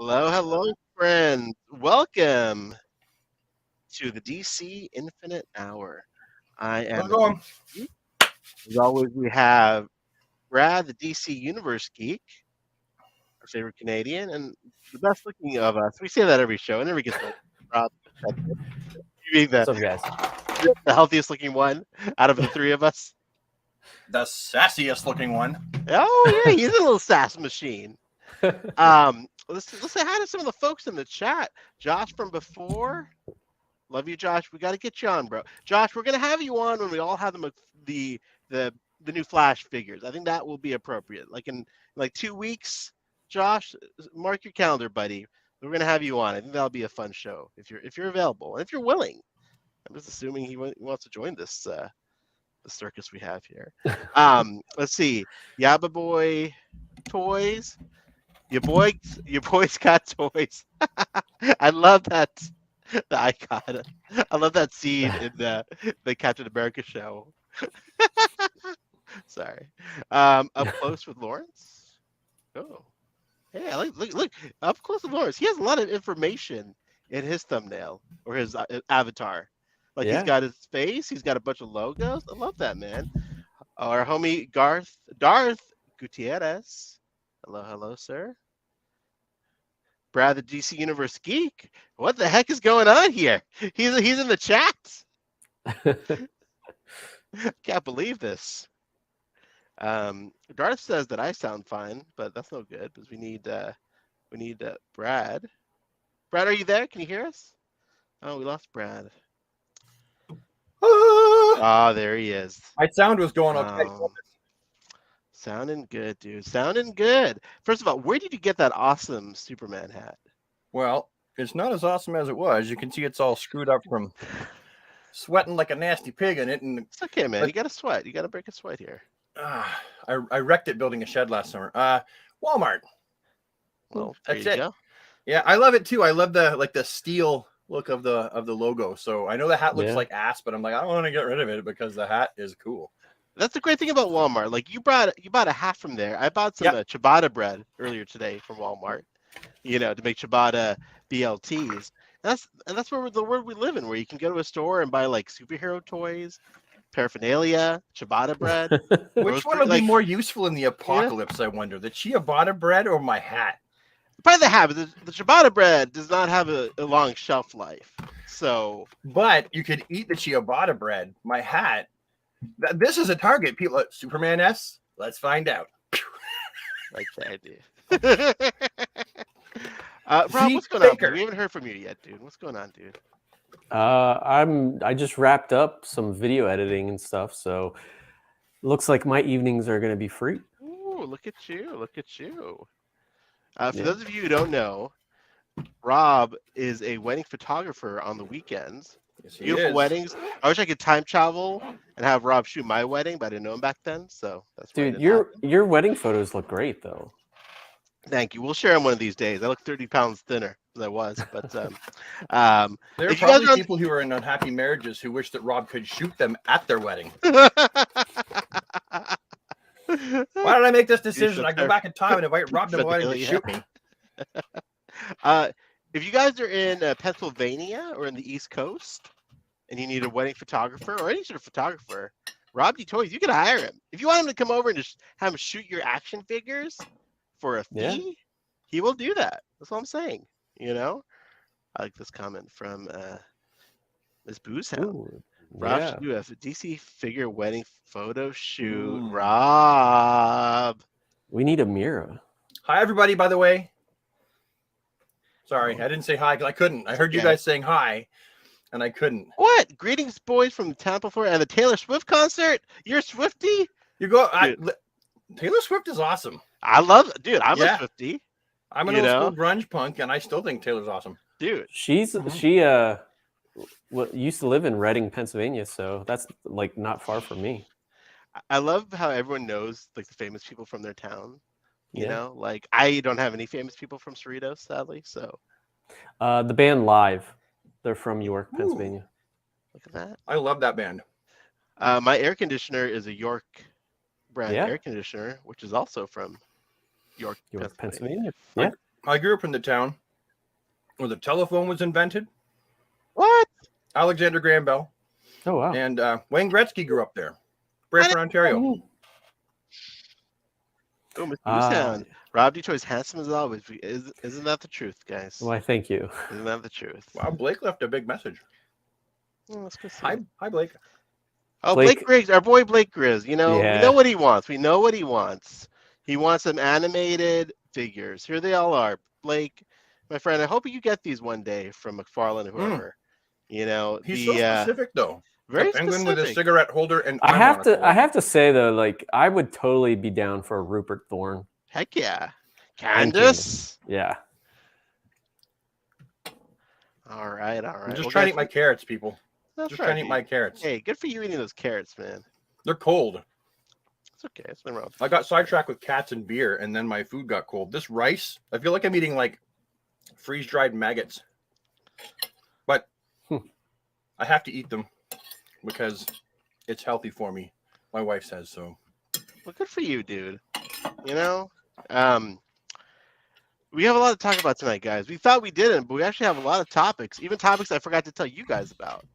Hello, hello, friends. Welcome to the DC Infinite Hour. I How's am it the going? geek. As always, we have Brad, the DC Universe geek, our favorite Canadian, and the best looking of us. We say that every show. It never gets old. Rob, that's it. You being What's up, guys? the healthiest looking one out of the three of us. The sassiest looking one. Oh yeah, he's a little sass machine. Let's say hi to some of the folks in the chat. Josh from before. Love you, Josh. We got to get you on, bro. Josh, we're gonna have you on when we all have the the new Flash figures. I think that will be appropriate. Like in like 2 weeks, Josh, mark your calendar, buddy. We're gonna have you on. I think that'll be a fun show if you're available and if you're willing. I'm just assuming he wants to join this the circus we have here. Let's see, Yabba Boy toys. Your boys got toys. I love that. The icon. I love that scene in the Captain America show. Sorry. Up close with Lawrence. Oh, hey, I like look up close with Lawrence. He has a lot of information in his thumbnail or his avatar. Like he's Yeah. got his face. He's got a bunch of logos. I love that, man. Our homie Darth Gutierrez. Hello, hello, sir. Brad, the DC Universe geek. What the heck is going on here? He's in the chat. Can't believe this. Darth says that I sound fine, but that's no good because we need Brad. Brad, are you there? Can you hear us? Oh, we lost Brad. Oh, there he is. My sound was going okay. Sounding good, dude. Sounding good. First of all, where did you get that awesome Superman hat? Well, it's not as awesome as it was. You can see it's all screwed up from sweating like a nasty pig in it. And It's okay, man. You got to sweat. You got to break a sweat here. I wrecked it building a shed last summer. Walmart. Well, there That's you it. go. Yeah, I love it too. I love the steel look of the logo. So I know the hat looks like ass, but I'm like, I don't want to get rid of it because the hat is cool. That's the great thing about Walmart. Like you bought a hat from there. I bought some ciabatta bread earlier today from Walmart. You know, to make ciabatta BLTs. That's where the world we live in, where you can go to a store and buy like superhero toys, paraphernalia, ciabatta bread. Which one would be more useful in the apocalypse? I wonder, the ciabatta bread or my hat. Probably the hat. The ciabatta bread does not have a long shelf life. So, but you could eat the ciabatta bread. My hat. This is a target. People, Superman S. Let's find out. Right there, dude. Rob, what's going on? We haven't heard from you yet, dude. What's going on, dude? I just wrapped up some video editing and stuff, so looks like my evenings are going to be free. Ooh, look at you! Look at you! For those of you who don't know, Rob is a wedding photographer on the weekends. Yes, Beautiful weddings. I wish I could time travel and have Rob shoot my wedding, but I didn't know him back then, so that's why. Dude, your wedding photos look great, though. Thank you. We'll share them one of these days. I look 30 pounds thinner than I was, but there are probably people who are in unhappy marriages who wish that Rob could shoot them at their wedding. Why did I make this decision? I go back in time and invite Rob to my wedding to shoot me. If you guys are in Pennsylvania or in the East Coast and you need a wedding photographer or any sort of photographer, Rob D Toys, you can hire him. If you want him to come over and just have him shoot your action figures for a fee, he will do that. That's what I'm saying. You know, I like this comment from Ms. Boozehound. Rob should do a DC figure wedding photo shoot. Rob, we need a mirror. Hi, everybody. By the way, sorry, I didn't say hi because I couldn't. I heard you guys saying hi, and I couldn't. What? Greetings, boys from Tampa, Florida, and the Taylor Swift concert. You're a Swiftie? You go. Taylor Swift is awesome. I love it, dude. I'm a Swiftie. I'm an old school grunge punk, and I still think Taylor's awesome. Dude, she used to live in Reading, Pennsylvania, so that's like not far from me. I love how everyone knows like the famous people from their town. You know, like I don't have any famous people from Cerritos, sadly. So, the band Live, they're from York, Pennsylvania. Look at that. I love that band. My air conditioner is a York brand air conditioner, which is also from York, Pennsylvania. Yeah. I grew up in the town where the telephone was invented. What? Alexander Graham Bell. Oh wow. And Wayne Gretzky grew up there. Brantford, Ontario. Oh, Mr. Newsound. Rob Detroit's handsome as always. Isn't that the truth, guys? Why, thank you. Isn't that the truth? Wow, Blake left a big message. Oh, let's go see. Hi, Blake. Oh, Blake Griggs, our boy Blake Grizz. You know, we know what he wants. We know what he wants. He wants some animated figures. Here they all are. Blake, my friend, I hope you get these one day from McFarlane or whoever. You know, he's so specific though. Very the penguin specific. with a cigarette holder and I have to say though, like I would totally be down for a Rupert Thorne. Heck yeah. Candace. Yeah. All right. I'm just trying to eat my carrots, people. Just trying to eat my carrots. Hey, good for you eating those carrots, man. They're cold. It's okay. It's been rough. I got sidetracked with cats and beer, and then my food got cold. This rice, I feel like I'm eating like freeze-dried maggots. But I have to eat them because it's healthy for me. My wife says so. Well, good for you, dude. You know, we have a lot to talk about tonight, guys. We thought we didn't, but we actually have a lot of topics, even topics I forgot to tell you guys about.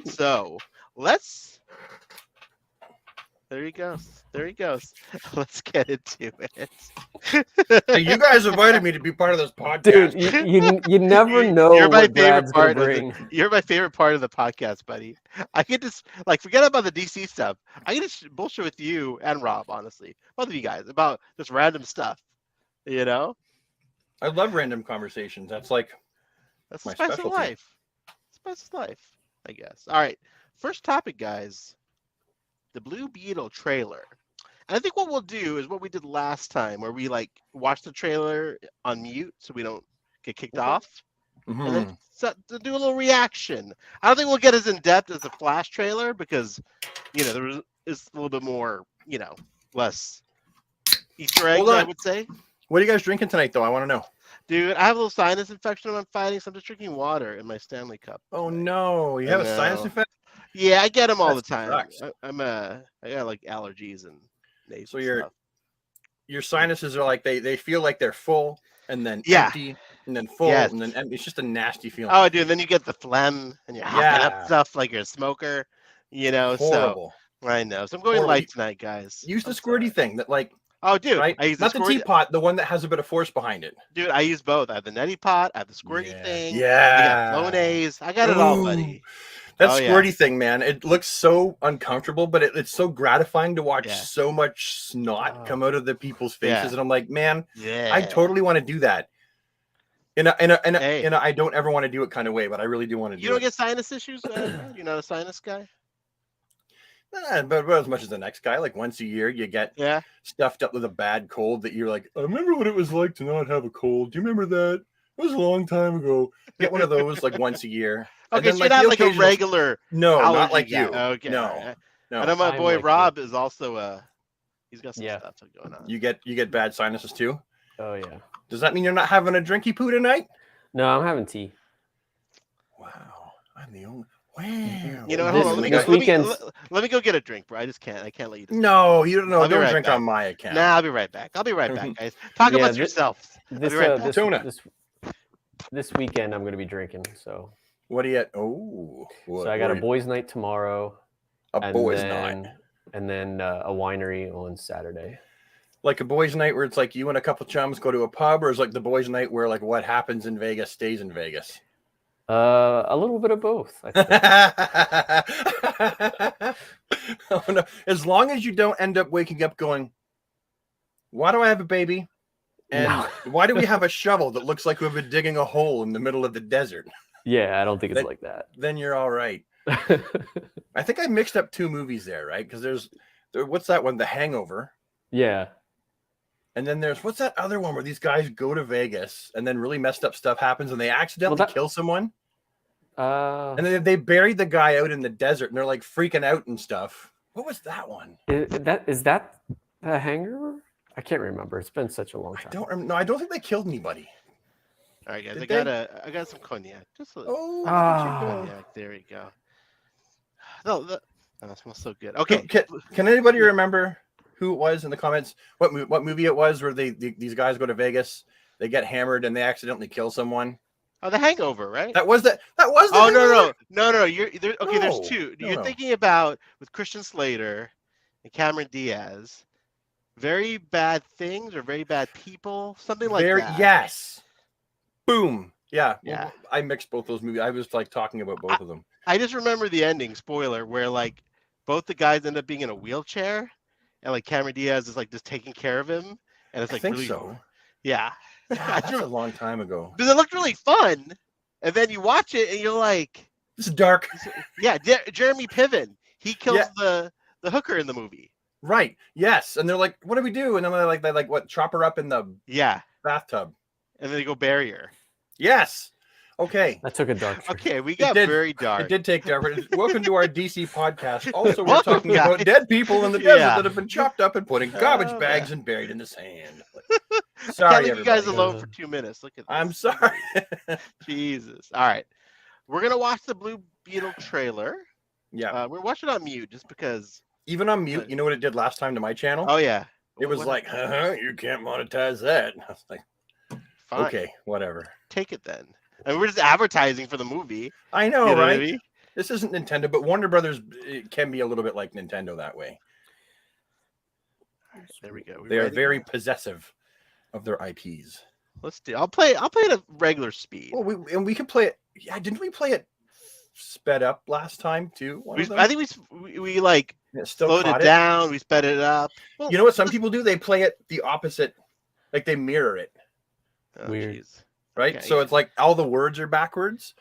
So let's. There he goes. There he goes. Let's get into it. Hey, you guys invited me to be part of this podcast. Dude, you never know you're my what favorite Brad's part gonna bring. you're my favorite part of the podcast, buddy. I could just forget about the DC stuff. I can just bullshit with you and Rob, honestly, both of you guys, about just random stuff. You know, I love random conversations. That's my spice specialty. of life. Spice of life, I guess. All right, first topic, guys. The Blue Beetle trailer. And I think what we'll do is what we did last time, where we watch the trailer on mute so we don't get kicked off, and then to do a little reaction. I don't think we'll get as in depth as the Flash trailer because, there is a little bit more, less Easter eggs, I would say. What are you guys drinking tonight, though? I want to know. Dude, I have a little sinus infection I'm fighting, so I'm just drinking water in my Stanley cup. Oh no, you have a sinus infection? Yeah, I get them all the time. Sucks. I got allergies and so your sinuses are they feel like they're full and then empty and then full and then empty. It's just a nasty feeling. Oh, dude, then you get the phlegm and you're hacking up stuff like you're a smoker. Horrible. So I know. So I'm going light tonight, guys. Use the squirty thing that Oh, dude, right? I use not the teapot, the one that has a bit of force behind it. Dude, I use both. I have the neti pot, I have the squirty thing. Yeah. I got Flonase. I got it all, buddy. That squirty thing, man, it looks so uncomfortable, but it's so gratifying to watch so much snot come out of the people's faces. And I'm like, man, I totally want to do that. In a I don't ever want to do it kind of way, but I really do want to do it. You don't get sinus issues? You're not a sinus guy? But as much as the next guy, like once a year, you get stuffed up with a bad cold that you're like, I remember what it was like to not have a cold. Do you remember that? It was a long time ago. Get one of those once a year. Okay, so you're not like a regular. No, not like you. Okay, no. Right. No. I know my boy Rob is also he's got some stuff going on. You get bad sinuses too? Oh yeah. Does that mean you're not having a drinky poo tonight? No, I'm having tea. Wow, I'm the only. Wow. You know, hold on. Let me go get a drink, bro. I just can't. I can't let you. No, you don't know. Don't drink on my account. Nah, I'll be right back. Guys. Talk about yourselves. This weekend I'm going to be drinking. So. What do you? Oh. So I got a boys' night tomorrow. A boys' night. And then a winery on Saturday. Like a boys' night where it's like you and a couple chums go to a pub, or is like the boys' night where like what happens in Vegas stays in Vegas? A little bit of both, I think. Oh, no. As long as you don't end up waking up going, why do I have a baby? And why do we have a shovel that looks like we've been digging a hole in the middle of the desert? Yeah, I don't think it's like that. Then you're all right. I think I mixed up two movies there, right? Because what's that one? The Hangover. Yeah. And then there's what's that other one where these guys go to Vegas and then really messed up stuff happens and they accidentally kill someone? And then they buried the guy out in the desert and they're like freaking out and stuff. What was that one? Is that the Hangover? I can't remember. It's been such a long time. I don't think they killed anybody. All right, guys. I got some cognac. Just a cognac. There you go. No, that smells so good. Okay. Can anybody remember who it was in the comments? What movie it was where these guys go to Vegas They get hammered and they accidentally kill someone. Oh, The Hangover, right? That was the Oh, Hangover? no. Okay, there's No, two. no, You're no. thinking about with Christian Slater and Cameron Diaz. Very Bad Things or Very Bad People, something like that. Yes. Boom. Yeah. Yeah. Well, I mixed both those movies. I was like talking about both of them. I just remember the ending, spoiler, where like both the guys end up being in a wheelchair and like Cameron Diaz is like just taking care of him. And it's like I think really so. Yeah. Yeah, that's a long time ago. Because it looked really fun. And then you watch it and you're like, this is dark. Yeah, Jeremy Piven. He kills the hooker in the movie. Right. Yes. And they're like, what do we do? And then they like what, chop her up in the bathtub. And then they go bury her. Yes. Okay. That took a dark turn. Okay, we got very dark. It did take dark. Welcome to our DC podcast. Also, we're talking about dead people in the desert that have been chopped up and put in garbage bags and buried in the sand. Sorry, I can't leave you guys alone for 2 minutes. Look at this. I'm sorry. Jesus. All right. We're going to watch the Blue Beetle trailer. Yeah. We're watching on mute just because. Even on mute, you know what it did last time to my channel? Oh, yeah. It was like, you can't monetize that. I was like, fine. Okay, whatever. Take it then. I mean, we're just advertising for the movie. I know, right? I mean? This isn't Nintendo, but Warner Brothers can be a little bit like Nintendo that way. All right, there we go. They are very possessive of their IPs. Let's do. I'll play at a regular speed. Well, we can play it. Yeah, didn't we play it sped up last time too? I think we like slowed it down. We sped it up. Well, you know what some people do? They play it the opposite, like they mirror it. Oh, weird. Geez. Right? Okay, so it's like all the words are backwards,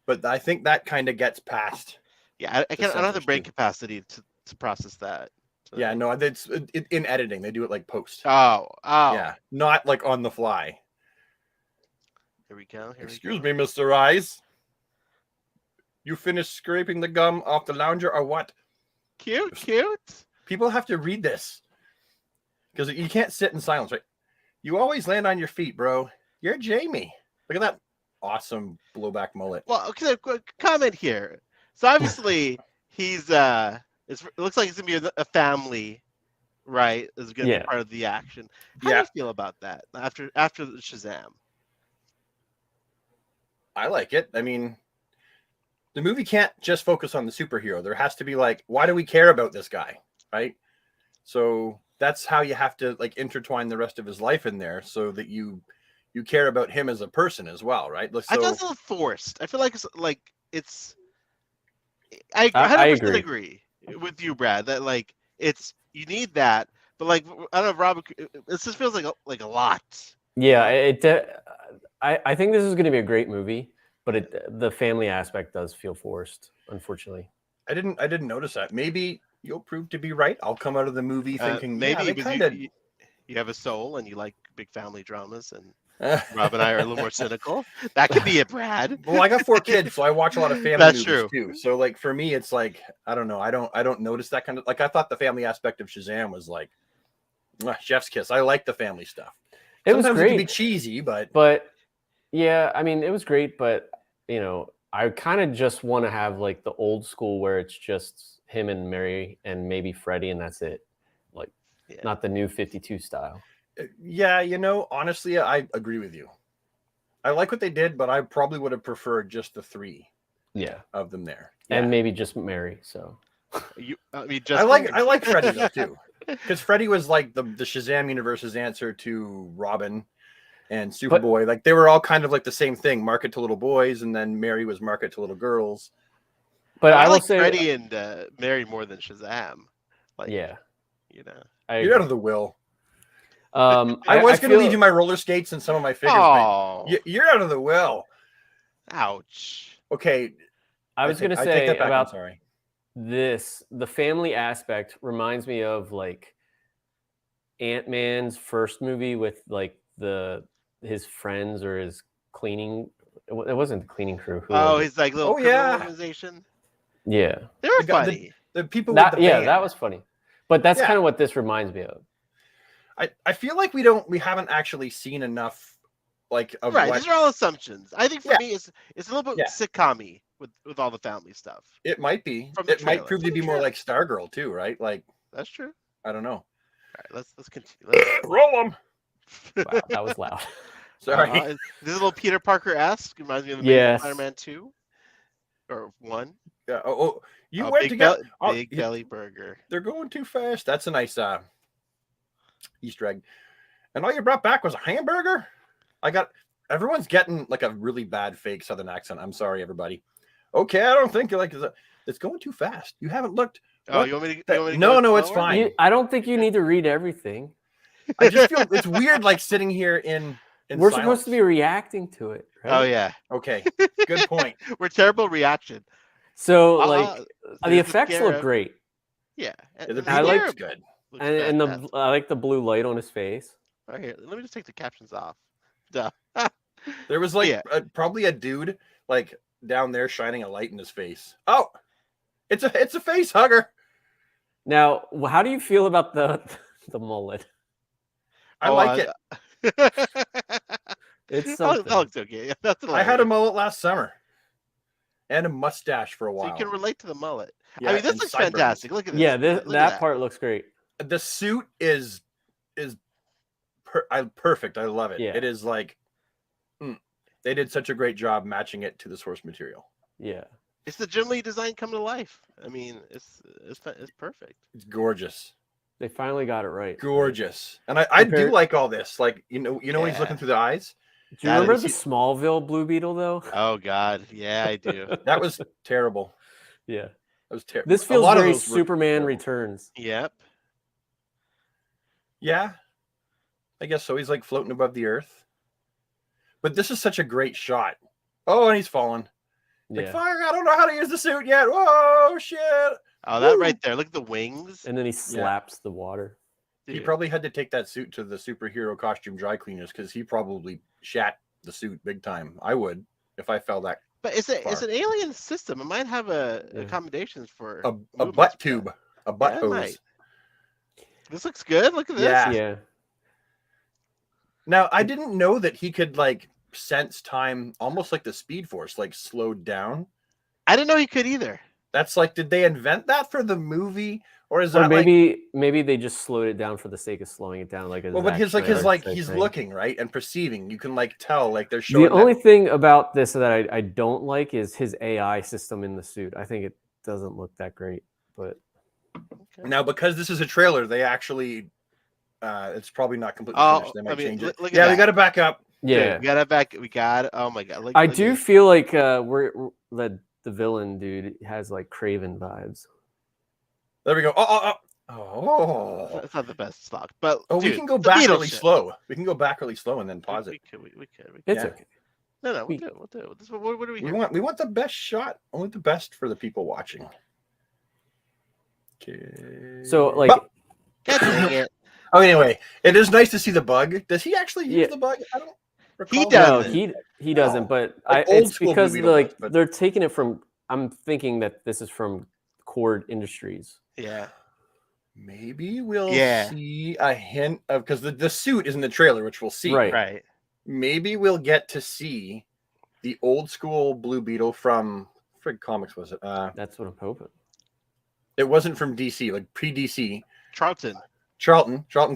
but I think that kind of gets past. Yeah, I don't have the brain capacity to process that. So. Yeah, no, it's in editing. They do it like post. Oh. Yeah, not like on the fly. Here we go. Excuse me, Mr. Eyes. You finished scraping the gum off the lounger or what? Cute. People have to read this because you can't sit in silence, right? You always land on your feet, bro. You're Jamie. Look at that awesome blowback mullet. Well, okay, comment here. So obviously he's it looks like it's gonna be a family, right? Is gonna be part of the action. How do you feel about that after Shazam? I like it. I mean, the movie can't just focus on the superhero. There has to be like, why do we care about this guy, right? So that's how you have to like intertwine the rest of his life in there, so that you care about him as a person as well, right? So, I feel it's a little forced. I feel like it's. I 100% agree with you, Brad. That like you need that, but like I don't know, Rob. It just feels like a lot. Yeah, I think this is going to be a great movie, but the family aspect does feel forced, unfortunately. I didn't notice that. Maybe you'll prove to be right. I'll come out of the movie thinking maybe you have a soul and you like big family dramas, and Rob and I are a little more cynical. That could be it, Brad. Well, I got 4 kids, so I watch a lot of family movies too. So like for me, it's like I don't know. I don't notice that kind of like I thought the family aspect of Shazam was like chef's kiss. I like the family stuff. Sometimes was great. It can be cheesy, but yeah, I mean it was great, but you know I kind of just want to have like the old school where it's just him and Mary and maybe Freddie and that's it. Like not the new 52 style. Yeah, you know, honestly, I agree with you. I like what they did, but I probably would have preferred just the 3 of them there. And maybe just Mary, so. I like Freddie though, too. Because Freddie was like the Shazam universe's answer to Robin and Superboy. Like they were all kind of like the same thing, market to little boys, and then Mary was market to little girls. But I will say Freddie and Mary more than Shazam. Like, you know. You're out of the will. I was going to leave you my roller skates and some of my figures. But you're out of the will. Ouch. Okay. I was going to say about this, the family aspect reminds me of like Ant-Man's first movie with like his friends or his cleaning. It wasn't the cleaning crew. His like little organization. Yeah. They were funny. The people with the band. That was funny. But that's kind of what this reminds me of. I feel like we haven't actually seen enough like of these are all assumptions. I think for me it's a little bit sitcom-y with all the family stuff. It might be. It might prove to be more like Stargirl too, right? Like that's true. I don't know. All right, let's continue. Roll them. Wow, that was loud. Sorry. This is a little Peter Parker-esque. Reminds me of the Spider-Man 2 or 1. Yeah. You went to get big belly burger. They're going too fast. That's a nice Easter egg. And all you brought back was a hamburger. Everyone's getting like a really bad fake Southern accent. I'm sorry, everybody. Okay, I don't think it's going too fast. You haven't looked. Oh, you want me to no, it's fine. I don't think you need to read everything. I just feel it's weird, like sitting here in We're silence. supposed to be reacting to it. Right? Oh yeah. Okay. Good point. We're terrible reaction. So the effects look great. Yeah, I like good. And I like the blue light on his face. Right here, let me just take the captions off. There was probably a dude like down there shining a light in his face. Oh, it's a face hugger. Now, how do you feel about the mullet? I like it. It's something. That looks okay. That's I had a mullet last summer. And a mustache for a while. So you can relate to the mullet. Yeah, I mean, this looks fantastic. Look at this. Yeah, that part looks great. The suit is perfect. I love it. Yeah. It is like they did such a great job matching it to the source material. Yeah, it's the Jim Lee design come to life. I mean, it's perfect. It's gorgeous. They finally got it right. Gorgeous, and I do like all this. Like you know when he's looking through the eyes. Do you remember the Smallville Blue Beetle though? Oh God, yeah, I do. That was terrible. Yeah, that was terrible. This feels very Superman Returns. Yep. Yeah, I guess so. He's like floating above the earth. But this is such a great shot. Oh, and he's falling. Like, fire! I don't know how to use the suit yet. Whoa, shit! Oh, that right there. Look at the wings. And then he slaps the water. Dude. He probably had to take that suit to the superhero costume dry cleaners because he probably shat the suit big time. I would if I fell that. But it's an alien system. It might have accommodations for a butt tube, a butt hose. This looks good. Look at this. Yeah. Now I didn't know that he could like sense time, almost like the Speed Force, like slowed down. I didn't know he could either. That's like, did they invent that for the movie? Or is that maybe they just slowed it down for the sake of slowing it down? Like, but he's looking right and perceiving. You can like tell like they're showing. The only thing about this that I don't like is his AI system in the suit. I think it doesn't look that great. But now because this is a trailer, they actually it's probably not completely finished. They might change it. We got to back up. Yeah, we got to back. We got. Oh my God! I do feel like the villain dude has like Craven vibes. There we go. Oh. That's not the best stock, but we can go back really slow. We can go back really slow and then pause it. We could. It's okay. No, we'll do it. What do we hear? We want the best shot. Only the best for the people watching. Okay. So like, dang it. Oh, anyway, it is nice to see the bug. Does he actually use the bug? I don't recall. He doesn't. No, he doesn't. But it's because they're taking it from. I'm thinking that this is from Cord Industries. Yeah. Maybe we'll see a hint of, because the suit is in the trailer, which we'll see. Right. Maybe we'll get to see the old school Blue Beetle from Frig Comics, was it? That's what I'm hoping. It wasn't from DC, like pre-DC. Charlton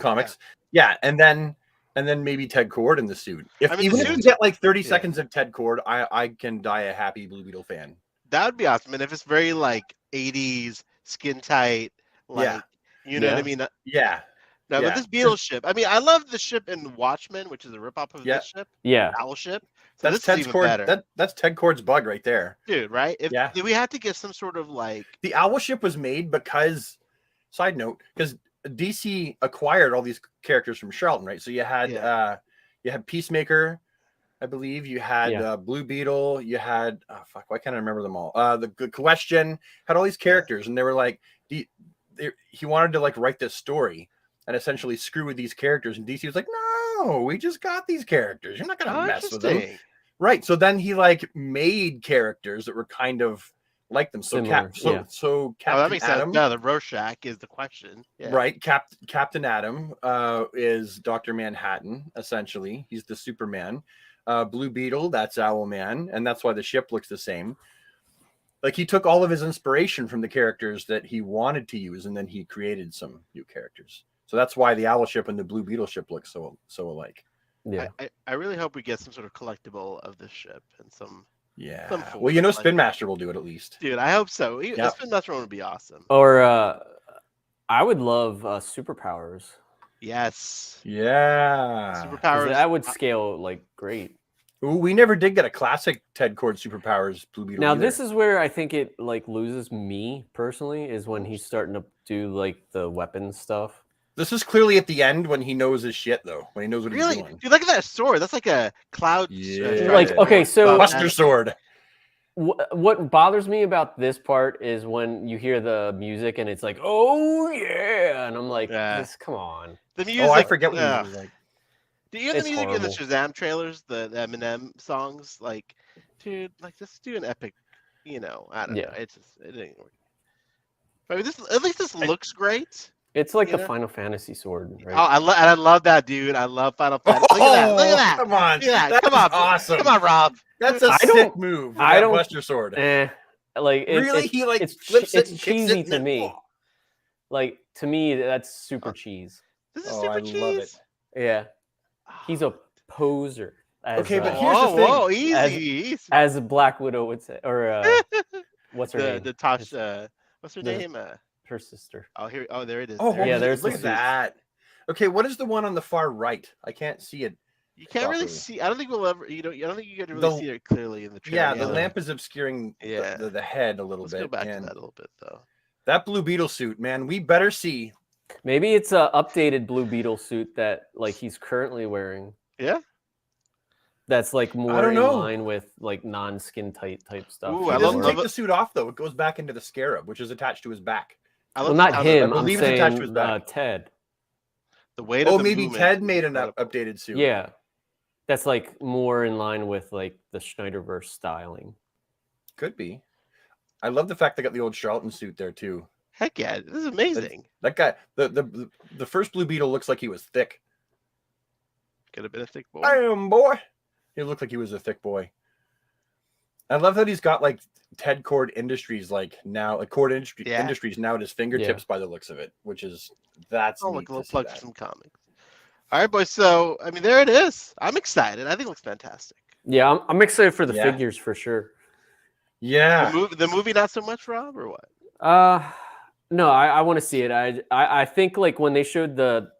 Comics. Yeah, and then maybe Ted Cord in the suit. If you get like 30 seconds of Ted Cord, I can die a happy Blue Beetle fan. That would be awesome. And if it's very like 80s skin tight, like you know what I mean? Yeah. No, but this Beetle ship. I mean, I love the ship in Watchmen, which is a ripoff of this ship. Yeah. Owl ship. So that's Ted Cord. That's Ted Cord's bug right there. Dude, right? If we had to get some sort of like, the Owl ship was made because, side note, because DC acquired all these characters from Charlton, right? So you had Peacemaker, I believe. You had Blue Beetle. You had why can't I remember them all? The Question had all these characters, and they were like, he wanted to like write this story and essentially screw with these characters, and DC was like, no, we just got these characters. You're not gonna mess with them, right? So then he like made characters that were kind of like them. So so Captain that makes Atom. sense. No, the Rorschach is the Question. Yeah. Right. Captain Atom is Dr. Manhattan, essentially. He's the Superman. Blue Beetle, that's Owlman, and that's why the ship looks the same. Like he took all of his inspiration from the characters that he wanted to use, and then he created some new characters. So that's why the Owl ship and the Blue Beetle ship look so alike. Yeah. I really hope we get some sort of collectible of this ship and some. Yeah. Some Well, you know, like, Spin Master will do it at least. Dude, I hope so. The Spin Master one would be awesome. Or I would love superpowers. Yes. Yeah. Superpowers. That would scale like great. Ooh, we never did get a classic Ted Cord Superpowers Blue Beetle. Now either. this is where I think it like loses me personally is when he's starting to do like the weapons stuff. This is clearly at the end when he knows his shit though. When he knows what he's doing. Dude, look at that sword. That's like a cloud. Like okay, so Buster Sword. What bothers me about this part is when you hear the music and it's like, oh yeah, and I'm like, this, come on. The music. Oh, I forget what the music is like. Do you hear the music in the Shazam trailers, the Eminem songs? Like, dude, like just do an epic, I don't know. It's just it ain't working. I mean, at least this looks great. It's like the Final Fantasy sword, right? Oh, I love that, dude. I love Final Fantasy. Look at that! Come on, come on, awesome. Come on, Rob. That's a sick move. I don't Buster Sword. Really, he like flips it. It's cheesy to me. Like to me, that's super cheese. This is super cheese. Love it. Yeah, he's a poser. Okay, but here's the thing. Whoa, easy. As Black Widow would say, or what's her name? Natasha. What's her name? Her sister. Oh, here. Oh, there it is. Oh, yeah. There's look at that. Okay, what is the one on the far right? I can't see it. You can't really see. I don't think we'll ever. I don't think you get to really see it clearly in the trailer. Yeah, the lamp is obscuring the head a little bit. Let's go back to that a little bit though. That Blue Beetle suit, man, we better see. Maybe it's a updated Blue Beetle suit that like he's currently wearing. Yeah. That's like more in line with like non-skin tight type stuff. Ooh, he doesn't take the suit off though. It goes back into the scarab, which is attached to his back. Well, not him. I'm saying Ted. The weight. Oh, maybe Ted made an updated suit. Yeah, that's like more in line with like the Schneiderverse styling. Could be. I love the fact they got the old Charlton suit there too. Heck yeah, this is amazing. That guy, the first Blue Beetle looks like he was thick. Could have been a thick boy. Damn boy. He looked like he was a thick boy. I love that he's got like Ted Cord Industries Industries now at his fingertips by the looks of it, which is that's a little plug for some comics. All right, boys. So I mean, there it is. I'm excited. I think it looks fantastic. Yeah, I'm excited for the figures for sure. Yeah. The movie not so much, Rob, or what? No, I want to see it. I think like when they showed the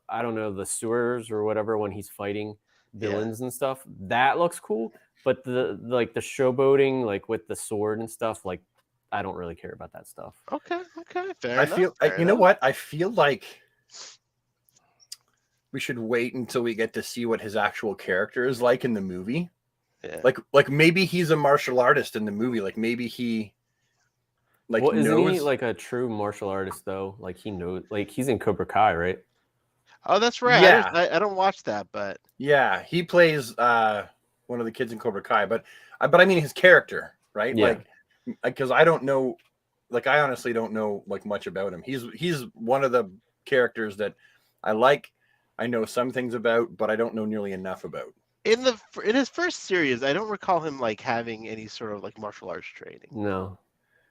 I don't know, the sewers or whatever when he's fighting villains and stuff, that looks cool. But the showboating like with the sword and stuff, like I don't really care about that stuff. Okay, fair enough. You know what? I feel like we should wait until we get to see what his actual character is like in the movie. Yeah. Like maybe he's a martial artist in the movie. Like maybe he isn't he like a true martial artist though? Like he knows, like he's in Cobra Kai, right? Oh, that's right. Yeah. I don't watch that, but yeah, he plays one of the kids in Cobra Kai, but I mean his character, right? Yeah. Like because I don't know, like I honestly don't know like much about him. He's one of the characters that I like. I know some things about, but I don't know nearly enough about. In his first series, I don't recall him like having any sort of like martial arts training. No.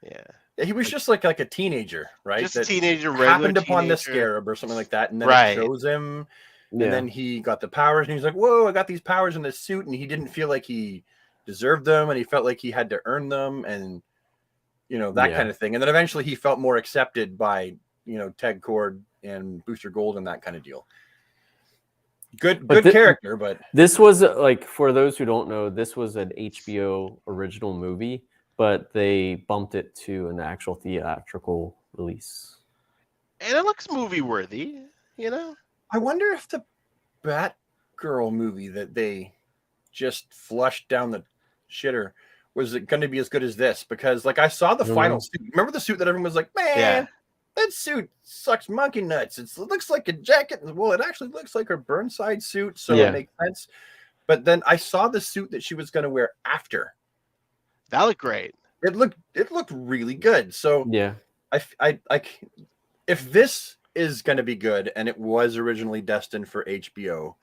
Yeah. He was just like a teenager, right? Just a teenager, happened upon the scarab or something like that, and then it shows him, and then he got the powers, and he's like, "Whoa, I got these powers in this suit," and he didn't feel like he deserved them, and he felt like he had to earn them, and that kind of thing. And then eventually, he felt more accepted by Ted Cord and Booster Gold and that kind of deal. Good character, but this was like, for those who don't know, this was an HBO original movie, but they bumped it to an actual theatrical release. And it looks movie worthy, I wonder if the Batgirl movie that they just flushed down the shitter was it going to be as good as this? Because like I saw the final suit. Remember the suit that everyone was like, man, that suit sucks monkey nuts. It looks like a jacket. Well, it actually looks like her Burnside suit, so it makes sense. But then I saw the suit that she was going to wear after. That looked great. It looked really good. So yeah, I if this is going to be good and it was originally destined for HBO,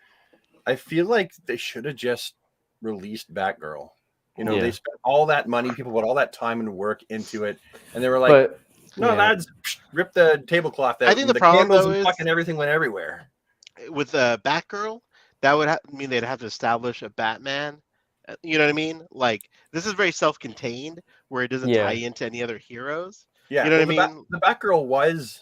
I feel like they should have just released Batgirl. They spent all that money, people put all that time and work into it, and they were like, lads, rip the tablecloth out. I think the problem though is fucking everything went everywhere. With Batgirl, that would mean they'd have to establish a Batman. You know what I mean? Like this is very self-contained, where it doesn't tie into any other heroes. Yeah, you know what I mean. The Batgirl was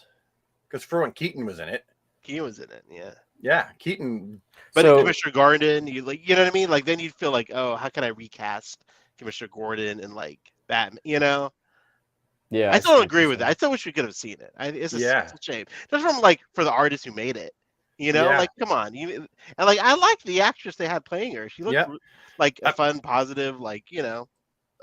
because for when Keaton was in it. Keaton was in it, yeah. Yeah, Keaton. But Commissioner Gordon, you know what I mean? Like then you'd feel like, oh, how can I recast Commissioner Gordon and like Batman? You know? Yeah, I still don't agree with that. I still wish we could have seen it. It's a shame. Just from like for the artist who made it. You know, like come on. And like I like the actress they had playing her. She looked like a fun, positive, like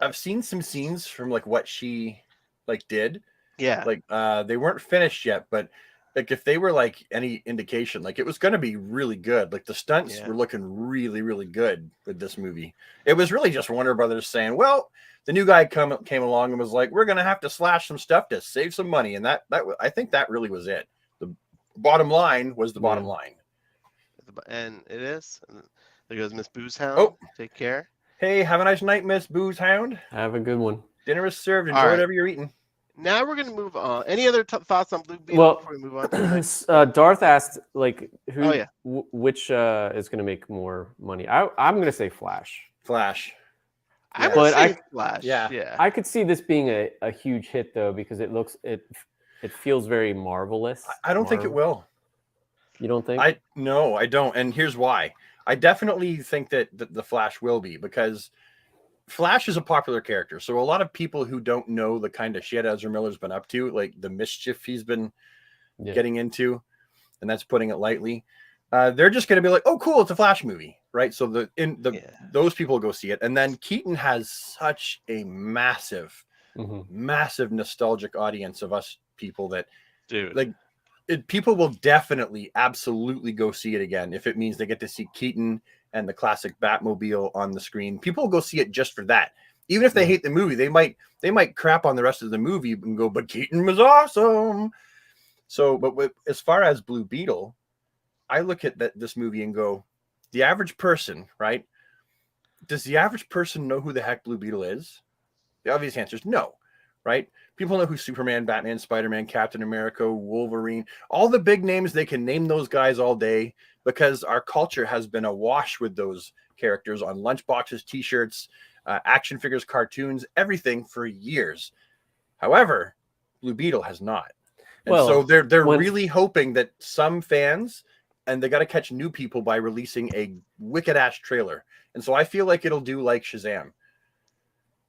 I've seen some scenes from like what she like did. Yeah. Like they weren't finished yet, but like if they were like any indication, like it was going to be really good. Like the stunts were looking really, really good with this movie. It was really just Warner Brothers saying, well, the new guy came along and was like, we're going to have to slash some stuff to save some money. And that I think that really was it. The bottom line was the bottom line. And it is. And there goes Miss Boozehound. Oh, take care. Hey, have a nice night, Miss Boozehound. Have a good one. Dinner is served. Enjoy whatever you're eating. Now we're going to move on. Any other thoughts on Blue Beetle before we move on? Darth asked, like, who? Oh, yeah. Which is going to make more money? I'm going to say Flash. Flash. I would say Flash. Yeah. I could see this being a huge hit though, because it feels very marvelous. I don't think it will. You don't think? No, I don't. And here's why. I definitely think that the Flash will be, because Flash is a popular character. So a lot of people who don't know the kind of shit Ezra Miller's been up to, like the mischief he's been getting into, and that's putting it lightly, they're just going to be like, oh, cool, it's a Flash movie, right? So those people go see it. And then Keaton has such a massive, massive nostalgic audience of us people that, people will definitely, absolutely go see it again if it means they get to see Keaton and the classic Batmobile on the screen. People will go see it just for that. Even if they hate the movie, they might crap on the rest of the movie and go, but Keaton was awesome. So, but as far as Blue Beetle, I look at this movie and go, the average person, right? Does the average person know who the heck Blue Beetle is? The obvious answer is no, right? People know who Superman, Batman, Spider-Man, Captain America, Wolverine, all the big names, they can name those guys all day because our culture has been awash with those characters on lunchboxes, t-shirts, action figures, cartoons, everything for years. However, Blue Beetle has not. And so they're really hoping that some fans, and they got to catch new people by releasing a wicked ass trailer. And so I feel like it'll do like Shazam.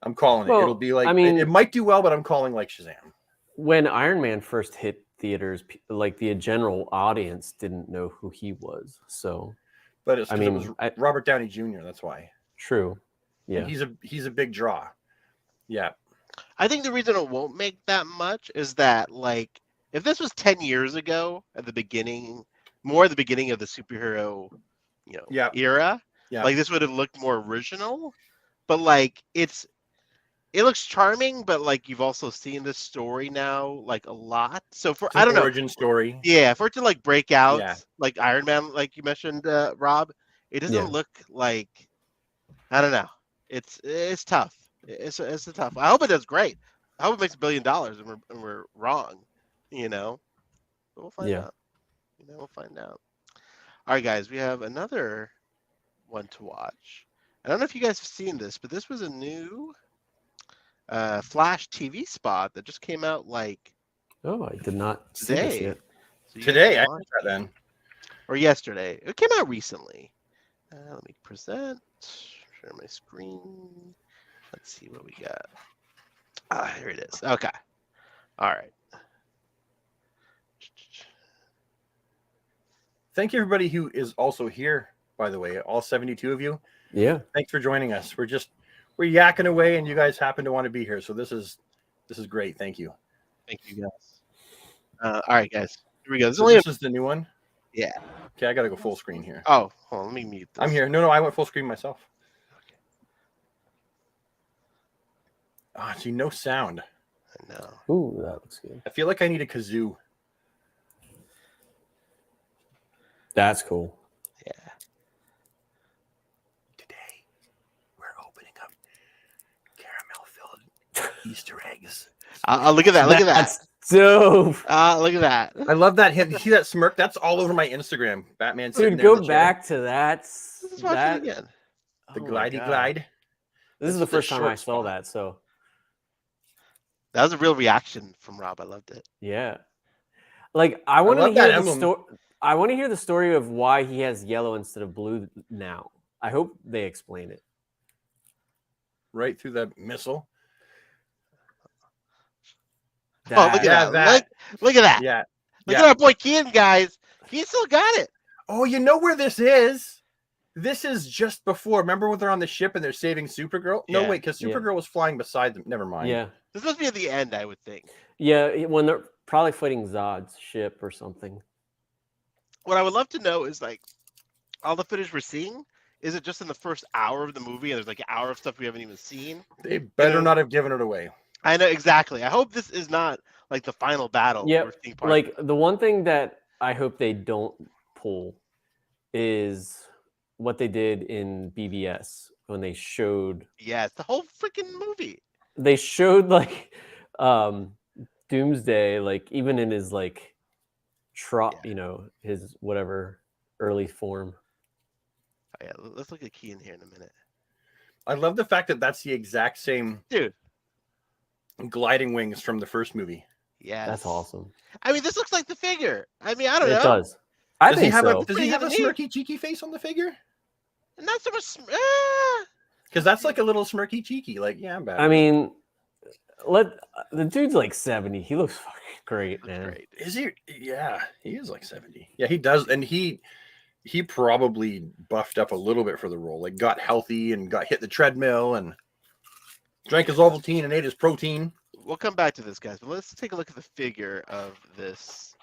I'm calling it. It'll be like, it might do well, but I'm calling like Shazam. When Iron Man first hit theaters, like the general audience didn't know who he was. So, but it was Robert Downey Jr. That's why. True. Yeah. And he's a big draw. Yeah. I think the reason it won't make that much is that, like, if this was 10 years ago at the beginning, more at the beginning of the superhero, era, like this would have looked more original. But like it looks charming, but like you've also seen this story now like a lot. So for I don't know, origin story. Yeah, for it to like break out like Iron Man, like you mentioned, Rob, it doesn't look like, I don't know. It's tough. It's a tough. I hope it does great. I hope it makes $1 billion and we're wrong. But we'll find out. We'll find out. All right, guys, we have another one to watch. I don't know if you guys have seen this, but this was a new Flash TV spot that just came out like. Oh, I did not see this yet. So today, I think that then. Or yesterday. It came out recently. Let me present. Share my screen. Let's see what we got. Here it is. Okay. All right. Thank you, everybody who is also here, by the way, all 72 of you. Yeah. Thanks for joining us. We're yakking away and you guys happen to want to be here. So this is great. Thank you. Thank you, guys. All right, guys. Here we go. This is the new one? Yeah. Okay, I got to go full screen here. Oh, hold on, let me mute this. I'm here. No, I went full screen myself. Okay. See, no sound. I know. Ooh, that looks good. I feel like I need a kazoo. That's cool. Yeah. Today, we're opening up caramel-filled Easter eggs. Look at that. Look at that. That's dope. Look at that. I love that hit. You see that smirk? That's all over my Instagram. Batman. Dude, go back to that. Let's watch it again. The glidey glide. This is the first time I saw that. So that was a real reaction from Rob. I loved it. Yeah. Like I want to hear the story. I want to hear the story of why he has yellow instead of blue now. I hope they explain it. Right through that missile. Oh, look at that. Look at that. Yeah. Look at our boy Kean, guys. He still got it. Oh, you know where this is? This is just before. Remember when they're on the ship and they're saving Supergirl? No, wait, because Supergirl was flying beside them. Never mind. Yeah. This must be at the end, I would think. Yeah, when they're probably fighting Zod's ship or something. What I would love to know is like all the footage we're seeing. Is it just in the first hour of the movie and there's like an hour of stuff we haven't even seen? They better not have given it away. I know, exactly. I hope this is not like the final battle. Yeah, like the one thing that I hope they don't pull is what they did in BBS when they showed. Yeah, it's the whole freaking movie. They showed like Doomsday, like even in his like his whatever early form. Oh, yeah, let's look at Kean here in a minute. I love the fact that that's the exact same dude gliding wings from the first movie. Yeah, that's awesome. I mean, this looks like the figure. I mean, I don't know. It does. Does he have a smirky cheeky face on the figure? Not so much. Because that's like a little smirky cheeky. Like, yeah, I'm bad. I mean, the dude's like 70. He looks fucking great, man. Great. Is he? Yeah, he is like 70. Yeah, he does, and he probably buffed up a little bit for the role. Like, got healthy and hit the treadmill and drank his Ovaltine and ate his protein. We'll come back to this, guys, but let's take a look at the figure of this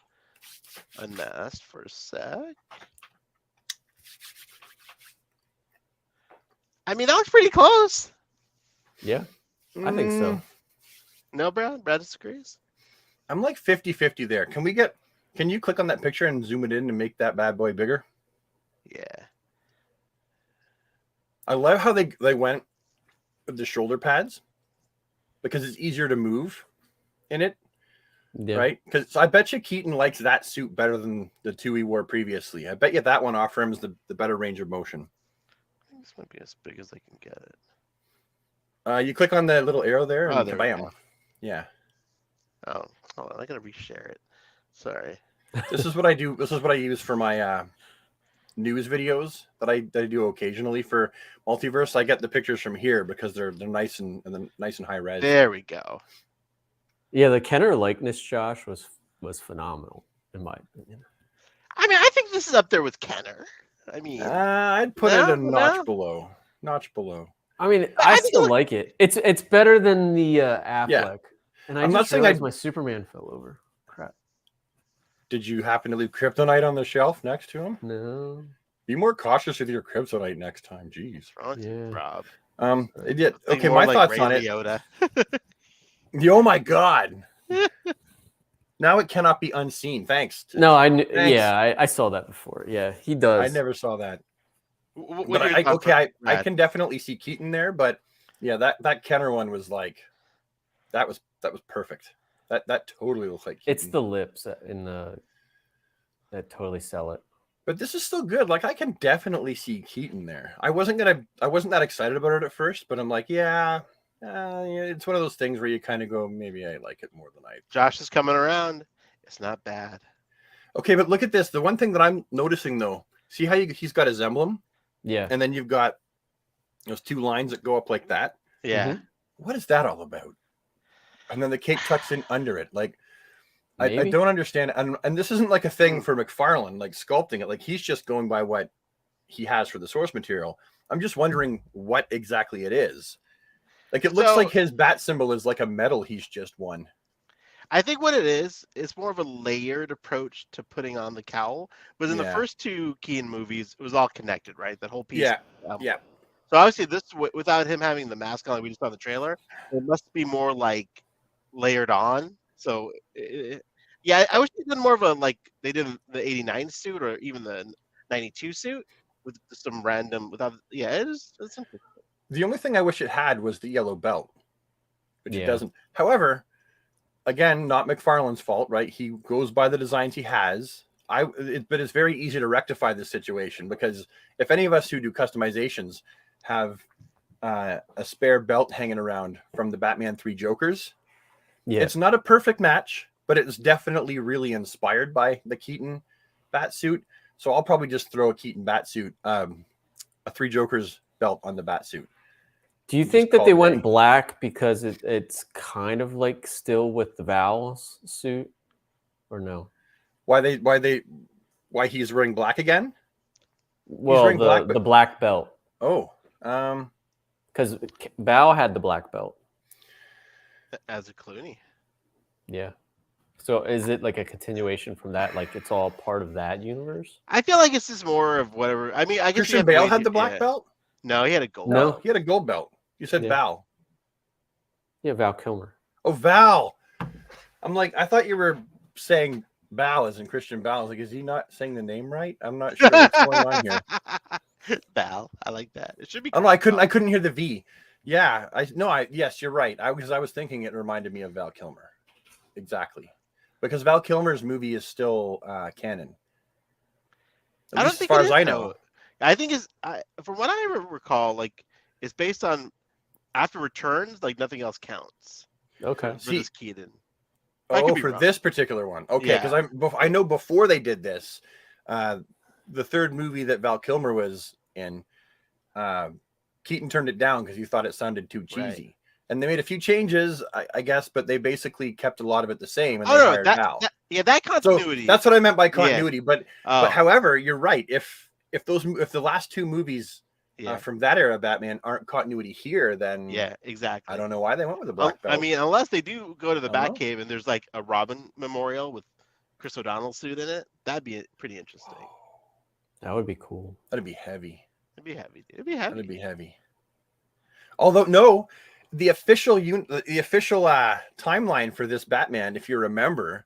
Unmasked for a sec. I mean, that looks pretty close. Yeah, I think so. No, Brad? Brad disagrees? I'm like 50-50 there. Can you click on that picture and zoom it in and make that bad boy bigger? Yeah. I love how they went with the shoulder pads because it's easier to move in it. Yeah. Right? Because I bet you Keaton likes that suit better than the two he wore previously. I bet you that one offers him the better range of motion. I think this might be as big as I can get it. You click on the little arrow there and there bam. Yeah. Oh, hold on. I gotta reshare it. Sorry. This is what I do. This is what I use for my news videos that I do occasionally for Multiverse. I get the pictures from here because they're nice and nice and high res. There we go. Yeah, the Kenner likeness, Josh, was phenomenal in my opinion. I mean, I think this is up there with Kenner. I mean, I'd put it a notch below. Notch below. I mean, I still like it. It's better than the Affleck. Yeah. And I'm not saying my Superman fell over. Crap. Did you happen to leave Kryptonite on the shelf next to him? No. Be more cautious with your Kryptonite next time. Jeez. Yeah. Rob. Okay, my thoughts on it. Oh my God. Now it cannot be unseen. Thanks. No, I knew. Yeah, I saw that before. Yeah, he does. I never saw that. But I can definitely see Keaton there, but yeah, that Kenner one was like, that was perfect. That totally looks like Keaton. It's the lips that totally sell it. But this is still good. Like, I can definitely see Keaton there. I wasn't that excited about it at first, but I'm like, yeah, it's one of those things where you kind of go, maybe I like it more than I. Josh is coming around. It's not bad. Okay, but look at this. The one thing that I'm noticing though, see how he's got his emblem? Yeah. And then you've got those two lines that go up like that. Yeah. Mm-hmm. What is that all about? And then the cape tucks in under it. Like, I don't understand. And this isn't like a thing for McFarlane, like sculpting it. Like, he's just going by what he has for the source material. I'm just wondering what exactly it is. Like, it looks like his bat symbol is like a medal he's just won. I think what it is, it's more of a layered approach to putting on the cowl. But in the first two Keaton movies, it was all connected, right? That whole piece. Yeah. So obviously, this without him having the mask on, like we just saw in the trailer, it must be more like layered on. So I wish they did more of a like they did the '89 suit or even the '92 suit with some random without. Yeah, it's interesting. The only thing I wish it had was the yellow belt. which it doesn't. However, again, not McFarlane's fault, right? He goes by the designs he has. But it's very easy to rectify this situation, because if any of us who do customizations have a spare belt hanging around from the Batman 3 Jokers, it's not a perfect match, but it's definitely really inspired by the Keaton Batsuit. So I'll probably just throw a Keaton Batsuit, a 3 Jokers belt on the Batsuit. Do you think that they went black because it's kind of like still with the Val's suit, or no? Why he's wearing black again? Well, the black belt. Oh, because Val had the black belt as a Clooney. Yeah. So is it like a continuation from that? Like it's all part of that universe? I feel like it's just more of whatever. I mean, I guess Christian Bale had the black belt. No, he had a gold. No, he had a gold belt. You said Val. Yeah, Val Kilmer. Oh, Val. I'm like, I thought you were saying Val as in Christian Bale. I was like, is he not saying the name right? I'm not sure what's going on here. Val, I like that. It should be. Oh no, I couldn't hear the V. Yeah, yes, you're right. Because I was thinking it reminded me of Val Kilmer. Exactly. Because Val Kilmer's movie is still canon. I don't think, as far as I know. I think from what I recall, like it's based on after Returns, like nothing else counts. Okay. For this Keaton. Oh, for this particular one. Okay, because I know before they did this, the third movie that Val Kilmer was in, Keaton turned it down because he thought it sounded too cheesy. Right. And they made a few changes, I guess, but they basically kept a lot of it the same. And they hired Val. That continuity. So that's what I meant by continuity. But however, you're right. If the last two movies from that era of Batman aren't continuity here, then exactly. I don't know why they went with the black belt. I mean, unless they do go to the Batcave and there's like a Robin memorial with Chris O'Donnell's suit in it, that'd be pretty interesting. That would be cool. That'd be heavy. It'd be heavy. It'd be heavy. That'd be heavy. Although no. The official timeline for this Batman, if you remember,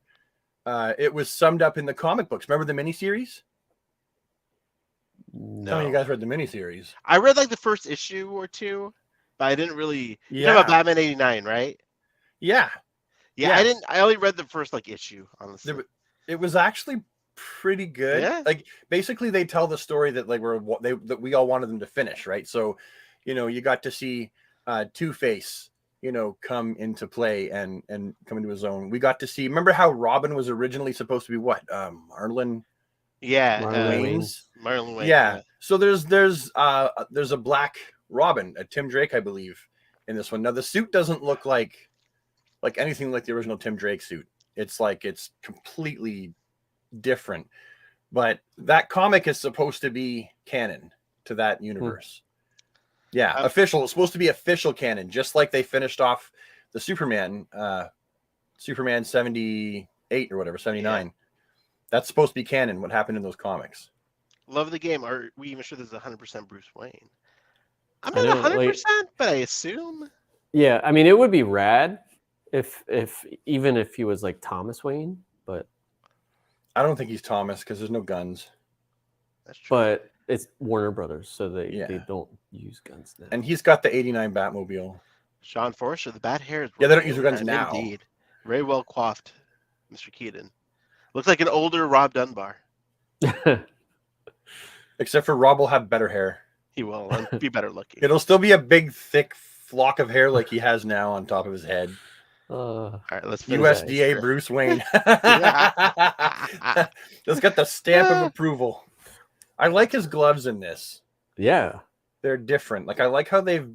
it was summed up in the comic books. Remember the miniseries? No. Some of you guys read the miniseries. I read like the first issue or two, but I didn't really. You know about Batman '89, right? Yeah. I didn't. I only read the first issue. Honestly, it was actually pretty good. Yeah. Like basically, they tell the story that that we all wanted them to finish, right? So, you got to see Two-Face, come into play and come into his own. We got to see. Remember how Robin was originally supposed to be what? Marlon. Yeah, Marlon Wayans. Yeah. So there's a black Robin, a Tim Drake, I believe, in this one. Now the suit doesn't look like anything like the original Tim Drake suit. It's completely different. But that comic is supposed to be canon to that universe. Yeah, official. It's supposed to be official canon, just like they finished off the Superman 78 or whatever, 79. Yeah. That's supposed to be canon, what happened in those comics. Love the game. Are we even sure this is 100% Bruce Wayne? I'm not 100%, but I assume. Yeah, I mean, it would be rad if even if he was like Thomas Wayne, but I don't think he's Thomas because there's no guns. That's true. But it's Warner Brothers, so they don't use guns now. And he's got the '89 Batmobile. Sean Forster, the bat hairs. Yeah, they don't use guns now. Indeed. Very well coiffed, Mr. Keaton. Looks like an older Rob Dunbar. Except for Rob will have better hair. He will and be better looking. It'll still be a big, thick flock of hair like he has now on top of his head. All right, let's USDA Bruce Wayne. It's got the stamp of approval. I like his gloves in this. Yeah. They're different. Like I like how they've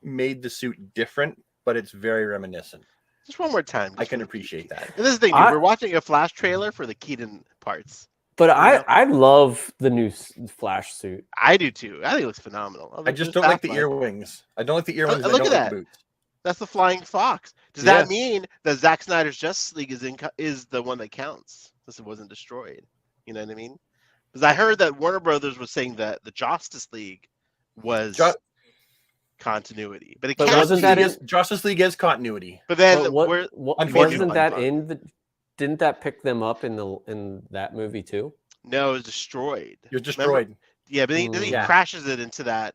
made the suit different, but it's very reminiscent. Just one more time. I can appreciate that. And this is the thing, we're watching a Flash trailer for the Keaton parts. But I love the new Flash suit. I do too. I think it looks phenomenal. I just don't like the earwings. I don't like the earwings. Look at that. The boots. That's the Flying Fox. Does that mean that Zack Snyder's Justice League is the one that counts? Since it wasn't destroyed. You know what I mean? Because I heard that Warner Brothers was saying that the Justice League was continuity, but wasn't that Justice League is continuity. But then wasn't that in the? Didn't that pick them up in that movie too? No, it was destroyed. You're destroyed. Remember? Yeah, but he crashes it into that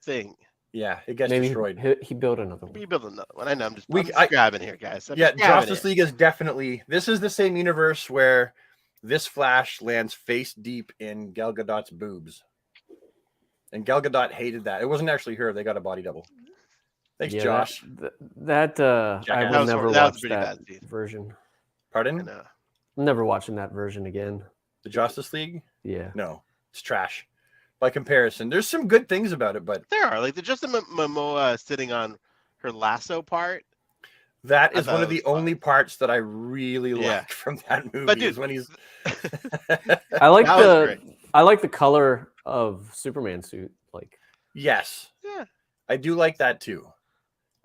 thing. Yeah, it gets Maybe destroyed. He built another one. Rebuild another one. I know. I'm just grabbing here, guys. Justice League is definitely. This is the same universe where this Flash lands face deep in Gal Gadot's boobs, and Gal Gadot hated that. It wasn't actually her. They got a body double. Thanks, Josh. I will never watch that version. Pardon? I'm never watching that version again. The Justice League? Yeah. No, it's trash. By comparison, there's some good things about it, but there are like the Justin Momoa sitting on her lasso part. That is one of the only parts that I really liked from that movie. But dude, is when he's. I like the color of Superman suit. Like, yes, yeah, I do like that too,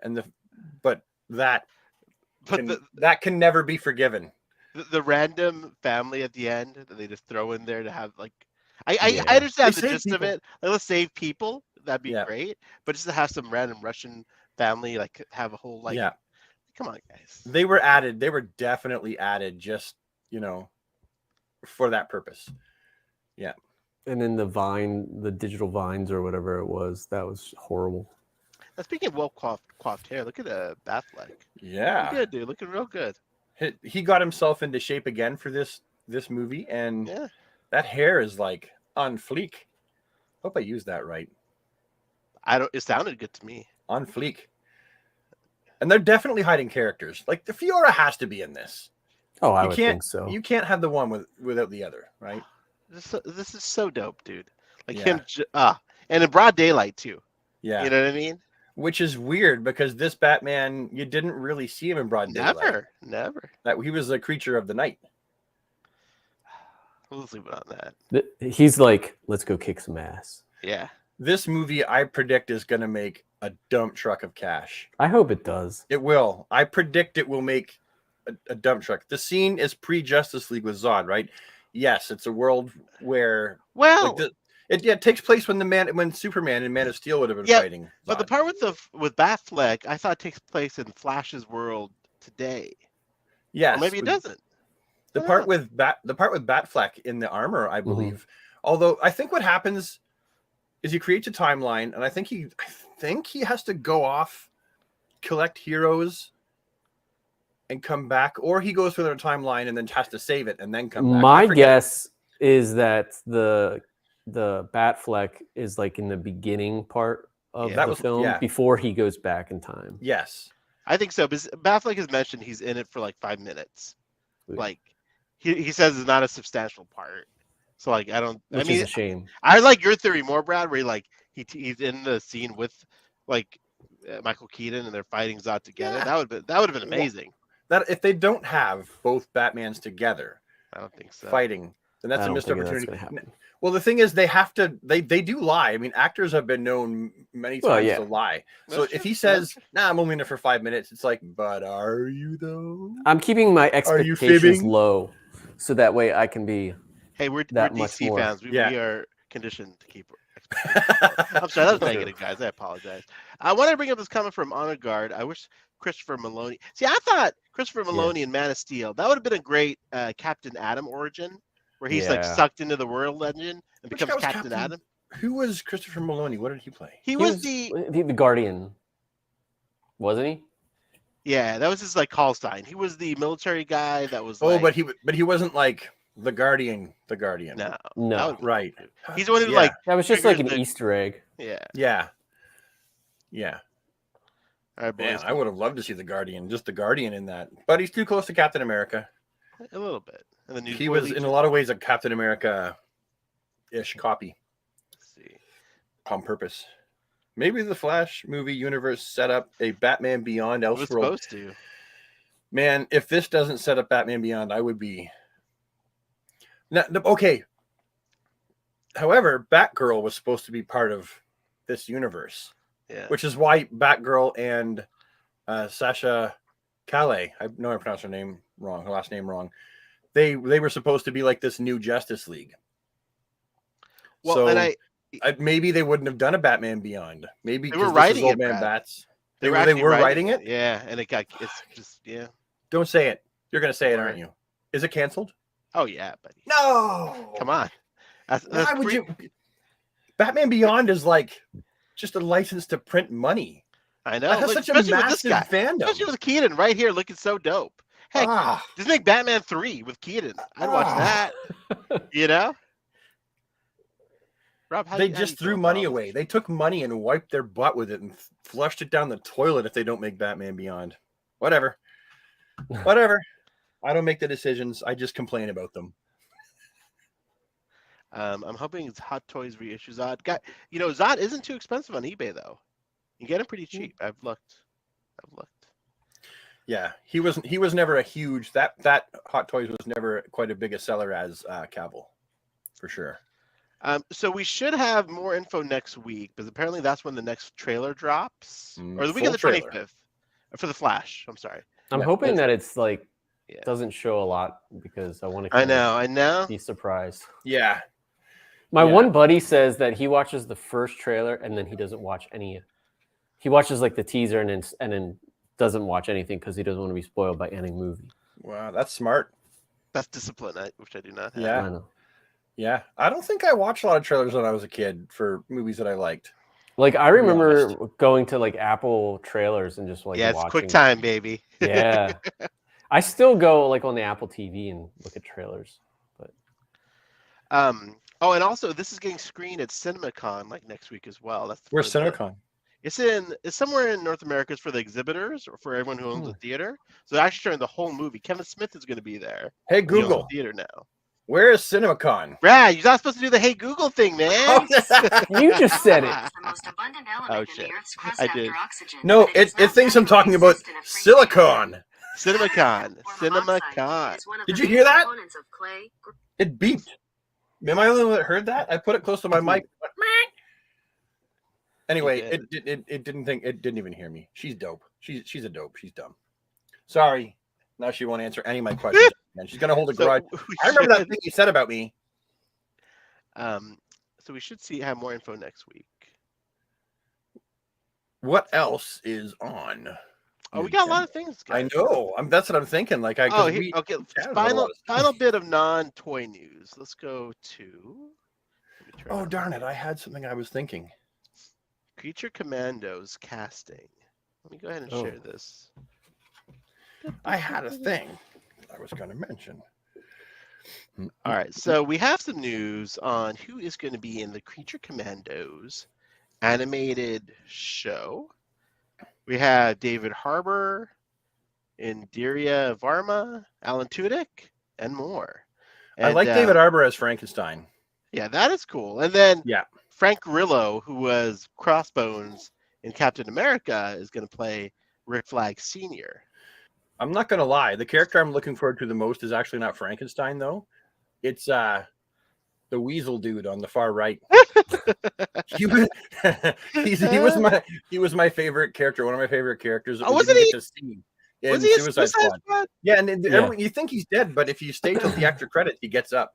and that can never be forgiven. The random family at the end that they just throw in there to have like. I understand the gist of it. Like, let's save people. That'd be great. But just to have some random Russian family, like have a whole like. Yeah. Come on, guys. They were added. They were definitely added just, for that purpose. Yeah. And then the digital vines or whatever it was, that was horrible. Now, speaking of well-coiffed hair, look at Batfleck. Yeah. Looking good, dude. Looking real good. He got himself into shape again for this movie, and that hair is like on fleek. Hope I used that right. It sounded good to me. On fleek. And they're definitely hiding characters. Like the Fiora has to be in this. Oh, I would think so. You can't have the one without the other, right? This is so dope, dude. Like him, and in broad daylight too. Yeah, you know what I mean. Which is weird because this Batman, you didn't really see him in broad daylight. Never. That he was a creature of the night. We'll leave it on that. He's like, let's go kick some ass. Yeah. This movie, I predict, is going to make a dump truck of cash. I hope it does. It will. I predict it will make a dump truck. The scene is pre-Justice League with Zod, right? Yes, it's a world where it takes place when Superman and Man of Steel would have been fighting Zod. But the part with Batfleck, I thought takes place in Flash's world today. Yes, or maybe it doesn't. The part with Batfleck in the armor, I believe. Mm-hmm. Although I think what happens is he creates a timeline, and I think he has to go off, collect heroes, and come back, or he goes through their timeline and then has to save it and then come back. My guess is that the Batfleck is like in the beginning part of the film before he goes back in time. Yes, I think so. Because Batfleck has mentioned he's in it for like 5 minutes. Like he says it's not a substantial part. So like Which is a shame. I like your theory more, Brad, where he's in the scene with like Michael Keaton and they're fighting Zod together. Yeah. That would have been amazing. That if they don't have both Batmans together, I don't think so. Fighting, then that's a missed opportunity. Well, the thing is, they have to. They do lie. I mean, actors have been known many times to lie. So if he says, "Nah, I'm only in it for 5 minutes," it's like, "But are you though?" I'm keeping my expectations low, so that way I can be. Hey, we're DC fans. We are conditioned to keep. I'm sorry, that was negative, guys. I apologize. I want to bring up this comment from Honor Guard. I wish Christopher Maloney. See, I thought Christopher Maloney in Man of Steel. That would have been a great Captain Atom origin, where he's like sucked into the world engine and becomes Captain Atom. Who was Christopher Maloney? What did he play? He was the Guardian, wasn't he? Yeah, that was his like call sign. He was the military guy that was. But he wasn't like. The Guardian. No. Right. He's the one who like. That was just like an Easter egg. Yeah. All right, boys. Man, I would have loved to see the Guardian, just the Guardian in that, but he's too close to Captain America. A little bit. And he was in a lot of ways a Captain America-ish copy. Let's see. On purpose. Maybe the Flash movie universe set up a Batman Beyond Elseworld. It's supposed to. Man, if this doesn't set up Batman Beyond, I would be. Now, okay. However, Batgirl was supposed to be part of this universe, which is why Batgirl and Sasha Calais, I know I pronounced her last name wrong. They were supposed to be like this new Justice League. Well, so and maybe they wouldn't have done a Batman Beyond. Maybe they were writing it. Bats. They were writing it. Yeah, and it's just Don't say it. You're gonna say it, aren't you? Is it canceled? Oh yeah, buddy. No, come on. Why would you? Batman Beyond is like just a license to print money. I know. That has such a massive fandom. Especially with Keaton right here looking so dope. Heck, just make Batman 3 with Keaton. I'd watch that. You know? Rob, they just threw money away. They took money and wiped their butt with it and flushed it down the toilet if they don't make Batman Beyond. Whatever. I don't make the decisions. I just complain about them. I'm hoping it's Hot Toys reissue Zod. Zod isn't too expensive on eBay though. You get him pretty cheap. I've looked. Yeah, he was never a huge that Hot Toys was never quite as big a seller as Cavill, for sure. So we should have more info next week, because apparently that's when the next trailer drops, or the week of the 25th for the Flash. I'm sorry. I'm hoping that it's like doesn't show a lot, because I want to. I know. Be surprised. Yeah. My one buddy says that he watches the first trailer and then he doesn't watch any. He watches like the teaser and then doesn't watch anything because he doesn't want to be spoiled by any movie. Wow, that's smart. That's discipline, which I do not have. Yeah, I know. Yeah, I don't think I watched a lot of trailers when I was a kid for movies that I liked. Like I remember going to like Apple trailers and just like it's quick time, baby. Yeah, I still go like on the Apple TV and look at trailers, but. Oh, and also this is getting screened at CinemaCon like next week as well. Where's CinemaCon? It's somewhere in North America. It's for the exhibitors or for everyone who owns a theater. So they're actually showing the whole movie. Kevin Smith is going to be there. Hey Google, theater now. Where is CinemaCon? Brad, you're not supposed to do the Hey Google thing, man. You just said it. Oh shit, I did. No, it thinks I'm talking about silicon. CinemaCon. Did you hear that? It beeped. Am I the only one that heard that? I put it close to my mic. Anyway, it didn't even hear me. She's dope. She's a dope. She's dumb. Sorry. Now she won't answer any of my questions. And she's gonna hold a grudge. I remember that thing you said about me. So we should have more info next week. What else is on? Oh, we got a lot of things, guys. I know. That's what I'm thinking. Like, okay. Final bit of non-toy news. Let's go to. Oh darn it! I had something I was thinking. Creature Commandos casting. Let me go ahead and share this. I had a thing I was going to mention. All right, so we have some news on who is going to be in the Creature Commandos animated show. We have David Harbour, Indira Varma, Alan Tudyk, and more. And, I like David Harbour as Frankenstein. Yeah, that is cool. And then Frank Grillo, who was Crossbones in Captain America, is going to play Rick Flag Sr. I'm not going to lie. The character I'm looking forward to the most is actually not Frankenstein, though. It's the weasel dude on the far right. he was my favorite character. One of my favorite characters. Oh, wasn't he? Was he Suicide Squad? Yeah, and everyone, you think he's dead, but if you stay till the after credits, he gets up.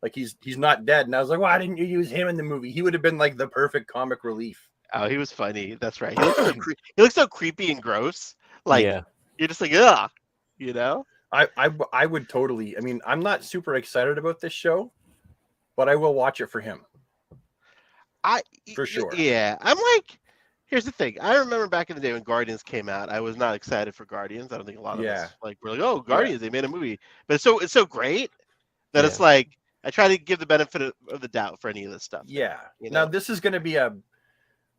Like he's not dead. And I was like, why didn't you use him in the movie? He would have been like the perfect comic relief. Oh, he was funny. That's right. He looks so creepy and gross. Like you're just like, ugh, you know? I would totally. I mean, I'm not super excited about this show, but I will watch it for him. For sure. Yeah. I'm like, here's the thing. I remember back in the day when Guardians came out, I was not excited for Guardians. I don't think a lot of us were like, oh, Guardians, they made a movie. But it's so great that it's like I try to give the benefit of the doubt for any of this stuff. Yeah. Now this is going to be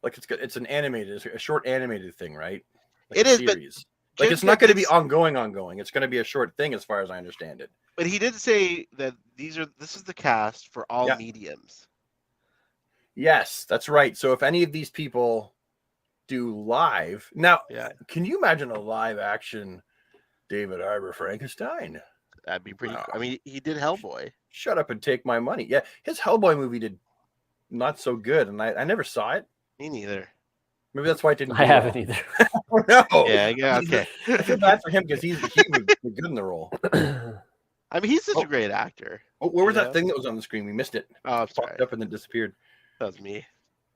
it's an animated, a short animated thing, right? Like it is, series. Like it's not going to be ongoing. It's going to be a short thing, as far as I understand it. But he did say that this is the cast for all mediums. Yes, that's right. So if any of these people do live now, can you imagine a live action David Harbour Frankenstein? That'd be pretty. I mean, he did Hellboy. Shut up and take my money. Yeah, his Hellboy movie did not so good, and I never saw it. Me neither. Maybe that's why I didn't. I haven't either. No. Yeah. Okay. I feel bad for him because he was good in the role. I mean, he's such a great actor. Oh, where was that thing that was on the screen? We missed it. Oh, it popped up and then disappeared. That was me.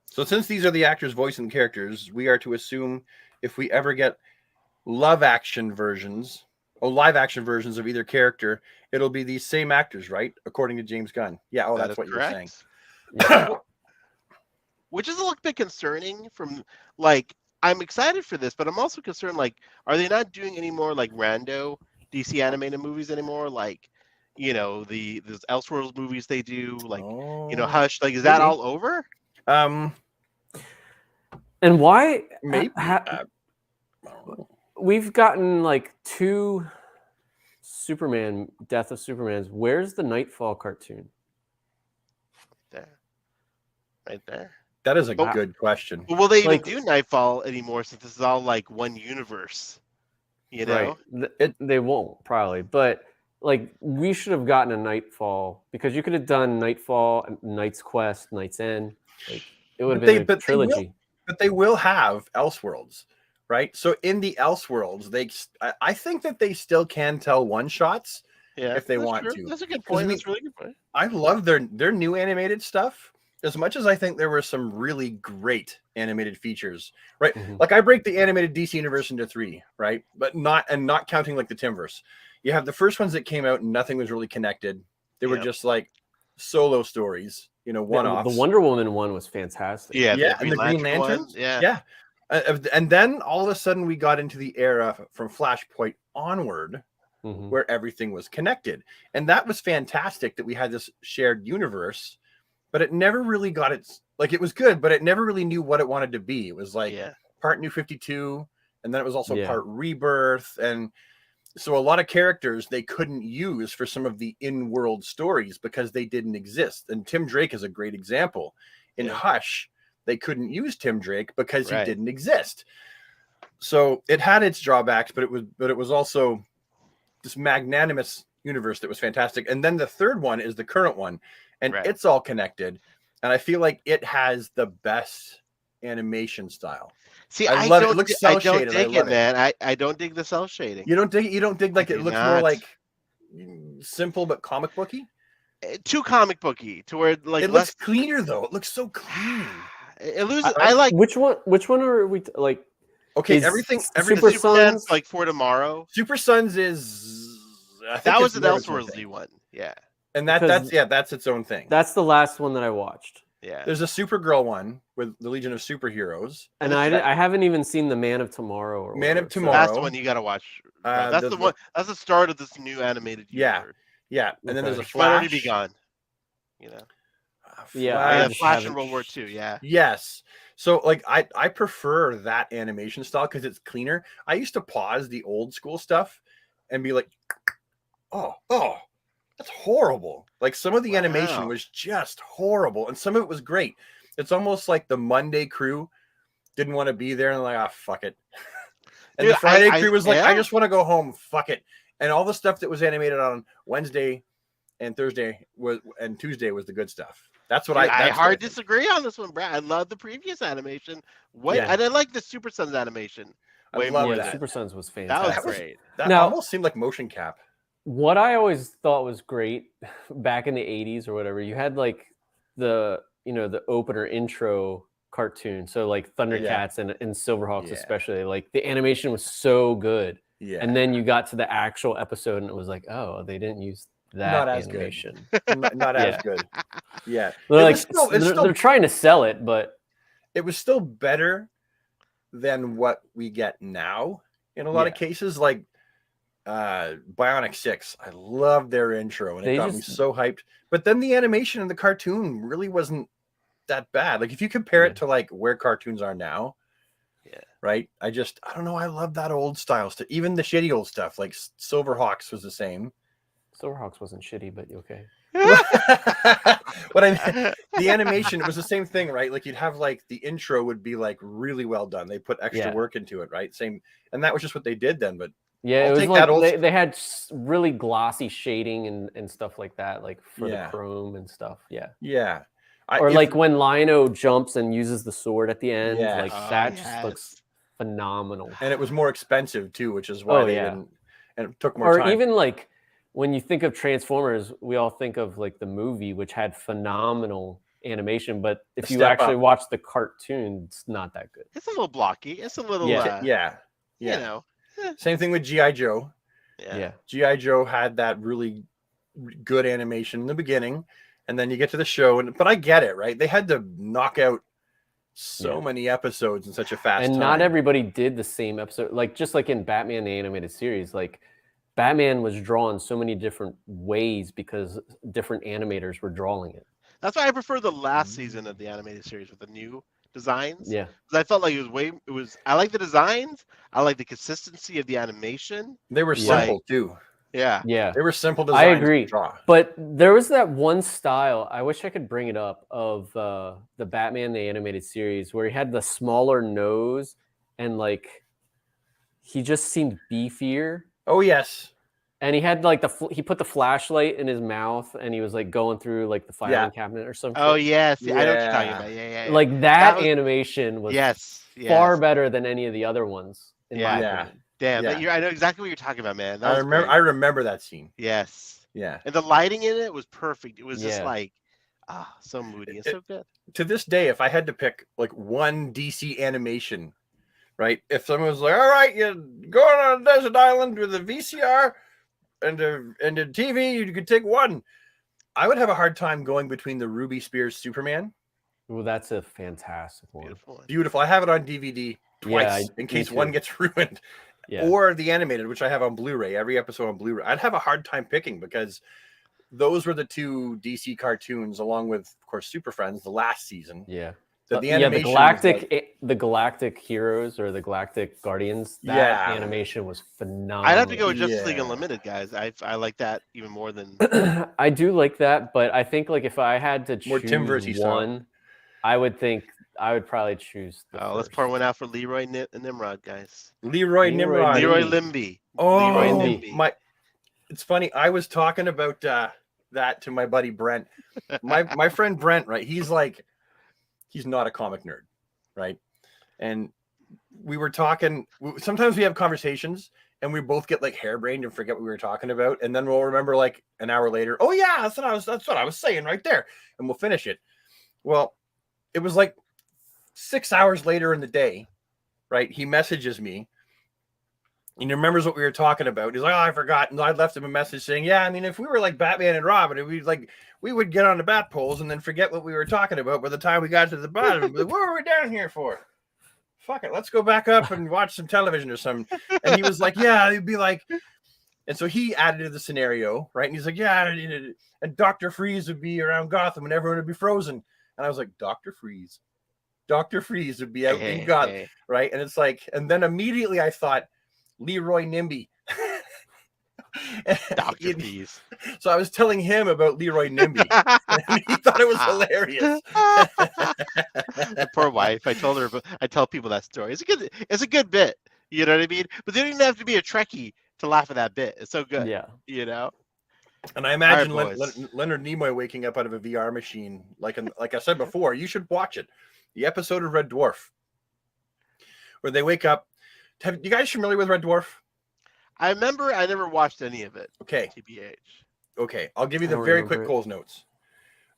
So since these are the actors voicing characters, we are to assume if we ever get live action versions of either character, it'll be these same actors, right? According to James Gunn. Yeah. Oh, that's what you were saying. which is a little bit concerning. From like, I'm excited for this, but I'm also concerned. Like, are they not doing any more like rando DC animated movies anymore? Like, those Elseworlds movies they do, like, Hush. Like, is that all over? And why? Maybe we've gotten like 2 Superman, Death of Supermans. Where's the Nightfall cartoon? Right there. That is a good question. Well, will they even do Nightfall anymore since this is all like one universe? Right. They won't probably, but like we should have gotten a Nightfall, because you could have done Nightfall, Knight's Quest, Knight's End. Like it would have been a trilogy. But they will have Elseworlds, right? So in the Elseworlds, I think that they still can tell one shots if they want to. That's a good point. That's a really good point. I love their new animated stuff. As much as I think there were some really great animated features, right? Mm-hmm. Like I break the animated DC universe into 3, right? But not counting like the Timverse. You have the first ones that came out and nothing was really connected. They were just like solo stories, one-offs. The Wonder Woman one was fantastic. Yeah, and the Green Lantern. Yeah. And then all of a sudden we got into the era from Flashpoint onward, where everything was connected, and that was fantastic. That we had this shared universe. But it never really got it was good, but it never really knew what it wanted to be. It was like part New 52, and then it was also part Rebirth. And so a lot of characters they couldn't use for some of the in-world stories because they didn't exist. And Tim Drake is a great example. In Hush, they couldn't use Tim Drake because he didn't exist. So it had its drawbacks, but it was also this magnanimous universe that was fantastic. And then the third one is the current one. And it's all connected, and I feel like it has the best animation style. See, I love it. It looks cel shaded. I don't dig it, man. I don't dig the cel shading. You don't dig like it looks more like simple but comic booky. Too comic booky to where like it looks cleaner though. It looks so clean. It loses. I like which one are we like? Okay, everything. Super Sons like For Tomorrow. Super Sons is that was an Elseworlds one. Yeah. And that's its own thing. That's the last one that I watched. Yeah. There's a Supergirl one with the Legion of Superheroes. And I haven't even seen the Man of Tomorrow or Man of Tomorrow. That's the one you got to watch. That's the one. That's the start of this new animated universe. Yeah. And then there's a Flash. Might already be gone. Flash in World War II. Yeah. Yes. So like I prefer that animation style because it's cleaner. I used to pause the old school stuff and be like, oh. That's horrible. Like some of the animation was just horrible, and some of it was great. It's almost like the Monday crew didn't want to be there, and like, fuck it. And the Friday crew was like, I just want to go home. Fuck it. And all the stuff that was animated on Wednesday and Thursday and Tuesday was the good stuff. That's what I hard disagree on this one, Brad. I love the previous animation. And I like the Super Sons animation. I love that. Super Sons was fantastic. That was great. That almost seemed like motion cap. What I always thought was great back in the 80s or whatever, you had like the opener intro cartoon. So like Thundercats and Silverhawks especially, like the animation was so good. Yeah. And then you got to the actual episode and it was like, oh, they didn't use that animation. Not as good. Yeah. They're trying to sell it, but it was still better than what we get now in a lot of cases. Like Bionic 6, I loved their intro and it got me so hyped. But then the animation in the cartoon really wasn't that bad. Like if you compare it to like where cartoons are now, right? I don't know. I love that old style stuff. Even the shitty old stuff, like Silverhawks was the same. Silverhawks wasn't shitty, but okay. What I mean, the animation was the same thing, right? Like you'd have like the intro would be like really well done. They put extra work into it, right? Same, and that was just what they did then. But it was like they had really glossy shading and stuff like that, like for the chrome and stuff. Yeah. Like when Lion-O jumps and uses the sword at the end, like that just looks phenomenal. And it was more expensive too, which is why they didn't. And it took more time. Or even like when you think of Transformers, we all think of like the movie, which had phenomenal animation, but if you actually watch the cartoon, it's not that good. It's a little blocky. It's a little you know. Same thing with G.I. Joe. Yeah. G.I. Joe had that really good animation in the beginning, and then you get to the show, but I get it, right? They had to knock out so many episodes in such a fast time. And not everybody did the same episode. Like just like in Batman the Animated Series, like Batman was drawn so many different ways because different animators were drawing it. That's why I prefer the last season of the animated series with the new designs. Yeah, because I felt like I like the designs. I like the consistency of the animation. They were simple too. Yeah. They were simple designs. I agree. To draw. But there was that one style, I wish I could bring it up, of the Batman the Animated Series where he had the smaller nose and like he just seemed beefier. Oh yes. And he had like he put the flashlight in his mouth and he was like going through like the filing cabinet or something. Oh yes, I know what you're talking about. Yeah. Like that animation was far better than any of the other ones. In my opinion. Damn, I know exactly what you're talking about, man. I remember that scene. Yes. Yeah. And the lighting in it was perfect. It was just like, so moody and so good. To this day, if I had to pick like one DC animation, right? If someone was like, "All right, you're going on a desert island with a VCR and a TV, you could take one," I would have a hard time going between the Ruby Spears Superman. Well, that's a fantastic one. Beautiful. I have it on DVD twice in case one gets ruined. Yeah. Or the animated, which I have on Blu-ray, every episode on Blu-ray. I'd have a hard time picking because those were the two DC cartoons, along with, of course, Super Friends, the last season. Yeah. The animation the Galactic Heroes or the Galactic Guardians, that animation was phenomenal. I'd have to go with Justice League Unlimited, guys. I like that even more than... I do like that, but I think like if I had to choose one, I would probably choose let's pour one out for Leroy Nimrod, guys. Leroy Nimrod. Leroy Limby. Oh, Leroy Limby. It's funny. I was talking about that to my buddy Brent. My friend Brent, right? He's not a comic nerd, right? And we were talking. Sometimes we have conversations and we both get like harebrained and forget what we were talking about, and then we'll remember like an hour later. Oh yeah, that's what I was saying right there, and we'll finish it. Well, it was like 6 hours later in the day, right? He messages me and he remembers what we were talking about. He's like, "Oh, I forgot." And I left him a message saying, "Yeah, I mean, if we were like Batman and Robin, we would get on the bat poles and then forget what we were talking about by the time we got to the bottom. Like, what were we down here for? Fuck it, let's go back up and watch some television or something." And he was like, "Yeah," he'd be like, and so he added to the scenario, right? And he's like, "Yeah, and Dr. Freeze would be around Gotham and everyone would be frozen." And I was like, Dr. Freeze would be out in Gotham, right? And it's like, and then immediately I thought, Leroy Nimby. Dr. Freeze. So I was telling him about Leroy Nimby, and he thought it was hilarious. The poor wife. I tell people that story. It's a good bit. You know what I mean? But they don't even have to be a Trekkie to laugh at that bit. It's so good. Yeah. You know? And I imagine Leonard Nimoy waking up out of a VR machine. Like I said before, you should watch it. The episode of Red Dwarf, where they wake up. You guys familiar with Red Dwarf? I remember I never watched any of it. Okay. TBH. Okay. I'll give you the very quick Coles notes.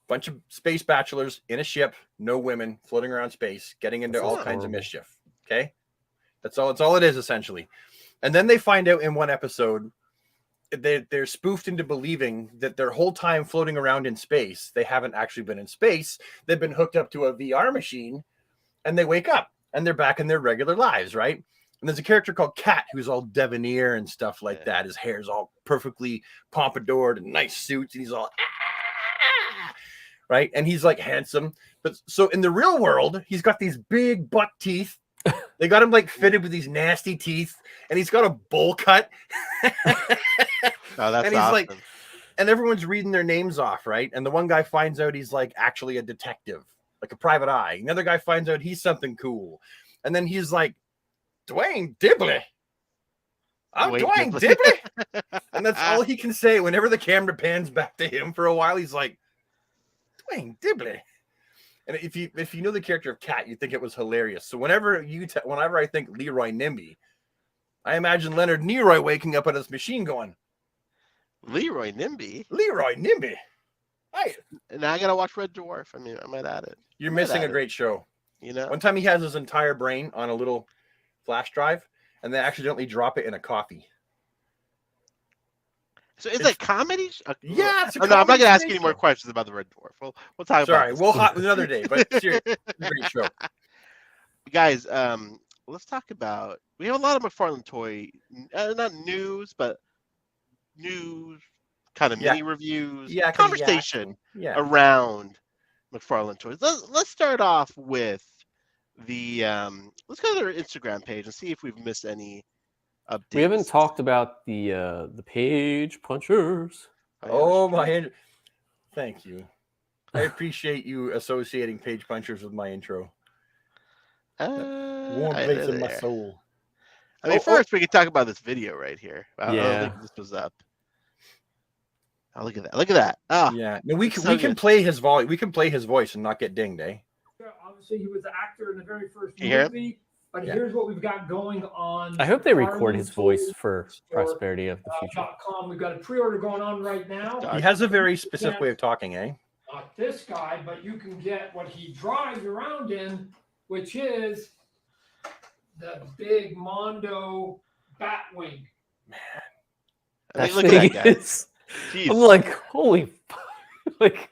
Bunch of space bachelors in a ship, no women, floating around space, getting into all kinds of mischief. Okay. That's all it is, essentially. And then they find out in one episode they're spoofed into believing that their whole time floating around in space, they haven't actually been in space. They've been hooked up to a VR machine, and they wake up and they're back in their regular lives, right? And there's a character called Cat who's all debonair and stuff like that. His hair's all perfectly pompadoured and nice suits, and he's all right, and he's like handsome. But so in the real world, he's got these big buck teeth. They got him like fitted with these nasty teeth, and he's got a bowl cut. Oh, that's and he's awesome. Like, and everyone's reading their names off, right? And the one guy finds out he's like actually a detective, like a private eye. Another guy finds out he's something cool, and then he's like, Dwayne Dibley. I'm Dwayne Dibley. And that's all he can say. Whenever the camera pans back to him for a while, he's like, Dwayne Dibley. And if you know the character of Cat, you think it was hilarious. So whenever I think Leroy Nimby, I imagine Leonard Nimoy waking up on his machine going, Leroy Nimby. Now I gotta watch Red Dwarf. I mean, I might add it. You're missing a great show. You know, one time he has his entire brain on a little flash drive, and they accidentally drop it in a coffee. So it's like comedy? Yeah. It's no, I'm not gonna ask any more questions about the Red Dwarf. We'll talk about it. We'll hop another day, but seriously, great show. guys, let's talk about. We have a lot of McFarlane toy, not news, but news, kind of mini reviews, conversation around McFarlane toys. Let's start off with the. Let's go to their Instagram page and see if we've missed any updates. We haven't talked about the page punchers. Oh my! Thank you. I appreciate you associating page punchers with my intro. Warm place in my soul. I mean, first we could talk about this video right here. I don't think this was up. Oh, look at that! Look at that! Oh, yeah. No, we can play his voice. We can play his voice and not get dinged, eh? Obviously, he was the actor in the very first movie. But here's what we've got going on. I hope they record his voice for prosperity of the future. We've got a pre-order going on right now. He has a very specific way of talking, eh? Not this guy, but you can get what he drives around in, which is the big Mondo Batwing. Man, that thing is. I'm like, holy, like.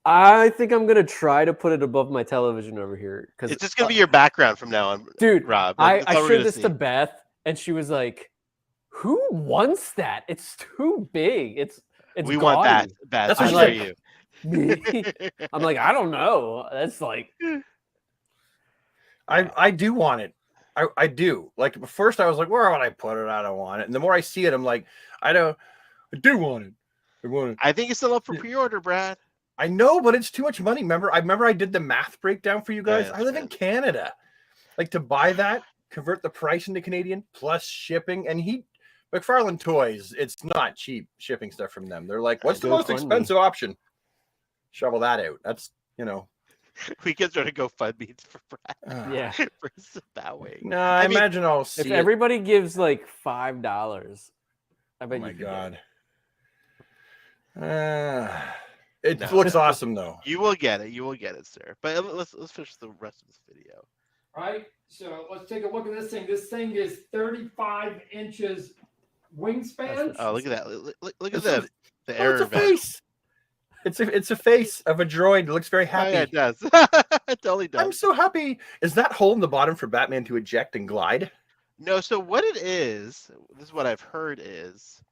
I think I'm gonna try to put it above my television over here because it's just gonna be your background from now on, dude. Rob, I showed this to Beth, and she was like, "Who wants that? It's too big. It's we gaudy. Want that, Beth. That's what I'm like, you. Me? I'm like, I don't know. That's like, I do want it. I do. Like first, I was like, where would I put it? I don't want it. And the more I see it, I'm like, I do want it. I want it. I think it's still up for pre-order, Brad. I know, but it's too much money. Remember I did the math breakdown for you guys. I live in Canada. Like to buy that, convert the price into Canadian plus shipping, and McFarlane Toys, it's not cheap shipping stuff from them. They're like, what's the most expensive option? Shovel that out. That's, we can start to GoFundMe for Brad. Yeah. For that way. No, I imagine I'll see if everybody gives like $5, I bet you. Oh my God. It looks awesome, though. You will get it. You will get it, sir. But let's finish the rest of this video. All right. So let's take a look at this thing. This thing is 35 inches wingspan. Oh, look at that! Look at the error. It's a face. It's a face of a droid. It looks very happy. Oh, yeah, it does. It totally does. I'm so happy. Is that hole in the bottom for Batman to eject and glide? No. So what it is? This is what I've heard is.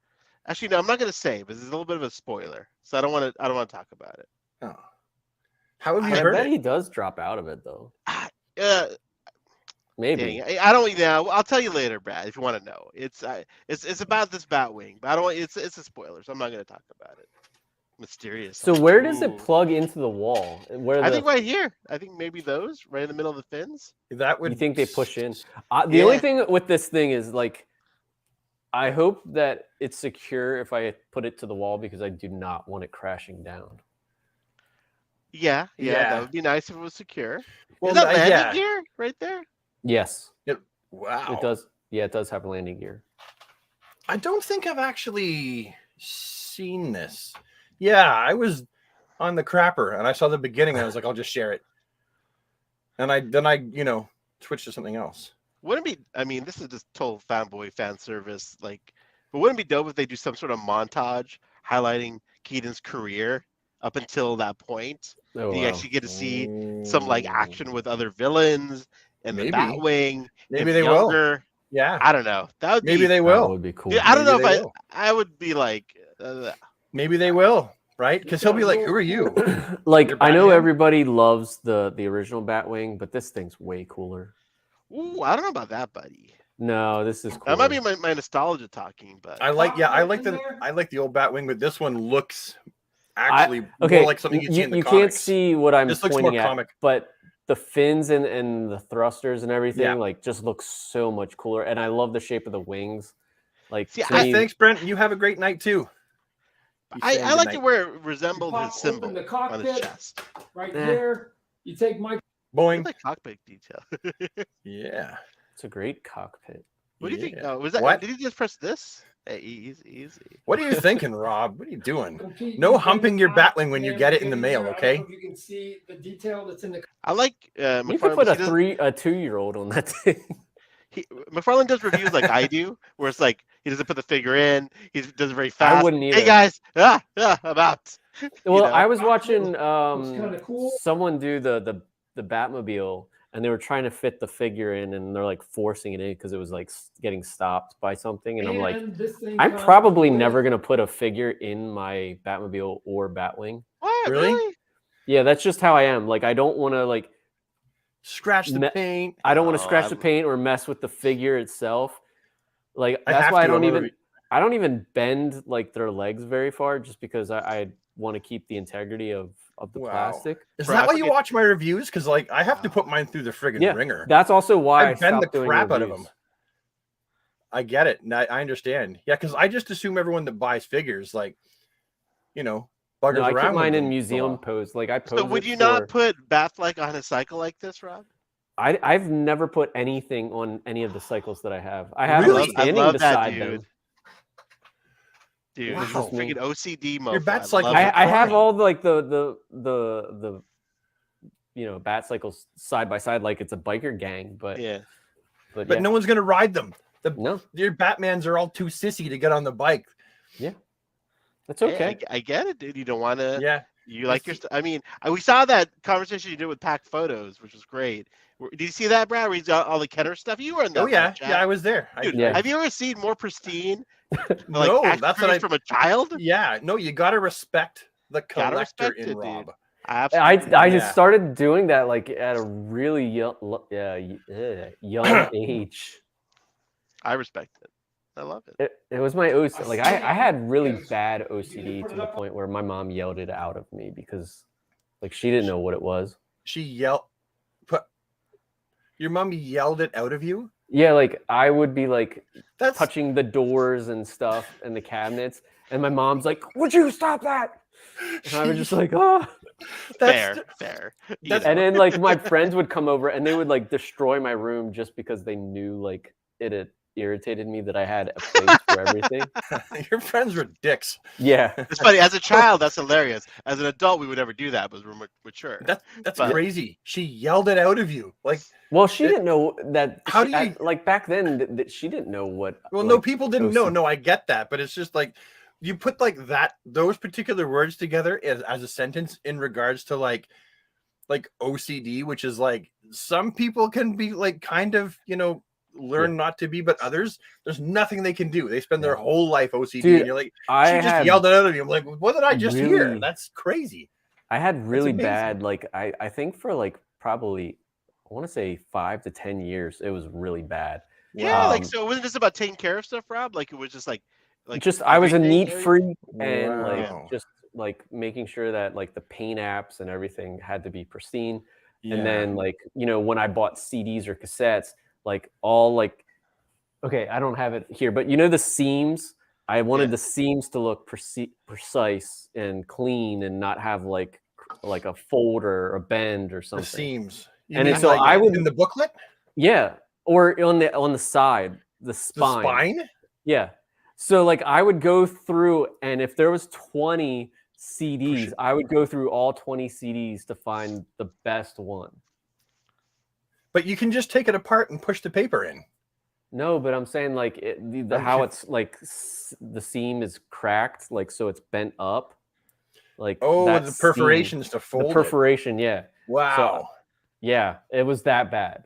Actually, no, I'm not going to say, but it's a little bit of a spoiler, so I don't want to talk about it. Oh, how have you heard? I bet he does drop out of it though. Maybe. Dang, I don't. Yeah, I'll tell you later, Brad, if you want to know. It's about this Batwing, but I don't. It's a spoiler, so I'm not going to talk about it. Mysterious. So where does it plug into the wall? I think right here. I think maybe those right in the middle of the fins. That would. You think they push in? The only thing with this thing is like. I hope that it's secure if I put it to the wall because I do not want it crashing down. Yeah, that would be nice if it was secure. Well, is that landing gear right there? Yes. Wow. It does. Yeah, it does have landing gear. I don't think I've actually seen this. Yeah, I was on the crapper and I saw the beginning and I was like, I'll just share it. And then I switched to something else. Wouldn't it be? I mean, this is just total fanboy fan service. Like, but wouldn't it be dope if they do some sort of montage highlighting Keaton's career up until that point? Oh, you actually get to see some like action with other villains and the Batwing. Maybe they will. Yeah, I don't know. That would maybe they will. That would be cool. Yeah, I don't know if I would be like. Maybe they will, right? Because he'll be like, "Who are you?" Like I know everybody loves the original Batwing, but this thing's way cooler. Ooh, I don't know about that, buddy. No, this is cool. That might be my nostalgia talking, but I like the old Batwing, but this one looks actually more like something you see in the comics. You can't see what I'm pointing at, comic. But the fins and the thrusters and everything like just looks so much cooler, and I love the shape of the wings. Like, thanks, Brent. You have a great night too. I like it where it resembled his symbol the cockpit, on his chest. Right there. You take my Boing. Like cockpit detail. Yeah, it's a great cockpit. What do you think? Was that? What? Did he just press this? Hey, easy. What are you thinking, Rob? What are you doing? No humping your Batwing when you get it in the mail, okay? You can see the detail that's in the. I like. You could put a 2-year-old on that thing. McFarlane does reviews like I do, where it's like he doesn't put the figure in. He does it very fast. I wouldn't either. Hey guys, I'm out. Well, I was watching cool. someone do the Batmobile, and they were trying to fit the figure in, and they're like forcing it in because it was like getting stopped by something. And I'm like, I'm probably never gonna put a figure in my Batmobile or Batwing. What? Really? Yeah, that's just how I am. Like, I don't want to like scratch the paint. I don't want to scratch the paint or mess with the figure itself. Like, that's why I don't even bend like their legs very far, just because I want to keep the integrity of the plastic. Is that why you watch my reviews? Because like I have to put mine through the friggin' ringer. That's also why I bend the crap out of them. I get it. And I understand. Yeah, because I just assume everyone that buys figures, like, you know, buggers around. I keep mine in museum pose. Like I pose. So would you not put Batfleck on a cycle like this, Rob? I've never put anything on any of the cycles that I have. I have standing beside them. Dude, this is freaking OCD mode. Your bat cycles. I have all like the bat cycles side by side like it's a biker gang, but but no one's gonna ride them. Your Batmans are all too sissy to get on the bike. Yeah, that's okay. I get it, dude. You don't want to. Yeah, you like your. I mean, we saw that conversation you did with Pack Photos, which was great. Did you see that, Brad? Where he's got all the Kenner stuff. You were in that. Oh yeah, I was there. Dude, have you ever seen more pristine? No, that's what from a child. Yeah, no, you gotta respect the collector in Rob. I just started doing that like at a really young age. I respect it. I love it. It was my OCD. Like I had really bad OCD to the point where my mom yelled it out of me because like she didn't know what it was. She yelled. Your mom yelled it out of you? Yeah, like I would be like touching the doors and stuff and the cabinets, and my mom's like, "Would you stop that?" And I was just like, "Oh." Fair. And then like my friends would come over and they would like destroy my room just because they knew like it had irritated me that I had a place for everything. Your friends were dicks. Yeah, it's funny. As a child, that's hilarious. As an adult, we would never do that, but we're mature. That's crazy. She yelled it out of you, like. Well, she didn't know that. How do you like back then? That she didn't know what. Well, no, people didn't know. No, I get that, but it's just like you put like those particular words together as a sentence in regards to like OCD, which is like some people can be like kind of learn not to be, but others there's nothing they can do. They spend their whole life OCD. Dude, and you're like, she just yelled it out of you. I'm like, what did I just hear? That's crazy. I had really bad like I think for like probably I want to say 5 to 10 years it was really bad. Yeah, like so it wasn't just about taking care of stuff, Rob. Like it was just like just I was a neat freak and like just like making sure that like the paint apps and everything had to be pristine. And then like when I bought CDs or cassettes, like all like okay, I don't have it here, but the seams, I wanted the seams to look precise and clean and not have like a fold or a bend or something. The seams. And so I would in the booklet? Yeah. Or on the side, the spine. The spine? Yeah. So like I would go through, and if there was 20 CDs, I would go through all 20 CDs to find the best one. But you can just take it apart and push the paper in. No, but I'm saying like how it's like the seam is cracked, like so it's bent up. Like the perforations to fold. The perforation, yeah. Wow. So, yeah, it was that bad.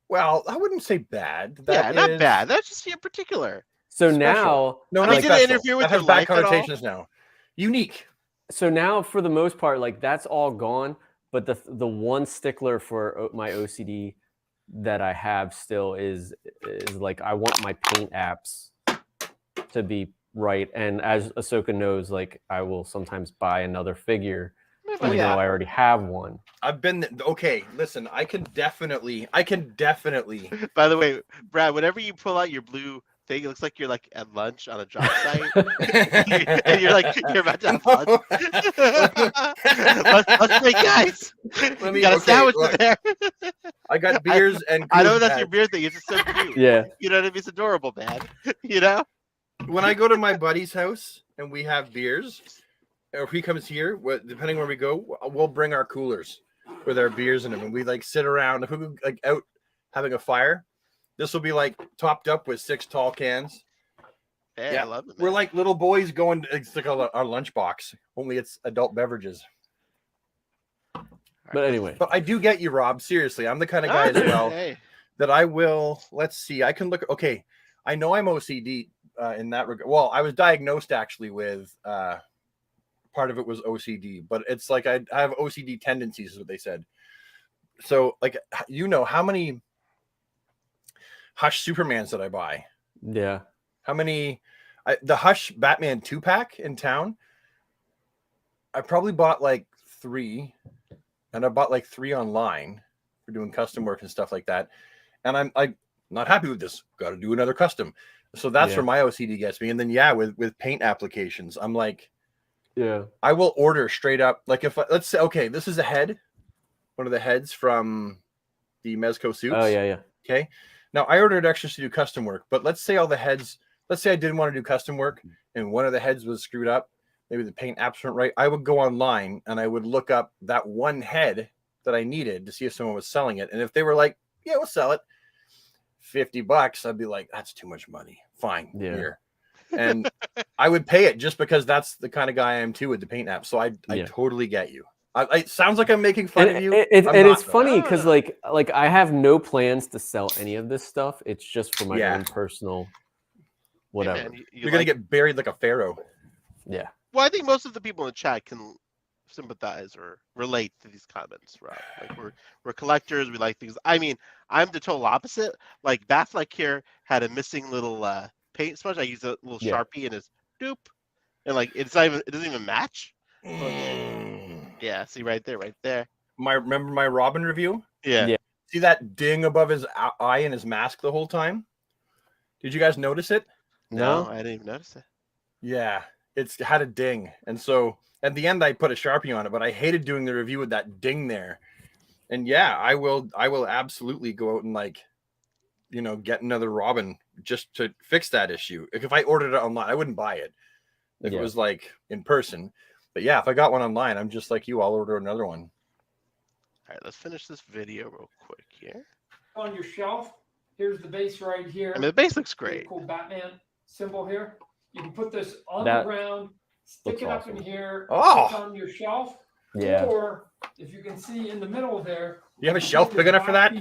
Well, I wouldn't say bad. Not bad. That's just in particular. So special. Now, no, I mean, did it interfere with your life at all? Now, unique. So now, for the most part, like that's all gone. But the one stickler for my OCD that I have still is like I want my paint apps to be right. And as Ahsoka knows, like I will sometimes buy another figure. Even though I already have one. I've been okay. Listen, I can definitely. By the way, Brad, whenever you pull out your blue thing, it looks like you're like at lunch on a job site, and you're about to have lunch. Let's make guys. You got a sandwich there. I got beers and. I know that's your beer thing. It's just so cute. Yeah. You know what I mean? It's adorable, man. When I go to my buddy's house and we have beers. Or if he comes here, depending where we go, we'll bring our coolers with our beers in them, and we like sit around. If we go like out having a fire, this will be like topped up with 6 tall cans. Hey, I love it. Man. We're like little boys going. It's like our lunchbox, only it's adult beverages. But anyway. But I do get you, Rob. Seriously, I'm the kind of guy as well that I will. Let's see. I can look. Okay, I know I'm OCD in that regard. Well, I was diagnosed actually with part of it was OCD, but it's like I have OCD tendencies, is what they said. So, like, how many Hush Supermans did I buy? Yeah. How many? The Hush Batman 2-pack in town. I probably bought like 3, and I bought like 3 online for doing custom work and stuff like that. And I'm not happy with this. Got to do another custom. So that's where my OCD gets me. And then with paint applications, I'm like, I will order straight up. Like let's say, okay, this is a head, one of the heads from the Mezco suits. Oh yeah. Okay. Now I ordered extras to do custom work, but let's say all the heads. Let's say I didn't want to do custom work, and one of the heads was screwed up. Maybe the paint apps weren't right. I would go online and I would look up that one head that I needed to see if someone was selling it. And if they were like, yeah, we'll sell it, $50, I'd be like, that's too much money. Fine, here. And I would pay it just because that's the kind of guy I am too with the paint app. So I totally get you. It sounds like I'm making fun of you. It's funny because like I have no plans to sell any of this stuff. It's just for my own personal whatever. Yeah, man, you're gonna get buried like a pharaoh. Yeah. Well, I think most of the people in the chat can sympathize or relate to these comments, Rob. Like we're collectors, we like things. I mean, I'm the total opposite. Like Batfleck here had a missing little paint smudge. I used a little Sharpie and it's doop. And like it doesn't even match. Yeah, see right there. Remember my Robin review? Yeah. See that ding above his eye and his mask the whole time? Did you guys notice it? No, I didn't even notice it. Yeah. It's had a ding. And so at the end I put a Sharpie on it, but I hated doing the review with that ding there. And I will absolutely go out and get another Robin just to fix that issue. If I ordered it online, I wouldn't buy it if it was like in person. But yeah, if I got one online, I'm just like you, I'll order another one. All right, let's finish this video real quick here. On your shelf, here's the base right here. I mean, the base looks great. Cool Batman symbol here. You can put this on the ground, stick it up in here, put it on your shelf. Yeah. Or if you can see in the middle there, you have a shelf big enough for that?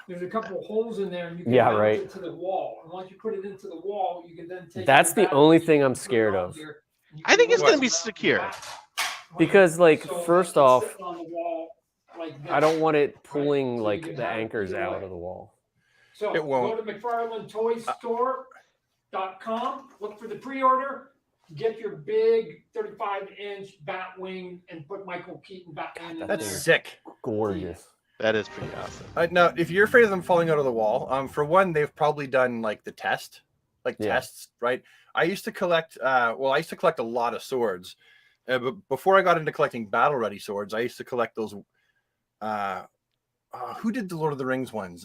There's a couple of holes in there, and you can mount it to the wall. And once you put it into the wall, you can then take. That's the only thing I'm scared of. I think it's going to be secure. Because, first off, I don't want it pulling the anchors out of the wall. So it won't. Go to McFarlandToyStore.com. Look for the pre-order. Get your big 35-inch Batwing and put Michael Keaton Batman in there. That's sick. Gorgeous. That is pretty awesome. Now, if you're afraid of them falling out of the wall, for one, they've probably done the test, tests, right? I used to collect. I used to collect a lot of swords, but before I got into collecting battle-ready swords, I used to collect those. Who did the Lord of the Rings ones?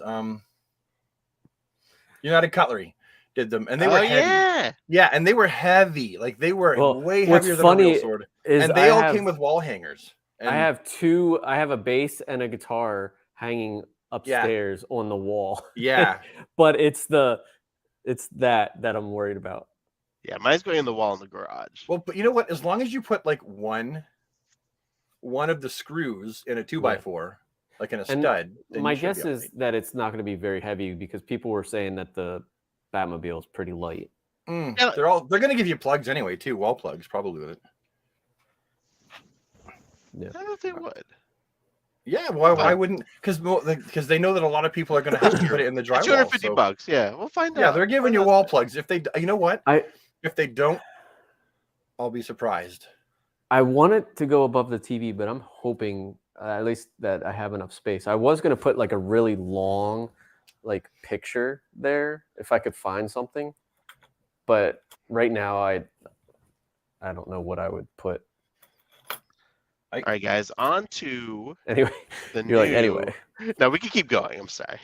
United Cutlery did them, and they were heavy. Yeah, and they were heavy. They were way heavier than a real sword. And they all came with wall hangers. And I have a bass and a guitar hanging upstairs on the wall. Yeah. But it's that I'm worried about. Yeah, mine's going in the wall in the garage. Well, but you know what? As long as you put one of the screws in a 2x4, in a stud. My guess is that it's not going to be very heavy because people were saying that the Batmobile is pretty light. They're going to give you plugs anyway too, wall plugs probably with it. Yeah. I don't know if they would. Yeah, why wouldn't? Because they know that a lot of people are going to have to put it in the drywall. $250. Yeah, we'll find out. Yeah, they're giving you wall plugs. If they, you know what? If they don't, I'll be surprised. I want it to go above the TV, but I'm hoping at least that I have enough space. I was going to put a really long, picture there if I could find something, but right now I don't know what I would put. All right, guys, on to anyway. Anyway. No, we can keep going. I'm sorry.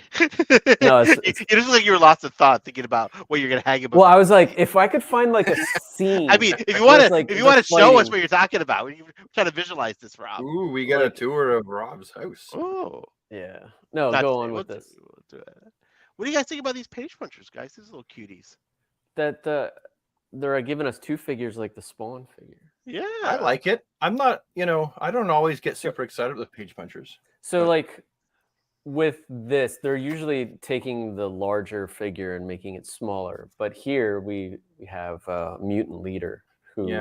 No, it just like you were lost of thought thinking about what you're gonna hang about. Well, I was like, if I could find a scene. I mean, if you want to show us what you're talking about, we're trying to visualize this, Rob. Ooh, we got a tour of Rob's house. Oh, yeah. No, go on with this. We'll do it. What do you guys think about these page punchers, guys? These little cuties. That they're giving us 2 figures like the Spawn figure. Yeah, I like it. I'm not, I don't always get super excited with page punchers. So like with this, they're usually taking the larger figure and making it smaller. But here we have a mutant leader who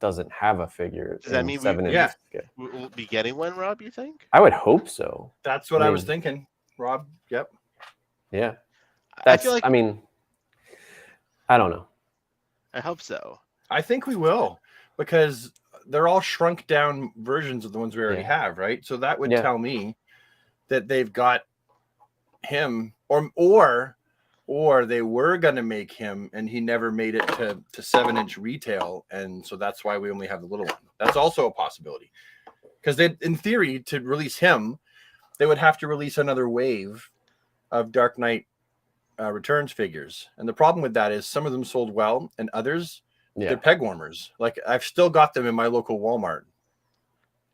doesn't have a figure. Does that mean 7 inches? we'll be getting one, Rob? You think? I would hope so. That's what I was thinking, Rob. Yep. Yeah. I feel like. I mean, I don't know. I hope so. I think we will, because they're all shrunk down versions of the ones we already have, right? So that would tell me that they've got him, or they were going to make him and he never made it to 7-inch retail, and so that's why we only have the little one. That's also a possibility, because they, in theory, to release him, they would have to release another wave of Dark Knight Returns figures, and the problem with that is some of them sold well and others they're peg warmers. Like, I've still got them in my local Walmart.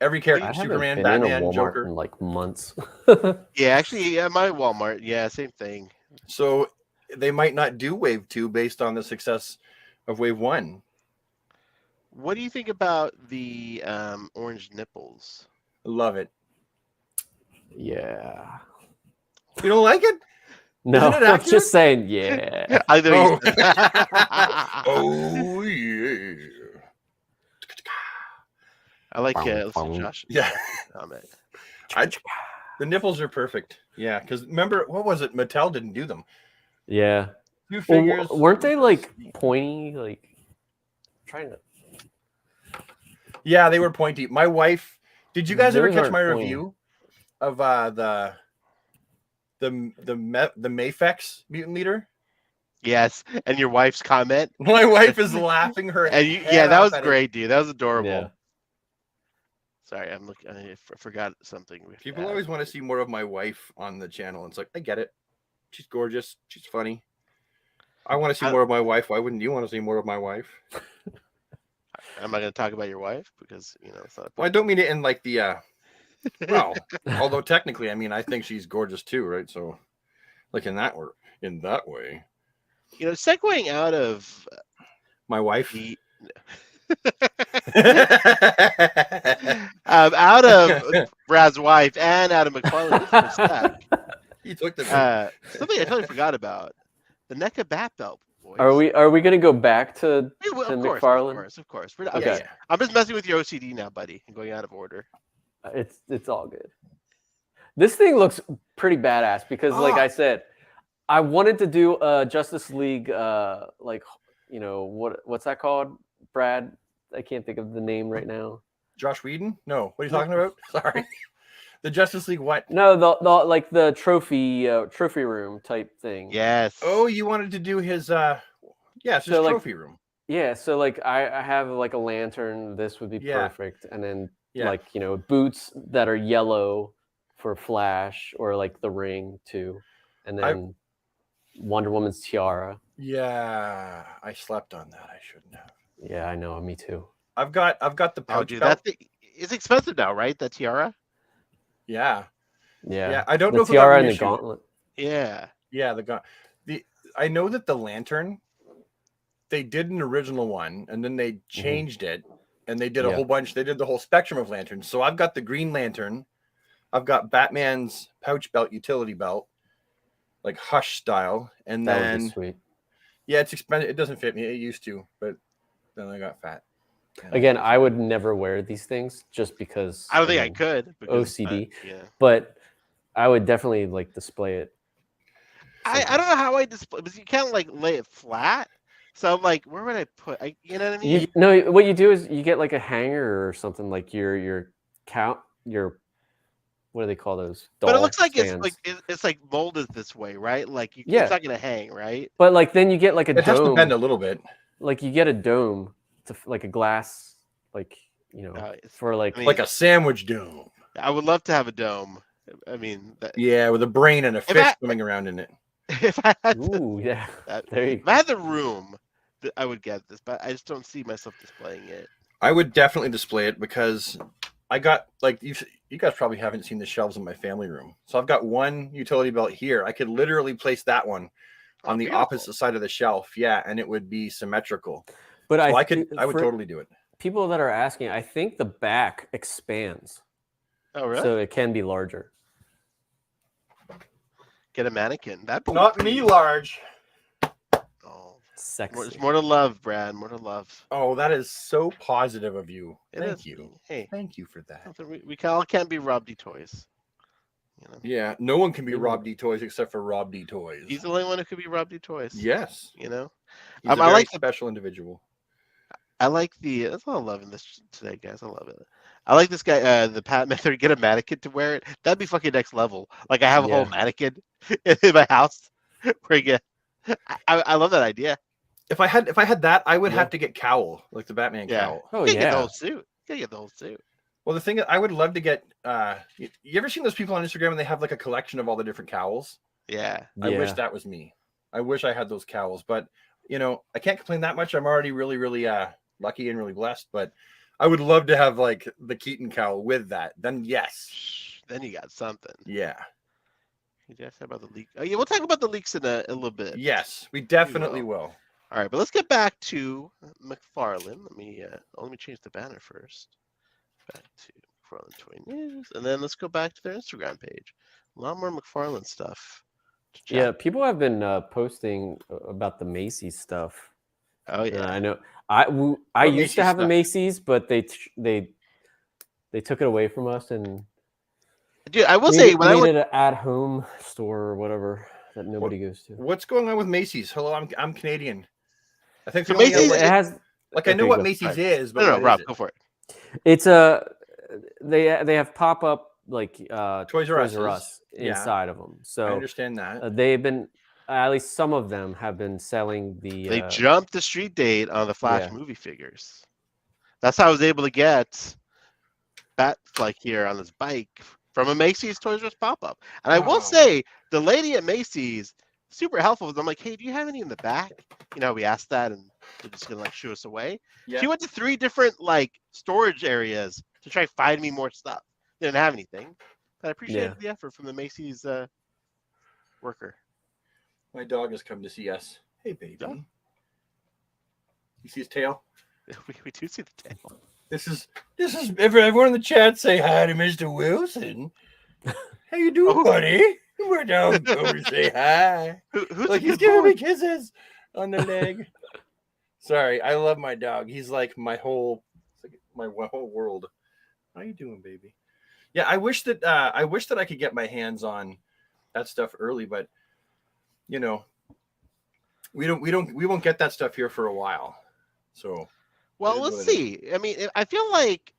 Every character, Superman, Batman, Joker, in like months. Yeah, actually, my Walmart. Yeah, same thing. So they might not do Wave 2 based on the success of Wave 1. What do you think about the orange nipples? Love it. Yeah. You don't like it? No, I'm just saying, yeah. I know. Oh yeah. I like Josh. Yeah. Comment. The nipples are perfect. Yeah, because remember, what was it? Mattel didn't do them. Yeah. Two figures. Well, weren't they like pointy? Like trying to. Yeah, they were pointy. My wife. Did you guys ever catch my review of the Mafex mutant leader? Yes, and your wife's comment. My wife is laughing her. And that was great, dude. That was adorable. Yeah. Sorry, I'm looking. I forgot something. People always want to see more of my wife on the channel. It's like, I get it. She's gorgeous. She's funny. I want to see more of my wife. Why wouldn't you want to see more of my wife? Am I going to talk about your wife? Because it's not. Well, I don't mean it in like the. Well, although technically, I mean, I think she's gorgeous too, right? So, like in that way. Segueing out of my wife. Out of Brad's wife and out of McFarlane's he took the something I totally forgot about. The NECA bat belt. Boys. Are we going to go back to McFarlane? Of course. Okay. I'm just messing with your OCD now, buddy. I'm going out of order. It's all good. This thing looks pretty badass because, like I said, I wanted to do a Justice League, what's that called, Brad? I can't think of the name right now. Josh Whedon? No, what are you talking about? Sorry, the Justice League what? No, the trophy room type thing. Yes. Oh, you wanted to do his it's his trophy room. Yeah, so like I have like a lantern. This would be perfect, and then boots that are yellow for Flash, or like the ring too, and then Wonder Woman's tiara. Yeah, I slept on that. I shouldn't have. Yeah, I know. Me too. I've got the pouch belt. It's expensive now, right? The tiara. Yeah. Yeah. I don't the know tiara and the gauntlet. Yeah. Yeah, I know that the lantern, they did an original one and then they changed it and they did a whole bunch. They did the whole spectrum of lanterns. So I've got the Green Lantern. I've got Batman's pouch belt, utility belt, like Hush style, and that then would be sweet. Yeah, it's expensive. It doesn't fit me. It used to, but then I got fat. Again, I would never wear these things just because I don't think I could. OCD. But I would definitely like display it. I don't know how I display, because you can't like lay it flat. So I'm like, where would I put? You know what I mean? No, what you do is you get like a hanger or something, like your what do they call those? But it looks like it's like molded this way, right? Like it's not gonna hang, right? But like then you get like a dome. It has to bend a little bit. Like you get a dome to like a glass, like for like a sandwich dome. I would love to have a dome. I mean, with a brain and a fish swimming around in it. If I had if I had the room, I would get this, but I just don't see myself displaying it. I would definitely display it because I got like you guys probably haven't seen the shelves in my family room. So I've got one utility belt here. I could literally place that one on the opposite side of the shelf. Yeah, and it would be symmetrical. But I would totally do it. people that are asking, I think the back expands. Oh, really? So it can be larger. Get a mannequin. That'd be not me large. Oh, sexy. There's more to love, Brad. More to love. Oh, that is so positive of you. Thank you. Hey, thank you for that. We all can't be Rob D Toys. You know? Yeah, no one can be Rob D Toys except for Rob D Toys. He's the only one who could be Rob D Toys. Yes. You know, he's a very special individual. I like the. That's all I'm loving this today, guys. I love it. I like this guy, the Pat method. Get a mannequin to wear it. That'd be fucking next level. Like I have a whole mannequin in my house. Where you get. I love that idea. If I had that, I would have to get cowl, like the Batman cowl. Oh, you get the whole suit. You gotta get the whole suit. Well, the thing is, I would love to get. You ever seen those people on Instagram and they have like a collection of all the different cowls? Yeah. I wish that was me. I wish I had those cowls, but you know, I can't complain that much. I'm already really, really lucky and really blessed. But I would love to have like the Keaton cowl with that. Then yes. Then you got something. Yeah. You just talk about the leak. Oh, yeah, we'll talk about the leaks in a little bit. Yes, we definitely will. All right, but let's get back to McFarlane. Let me change the banner first. Back to McFarlane Toy News, and then let's go back to their Instagram page. A lot more McFarlane stuff. Yeah, people have been posting about the Macy's stuff. Oh yeah, I know. I used to have a Macy's, but they took it away from us and. Dude, I will say when I made it an at-home store or whatever that nobody goes to. What's going on with Macy's? Hello, I'm Canadian. I think so Macy's it has like I know what Macy's is, but no, Rob, go for it. It's they have pop-up like Toys R Us inside of them. So I understand that they've been at least some of them have been selling the. They jumped the street date on the Flash movie figures. That's how I was able to get Batfleck here on this bike. From a Macy's Toys R Us pop-up. And I will say, the lady at Macy's, super helpful. I'm like, hey, do you have any in the back? You know, we asked that, and they're just going to, like, shoo us away. Yeah. She went to 3 different, like, storage areas to try to find me more stuff. They didn't have anything. But I appreciated the effort from the Macy's worker. My dog has come to see us. Hey, baby. Yeah. You see his tail? We do see the tail. This is everyone in the chat say hi to Mr. Wilson. How you doing, buddy? We're down over to say hi. Who's he's giving me kisses on the leg. Sorry, I love my dog. He's like my whole world. How you doing, baby? Yeah, I wish that I could get my hands on that stuff early, but you know, we won't get that stuff here for a while. So. Well, let's see. I mean, I feel like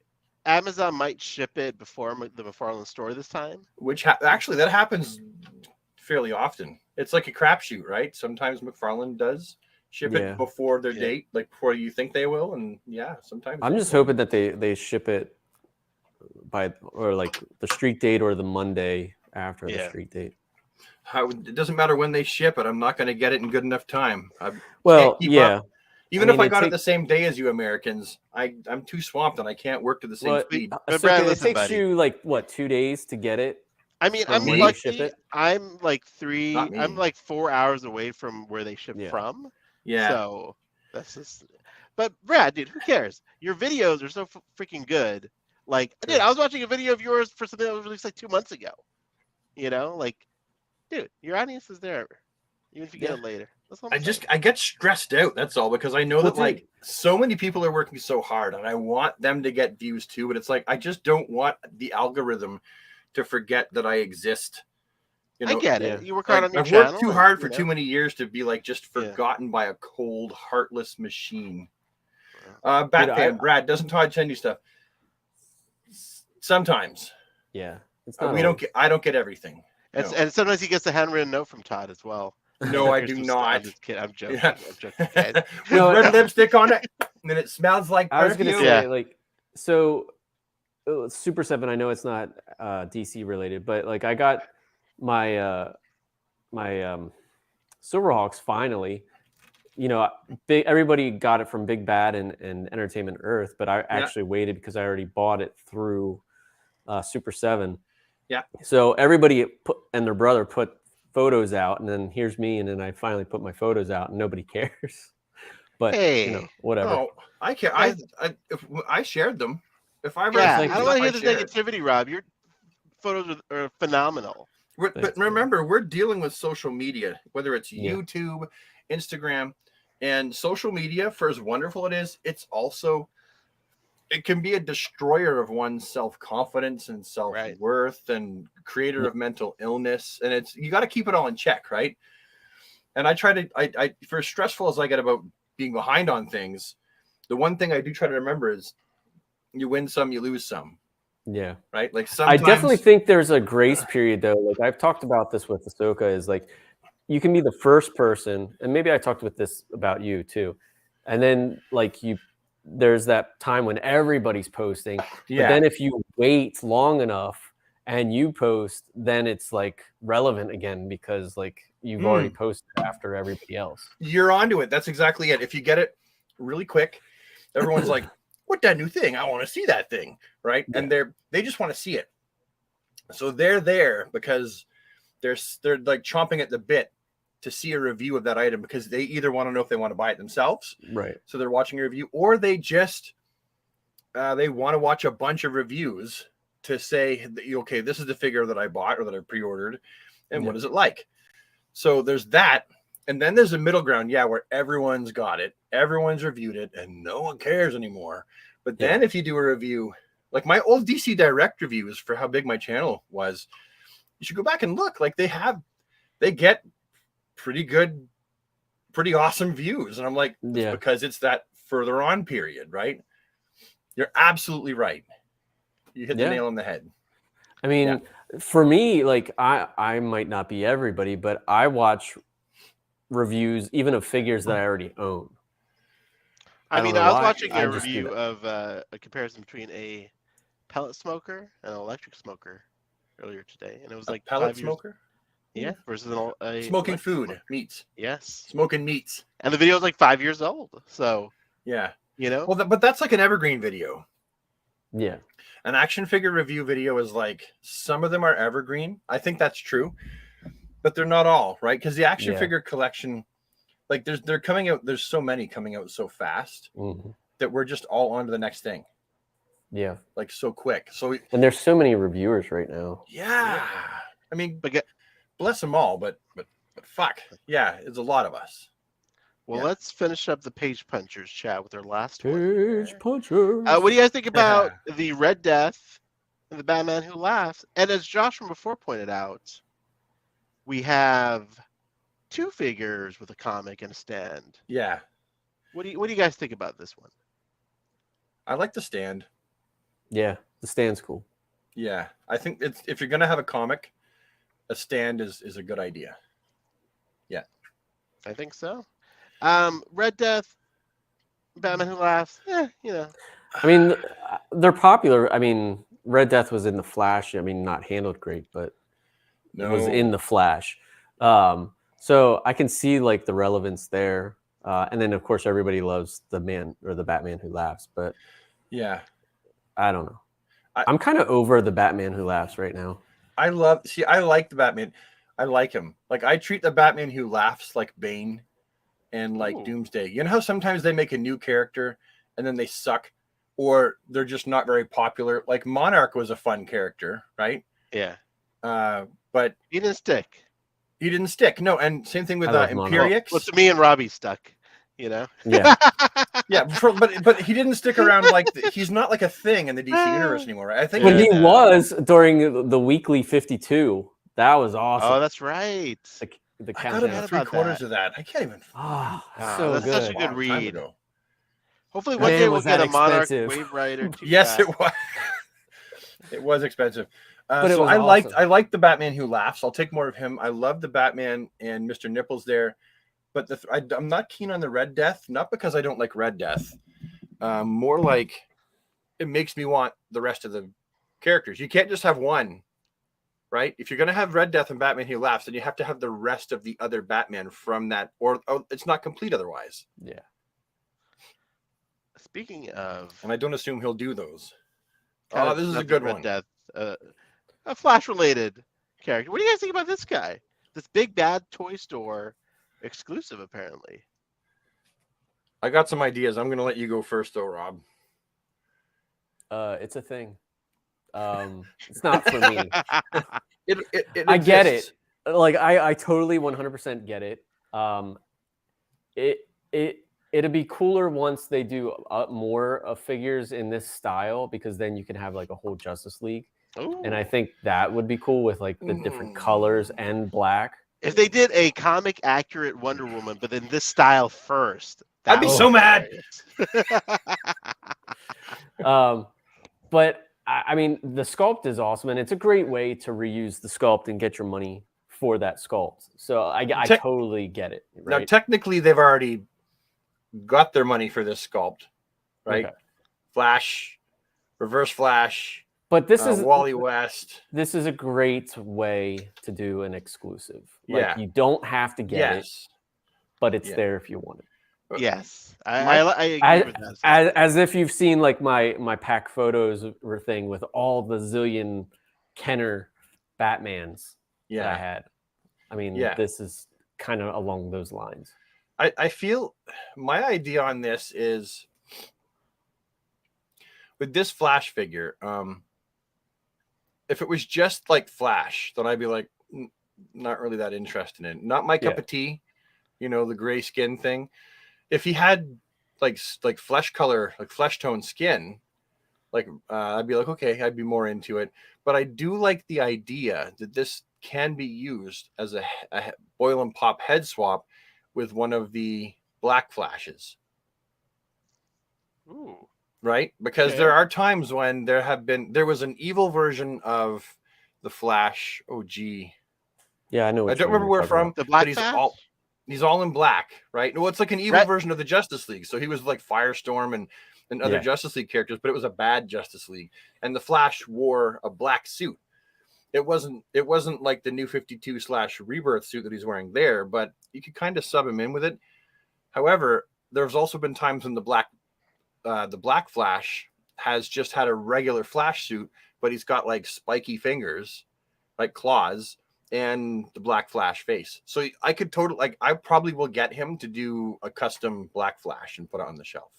Amazon might ship it before the McFarlane store this time. Which actually that happens fairly often. It's like a crapshoot, right? Sometimes McFarlane does ship it before their date, like before you think they will, and sometimes. I'm just hoping that they ship it by like the street date or the Monday after the street date. It doesn't matter when they ship it. I'm not going to get it in good enough time. Even if I got it the same day as you Americans, I'm too swamped and I can't work to the same speed. So Brad, it takes you like what, 2 days to get it? I mean, I'm lucky. I'm like 4 hours away from where they ship from. Yeah. So that's just. But Brad, dude, who cares? Your videos are so freaking good. Like, dude, I was watching a video of yours for something that was released like 2 months ago. You know, like, dude, your audience is there, even if you get it later. I get stressed out. That's all, because I know that like so many people are working so hard and I want them to get views too. But it's like, I just don't want the algorithm to forget that I exist. You know, I get it. You work hard on your I've channel. Worked too hard for too many years to be like just forgotten by a cold, heartless machine. Batman, Brad, doesn't Todd send you stuff? Sometimes. Yeah. I don't get everything. And sometimes he gets a handwritten note from Todd as well. No, I do not. I'm just kidding. I'm joking. Yeah. I'm joking. Red lipstick on it, and then it smells like perfume. I was going to say, like, so Super 7, I know it's not DC related, but like I got my Silverhawks finally. You know, everybody got it from Big Bad and Entertainment Earth, but I actually waited because I already bought it through Super 7. Yeah. So everybody and their brother put photos out, and then here's me, and then I finally put my photos out, and nobody cares. But hey, you know, whatever. Oh, I can't. If I shared them. If I I don't want to hear this negativity, Rob. Your photos are phenomenal. But remember, we're dealing with social media, whether it's YouTube, Instagram, and social media. For as wonderful it is, it can be a destroyer of one's self-confidence and self-worth and creator of mental illness. And you got to keep it all in check, right? And I try to, for as stressful as I get about being behind on things, the one thing I do try to remember is you win some, you lose some. Yeah. Right. Like sometimes I definitely think there's a grace period though. Like I've talked about this with Ahsoka, is like you can be the first person, and maybe I talked with this about you too. And then like there's that time when everybody's posting. Yeah. But then if you wait long enough and you post, then it's like relevant again because like you've already posted after everybody else. You're onto it. That's exactly it. If you get it really quick, everyone's like, what that new thing? I want to see that thing. Right. Yeah. And they just want to see it. So they're there because they're like chomping at the bit to see a review of that item because they either want to know if they want to buy it themselves. Right. So they're watching a review, or they just they want to watch a bunch of reviews to say, okay, this is the figure that I bought or that I pre-ordered. And what is it like? So there's that. And then there's a middle ground, where everyone's got it, everyone's reviewed it, and no one cares anymore. But then if you do a review, like my old DC Direct reviews for how big my channel was, you should go back and look. Like they get pretty good, pretty awesome views. And I'm like, because it's that further on period, right? You're absolutely right. You hit the nail on the head. I mean, for me, like I might not be everybody, but I watch reviews even of figures that I already own. I was watching a review of a comparison between a pellet smoker and an electric smoker earlier today, and it was like a pellet smoker. Versus a smoking food meats. Yes, smoking meats, and the video is like 5 years old. So well, but that's like an evergreen video. Yeah, an action figure review video is like some of them are evergreen. I think that's true. But they're not all, right? Because the action figure collection, like they're coming out. There's so many coming out so fast that we're just all on to the next thing. Yeah, like so quick. And there's so many reviewers right now. Yeah. I mean, bless them all, but fuck, it's a lot of us. Well, let's finish up the Page Punchers chat with our last Page Punchers. What do you guys think about the Red Death and the Batman Who Laughs? And as Josh from before pointed out, we have 2 figures with a comic and a stand. Yeah. What do you guys think about this one? I like the stand. Yeah, the stand's cool. Yeah, I think if you're gonna have a comic, a stand is a good idea. Yeah, I think so. Red Death, Batman Who Laughs. I mean, they're popular. I mean, Red Death was in the Flash. I mean, not handled great, but it was in the Flash. So I can see like the relevance there. And then of course everybody loves the Batman Who Laughs, but I don't know. I'm kind of over the Batman Who Laughs right now. I like the Batman. I like him. Like I treat the Batman Who Laughs like Bane and like Doomsday. You know how sometimes they make a new character and then they suck or they're just not very popular. Like Monarch was a fun character, right? Yeah. But he didn't stick. He didn't stick. No, and same thing with Imperiex. Well, to me and Robbie stuck. Yeah. but he didn't stick around like he's not like a thing in the DC universe anymore. Right? I think when he was during the Weekly 52, that was awesome. Oh, that's right. The I got about 3/4 of that. I can't even. So that's good. Such a good read. Hopefully one day we'll get a Monarch Wave Rider. Yes, it was. It was expensive. But so I liked the Batman Who Laughs. I'll take more of him. I love the Batman and Mr. Nipples there, but I'm not keen on the Red Death. Not because I don't like Red Death, more like it makes me want the rest of the characters. You can't just have one, right? If you're gonna have Red Death and Batman Who Laughs, then you have to have the rest of the other Batman from that, or it's not complete otherwise. Yeah. Speaking of, and I don't assume he'll do those. Oh, this is a good one. Death. A Flash-related character. What do you guys think about this guy? This big bad toy store exclusive, apparently. I got some ideas. I'm going to let you go first, though, Rob. It's a thing. It's not for me. I get it. Like I totally 100% get it. It'd be cooler once they do more of figures in this style, because then you can have like a whole Justice League. Ooh. And I think that would be cool with like the different colors and black. If they did a comic accurate Wonder Woman, but in this style first, I'd be so mad. But I mean, the sculpt is awesome, and it's a great way to reuse the sculpt and get your money for that sculpt. So I totally get it. Right? Now, technically, they've already got their money for this sculpt, right? Okay. Flash, Reverse Flash. But this is Wally West. This is a great way to do an exclusive. Like, you don't have to get it, but it's there if you want it. Yes, I agree with that. As if you've seen like my pack photos thing with all the zillion Kenner Batmans that I had. I mean, this is kind of along those lines. I feel my idea on this is with this Flash figure. If it was just like Flash, then I'd be like, not really that interested in it. Not my cup of tea. You know, the gray skin thing. If he had like flesh color, like flesh tone skin, like I'd be like, okay, I'd be more into it. But I do like the idea that this can be used as a boil and pop head swap with one of the Black Flashes. Ooh. Right? Because there are times when there was an evil version of the Flash. Oh, gee. Yeah, I know. I don't remember where from. The Black Flash? He's all in black, right? Well, it's like an evil version of the Justice League. So he was like Firestorm and other Justice League characters, but it was a bad Justice League. And the Flash wore a black suit. It wasn't like the New 52/Rebirth suit that he's wearing there, but you could kind of sub him in with it. However, there's also been times when the Black Flash has just had a regular Flash suit, but he's got like spiky fingers, like claws, and the Black Flash face. So I could I probably will get him to do a custom Black Flash and put it on the shelf.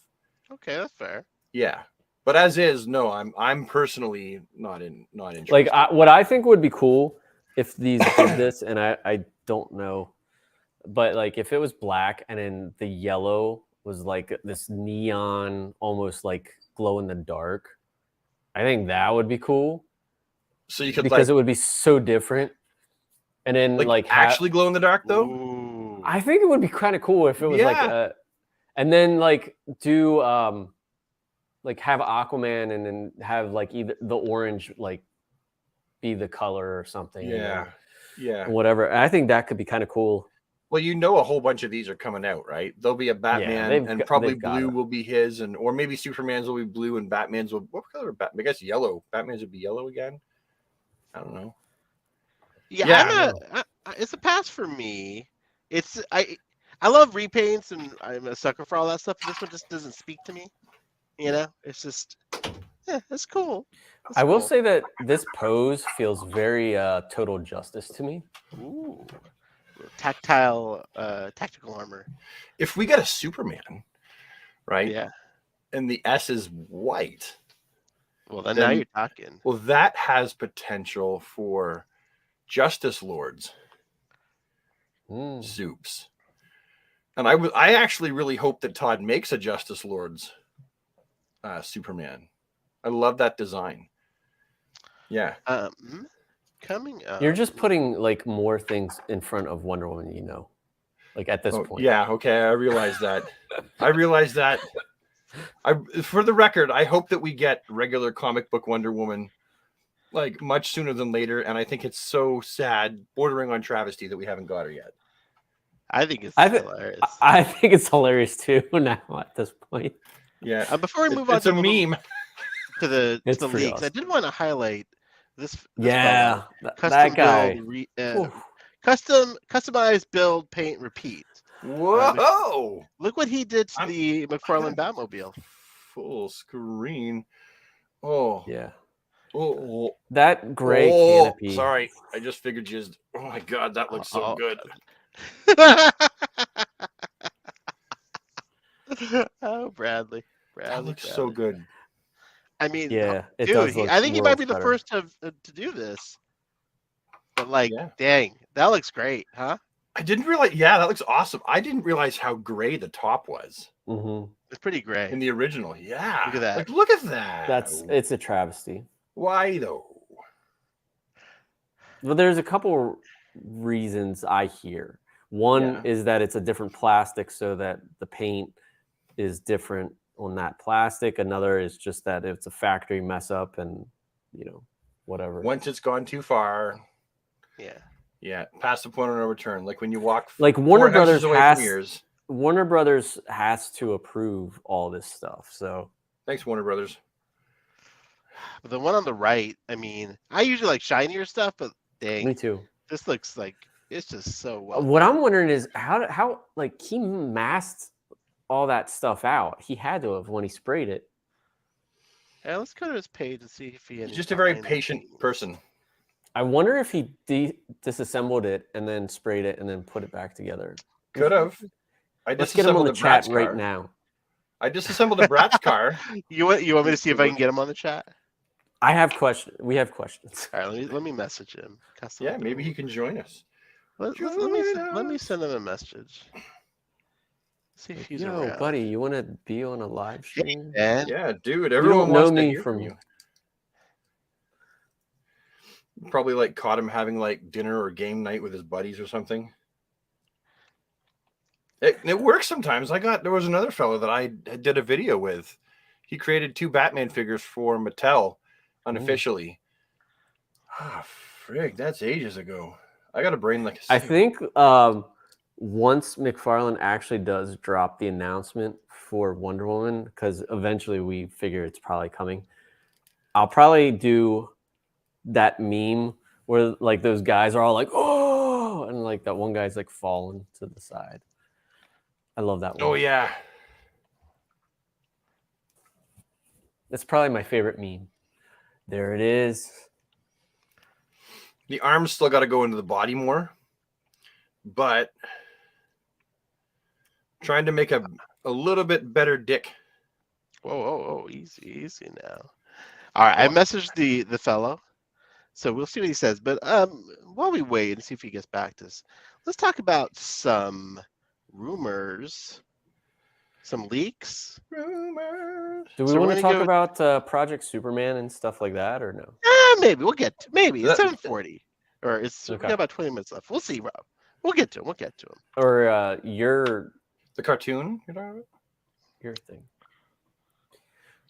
Okay, that's fair. Yeah. But as is, no, I'm personally not interested. Like what I think would be cool if these did this, and I don't know, but like if it was black and then the yellow was like this neon, almost like glow in the dark, I think that would be cool. So you could because it would be so different. And then like actually glow in the dark though. Ooh. I think it would be kind of cool if it was and then like do like have Aquaman and then have like either the orange like be the color or something. Yeah. Yeah. Whatever. I think that could be kind of cool. Well, you know, a whole bunch of these are coming out, right? There'll be a Batman, and probably blue will be his, or maybe Superman's will be blue, and Batman's will. What color? I guess yellow. Batman's would be yellow again. I don't know. Yeah, it's a pass for me. I love repaints, and I'm a sucker for all that stuff. This one just doesn't speak to me. You know, it's just, it's cool. I will say that this pose feels very Total Justice to me. Ooh. Tactile tactical armor. If we get a Superman, right? Yeah. And the S is white. Well, then now you're talking. Well, that has potential for Justice Lords. Soups. And I actually really hope that Todd makes a Justice Lords Superman. I love that design. Yeah. Coming up. You're just putting like more things in front of Wonder Woman, you know, like at this point. Yeah. Okay. I realize that. For the record, I hope that we get regular comic book Wonder Woman like much sooner than later. And I think it's so sad, bordering on travesty, that we haven't got her yet. I think it's hilarious. I think it's hilarious too now at this point. Yeah. Before we move on, it's a meme to the leaks. Awesome. I did want to highlight this that guy. Customized build, paint, repeat. Whoa! Look what he did to the McFarlane Batmobile. Full screen. Oh yeah. Oh, that gray canopy. Sorry, I just figured just. Oh my god, that looks so good. Oh, Bradley. That looks so good. I mean, yeah, it dude, does look I think he might be the better. first to do this. But like, dang, that looks great, huh? I didn't realize. Yeah, that looks awesome. I didn't realize how gray the top was. Mm-hmm. It's pretty gray in the original. Yeah, look at that. Like, look at that. It's a travesty. Why though? Well, there's a couple reasons I hear. One is that it's a different plastic, so that the paint is different on that plastic. Another is just that it's a factory mess up, and whatever. Once it's gone too far. Yeah, past the point of no return. Like when you walk. Like Warner Brothers has to approve all this stuff. So thanks, Warner Brothers. But the one on the right, I mean, I usually like shinier stuff, but dang, me too. This looks like it's just so well. What I'm wondering is how like he masked all that stuff out. He had to have when he sprayed it. Yeah, let's go to his page and see if he. He's just a very patient person. I wonder if he disassembled it and then sprayed it and then put it back together. Could have. Let's get him on the chat right now. I disassembled a Bratz car. You want me to see if I can get him on the chat? I have questions. We have questions. All right, let me message him. Yeah, maybe he can join us. Let me send him a message. See if he's around. Buddy, you want to be on a live stream? Yeah, dude. Everyone wants to hear from you. Probably like caught him having like dinner or game night with his buddies or something. It works sometimes. There was another fellow that I did a video with. He created 2 Batman figures for Mattel unofficially. Ah, frig, that's ages ago. I got a brain like a I think once McFarlane actually does drop the announcement for Wonder Woman, because eventually we figure it's probably coming, I'll probably do that meme where like those guys are all like, oh, and like that one guy's like falling to the side. I love that one. Oh yeah. That's probably my favorite meme. There it is. The arms still got to go into the body more, but trying to make a little bit better dick. Whoa, easy now. All right, I messaged the fellow. So we'll see what he says. But while we wait and see if he gets back to us, let's talk about some rumors, some leaks. Rumors. Do we want to talk about Project Superman and stuff like that, or no? Maybe we'll get to. Maybe it's 7:40, or it's we got about 20 minutes left. We'll see, Rob. We'll get to him. Or the cartoon. Your thing.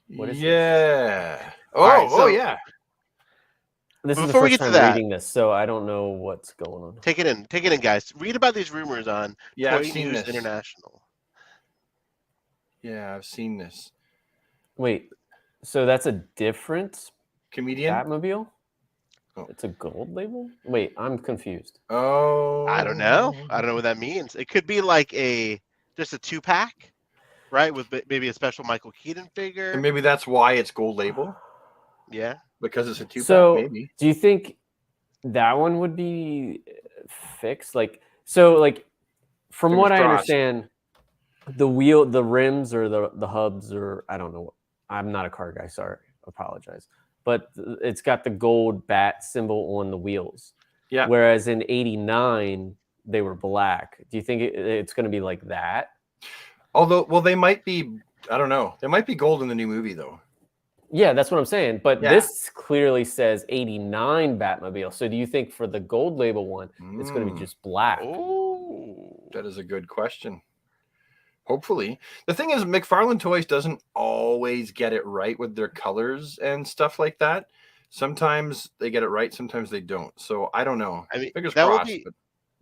What is this? Oh yeah. This is the first time reading this, so I don't know what's going on. Take it in, guys. Read about these rumors on I've seen News this. International. Yeah, I've seen this. Wait, so that's a different comedian Batmobile? Oh. It's a gold label? Wait, I'm confused. Oh, I don't know what that means. It could be like just a 2-pack, right? With maybe a special Michael Keaton figure. And maybe that's why it's gold label. Yeah. Because it's a 2-pack, so, maybe. Do you think that one would be fixed? Like from what I understand, the rims or the hubs, or I don't know. I'm not a car guy, sorry. Apologize. But it's got the gold bat symbol on the wheels. Yeah. Whereas in 89, they were black. Do you think it's going to be like that? Although, they might be, I don't know. They might be gold in the new movie, though. Yeah, that's what I'm saying. But this clearly says 89 Batmobile. So do you think for the gold label one, it's going to be just black? Oh, that is a good question. Hopefully. The thing is, McFarlane Toys doesn't always get it right with their colors and stuff like that. Sometimes they get it right, sometimes they don't. So I don't know. I mean, fingers crossed.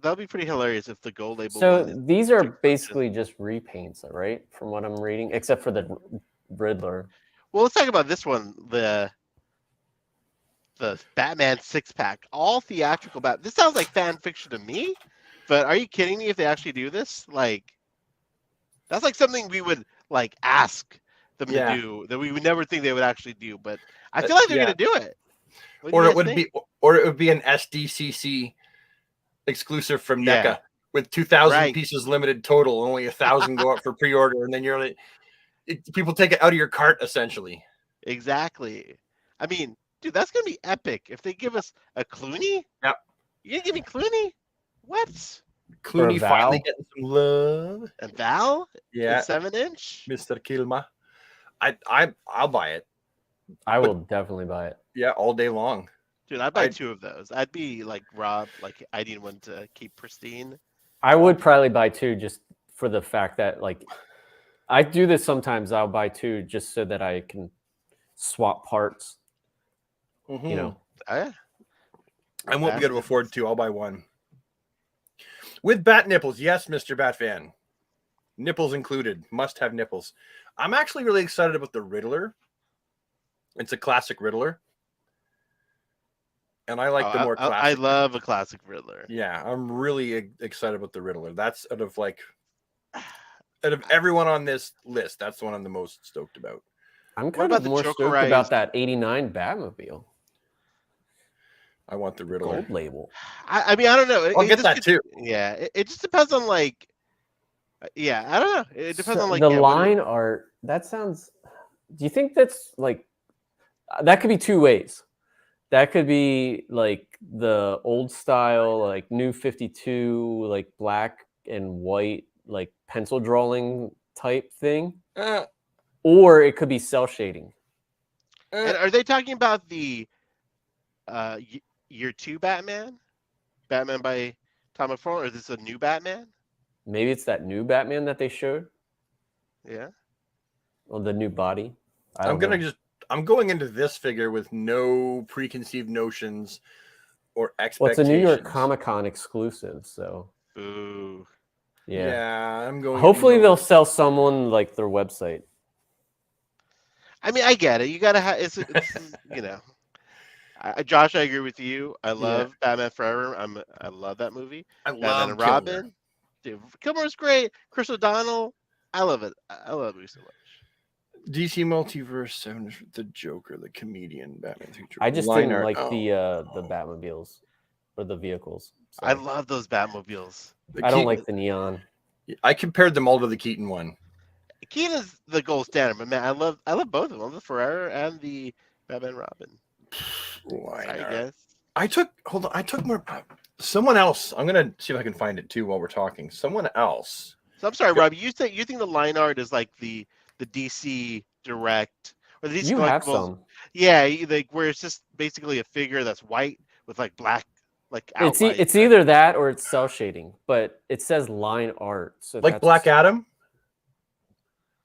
That would be pretty hilarious if the gold label. So these are basically just repaints, right? From what I'm reading, except for the Riddler. Well, let's talk about this one, the Batman 6-pack, all theatrical This sounds like fan fiction to me, but are you kidding me if they actually do this? Like, that's like something we would like ask them to do that we would never think they would actually do, but I feel like they're going to do it. Or it would be an SDCC exclusive from NECA. with 2,000 pieces limited total, only 1,000 go up for pre-order, and then you're like, people take it out of your cart essentially. Exactly. I mean, dude, that's gonna be epic if they give us a Clooney. Yep. You gonna give me Clooney? What? Clooney finally getting some love. And Val? Yeah. 7-inch? Mr. Kilma. I'll buy it. I will definitely buy it. Yeah, all day long. Dude, I'd buy 2 of those. I'd be like Rob, like I need one to keep pristine. I would probably buy 2 just for the fact that like I do this sometimes. I'll buy 2 just so that I can swap parts. Mm-hmm. You know, I won't be able to afford 2. I'll buy 1 with bat nipples. Yes, Mr. Batfan, nipples included. Must have nipples. I'm actually really excited about the Riddler. It's a classic Riddler, and I like the more classic. I love a classic Riddler. Yeah, I'm really excited about the Riddler. That's out of everyone on this list, that's the one I'm the most stoked about. I'm kind of more stoked about that '89 Batmobile. I want the Riddler gold label. I mean, I don't know. I'll get that too. Yeah, it just depends on like. Yeah, I don't know. It depends on like the line art. That sounds. Do you think that's like? That could be 2 ways. That could be like the old style, like New 52, like black and white, like pencil drawing type thing, or it could be cell shading. And are they talking about the year 2 Batman by Tom McFarlane, or is this a new Batman? Maybe it's that new Batman that they showed. Yeah. Well, the new body. I'm going into this figure with no preconceived notions or expectations. Well, it's a New York Comic-Con exclusive, so. Ooh. Yeah, I'm going. Hopefully, they'll sell someone like their website. I mean, I get it. You gotta have. It's you know. Josh, I agree with you. I love Batman Forever. I love that movie. Love and Robin. Dude, Kilmer's great. Chris O'Donnell. I love it. I love that movie so much. DC Multiverse 7, the Joker, the comedian, Batman. I just didn't like the Batmobiles or the vehicles. So. I love those Batmobiles. I don't like the neon. I compared them all to the Keaton one. Keaton is the gold standard, but man, I love both of them, the Ferrara and the Batman Robin. I guess. I took more. Someone else. I'm gonna see if I can find it too while we're talking. Someone else. So I'm sorry, Robbie. You think the line art is like the DC Direct or the DC You have some. Yeah, like where it's just basically a figure that's white with like black outlines. It's either that or it's cell shading, but it says line art. So like Black Adam.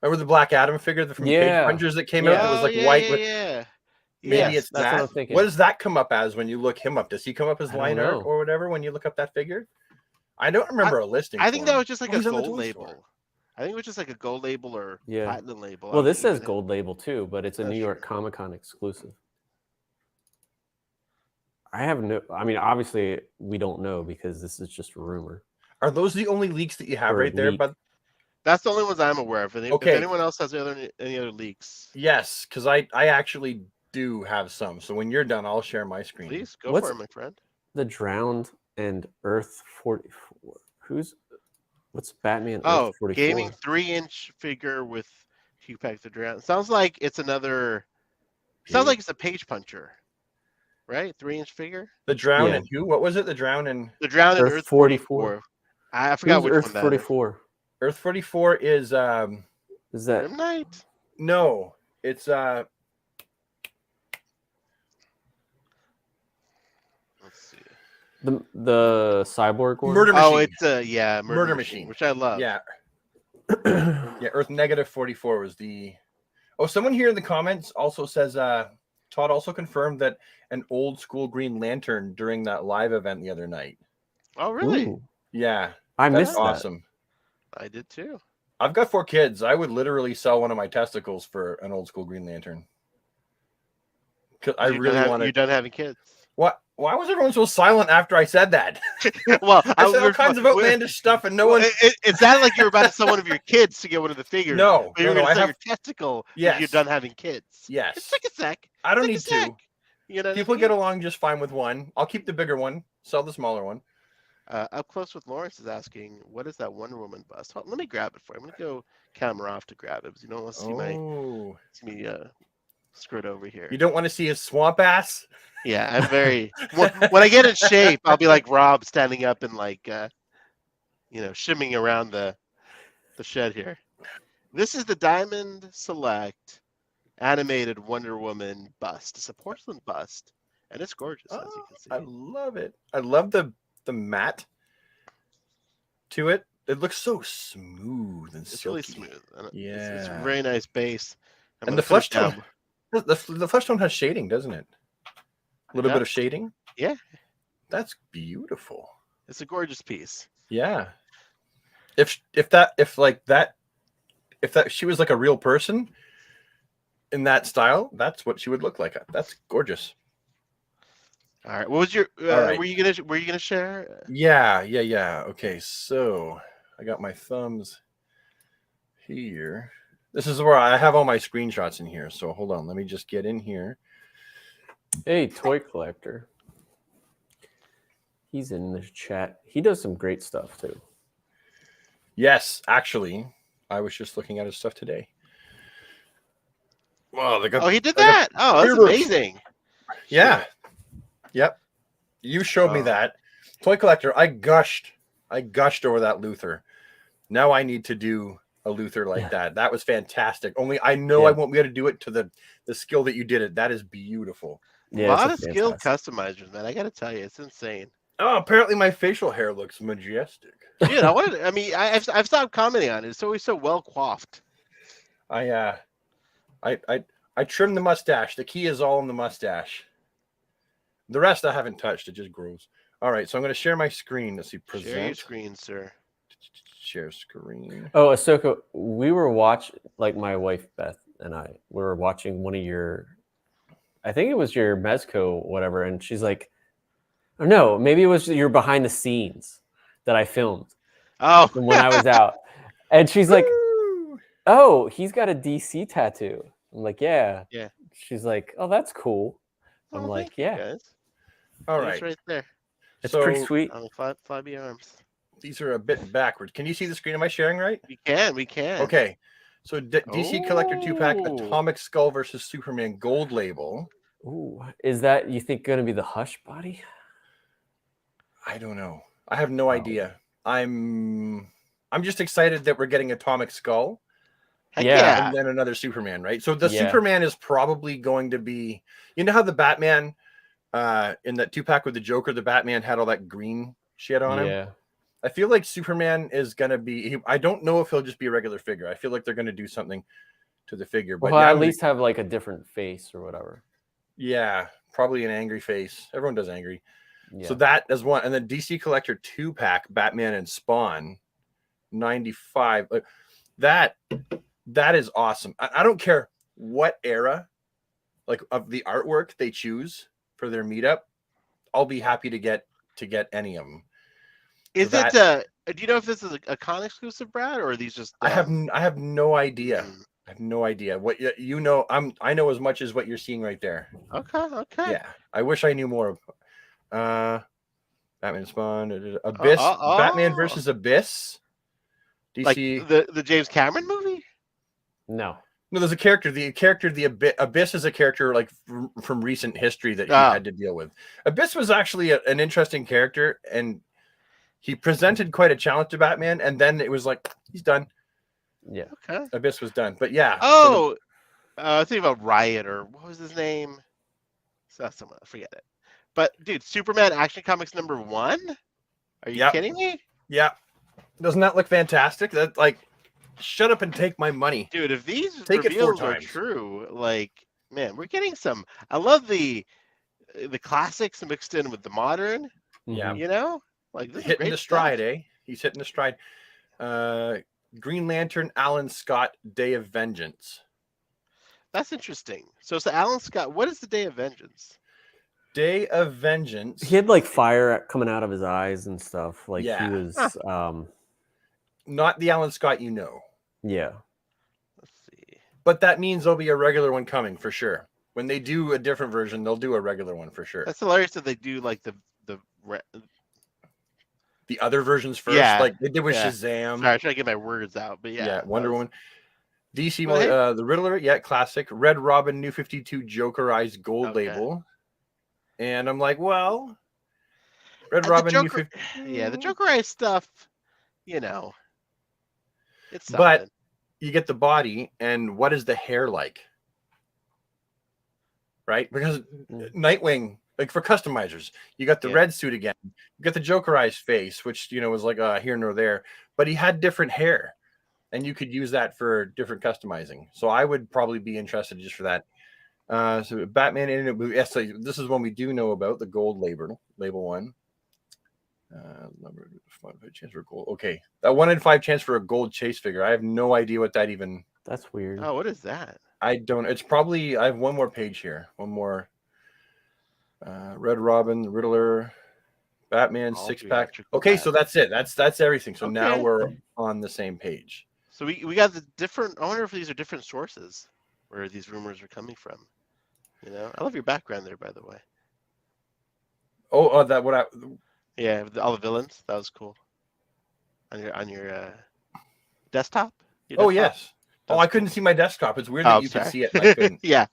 Remember the Black Adam figure from Page Punchers that came out that was like white with. Maybe it's that. What I'm thinking. What does that come up as when you look him up? Does he come up as line art or whatever when you look up that figure? I don't remember a listing. I think that was just like a gold label. I think it was just like a gold label or platinum label. Well, this says gold label too, but it's a New York Comic-Con exclusive. I mean, obviously we don't know because this is just a rumor. Are those the only leaks that you have right there? But that's the only ones I'm aware of. If anyone else has any other leaks. Yes, because I actually do have some. So when you're done, I'll share my screen. Please go for it, my friend. The Drowned and Earth 44. What's Batman? Oh, Earth 44? gaming 3-inch figure with Hugh Pack the Drowned. Sounds like it's another. Sounds like it's a page puncher, right? 3-inch figure. The Drowned and who? What was it? The Drowned and Earth 44. I forgot which Earth one that 44. Is. Earth 44 is that Grim Knight? No, it's Let's see. The cyborg one. Murder Machine. Oh, it's Murder Machine, which I love. Yeah. Earth negative 44 was the. Oh, someone here in the comments also says Todd also confirmed that an old school Green Lantern during that live event the other night. Oh, really? Ooh. Yeah. I missed that. Awesome. I did too. I've got 4 kids. I would literally sell one of my testicles for an old school Green Lantern. I really want to. You're done having kids. What? Why was everyone so silent after I said that? Well, I said all kinds of outlandish stuff, and no one. It sounded like you were about to sell one of your kids to get one of the figures. No, but you were going to sell your testicle. Yes. You're done having kids. Yes. Just take a sec. I don't need to. You know, people get along just fine with one. I'll keep the bigger one. Sell the smaller one. Up Close with Lawrence is asking, what is that Wonder Woman bust? Hold, let me grab it for you. I'm gonna go camera off to grab it because you don't want to see me skirt over here. You don't want to see his swamp ass? Yeah, I'm very. When I get in shape, I'll be like Rob, standing up and like, shimming around the shed here. This is the Diamond Select animated Wonder Woman bust. It's a porcelain bust, and it's gorgeous, as you can see. I love it. I love the matte to it. It looks so smooth and it's silky. really smooth. Yeah, it's a very nice base. And the flesh tone, the flesh tone has shading, doesn't it? A little bit of shading. Yeah, that's beautiful. It's a gorgeous piece. Yeah. If she was like a real person in that style, that's what she would look like. That's gorgeous. All right. What was your? Were you gonna share? Yeah. Okay, so I got my thumbs here. This is where I have all my screenshots in here. So hold on, let me just get in here. Hey, toy collector. He's in the chat. He does some great stuff too. Yes, actually, I was just looking at his stuff today. Wow, he did that. Oh, that's amazing. Yeah. Yep. You showed me that. Toy collector, I gushed over that Luthor. Now I need to do a Luthor like that. That was fantastic. Only I know I won't be able to do it to the skill that you did it. That is beautiful. Yeah, a lot of skilled customizers, man. I got to tell you, it's insane. Oh, apparently my facial hair looks majestic. Dude, I've stopped commenting on it. It's always so well coiffed. I trimmed the mustache. The key is all in the mustache. The rest I haven't touched. It just grows. All right, so I'm going to share my screen. Let's see. Present. Share your screen, sir. Share screen. Oh, Ahsoka, we were watching, like my wife Beth and I, we were watching one of your, I think it was your Mezco, whatever, and she's like, oh no, maybe it was your behind the scenes that I filmed. Oh, when I was out, and she's like, oh, he's got a DC tattoo. I'm like, yeah. She's like, oh, that's cool. I'm like, yeah. All right. It's right there. It's pretty sweet. Flabby arms. These are a bit backward. Can you see the screen? Am I sharing right? We can. Okay. So DC Collector 2-pack Atomic Skull versus Superman Gold Label. Ooh, is that you think going to be the Hush body? I don't know. I have no idea. I'm just excited that we're getting Atomic Skull. Heck yeah. And then another Superman, right? So the Superman is probably going to be, you know how the Batman in that 2-pack with the Joker, the Batman had all that green shit on him? Yeah. I feel like Superman is going to be, I don't know if he'll just be a regular figure. I feel like they're going to do something to the figure. But well, at least have like a different face or whatever. Yeah, probably an angry face. Everyone does angry. Yeah. So that is one. And then DC Collector 2-pack, Batman and Spawn, 95. Like, that is awesome. I don't care what era like of the artwork they choose for their meetup. I'll be happy to get any of them. Is it do you know if this is a con exclusive, Brad, or are these just I have no idea. I have no idea. What you know, I know as much as what you're seeing right there. Okay. Yeah. I wish I knew more. Batman Spawn, Abyss, Batman versus Abyss. DC, like the James Cameron movie? No, there's a character. The Abyss is a character like from recent history that he had to deal with. Abyss was actually an interesting character, and he presented quite a challenge to Batman, and then it was like he's done. Yeah, okay. Abyss was done, but yeah. Oh, I think about Riot or what was his name? Someone, forget it. But dude, Superman Action Comics #1? Are you kidding me? Yeah. Doesn't that look fantastic? That like, shut up and take my money, dude. If these reveals are true, like, man, we're getting some. I love the classics mixed in with the modern. Yeah, you know, like this hitting the stride, eh? He's hitting the stride. Green Lantern, Alan Scott, Day of Vengeance. That's interesting. So it's the Alan Scott. What is the Day of Vengeance? Day of Vengeance. He had like fire coming out of his eyes and stuff. Like he was not the Alan Scott you know. Yeah. Let's see. But that means there'll be a regular one coming for sure. When they do a different version, they'll do a regular one for sure. That's hilarious that they do like the the other versions first. Yeah. Like they did with Shazam. Sorry, I try to get my words out, but Yeah, Wonder Woman. DC, Hey. the Riddler, classic. Red Robin, New 52, Jokerized gold label. And I'm like, well, Red Robin, New 52. Yeah, the Jokerized stuff, you know, it's something. But you get the body, and what is the hair like? Right? Because Nightwing, like for customizers, you got the red suit again. You got the Jokerized face, which, you know, was like here nor there. But he had different hair. And you could use that for different customizing. So I would probably be interested just for that. So Batman in it. Yes, so this is one we do know about, the gold label one. Number 5 chance for gold. Okay, that 1 in 5 chance for a gold chase figure. I have no idea what that even. That's weird. Oh, what is that? I don't. It's probably. I have one more page here. One more. Red Robin, Riddler, Batman 6-pack. Okay, so that's it. That's everything. So now we're on the same page. So we got the different. I wonder if these are different sources where these rumors are coming from. You know, I love your background there, by the way. Oh, that what I. Yeah, all the villains. That was cool. On your desktop. Oh yes. I couldn't see my desktop. It's weird that you could see it. I couldn't. Yeah.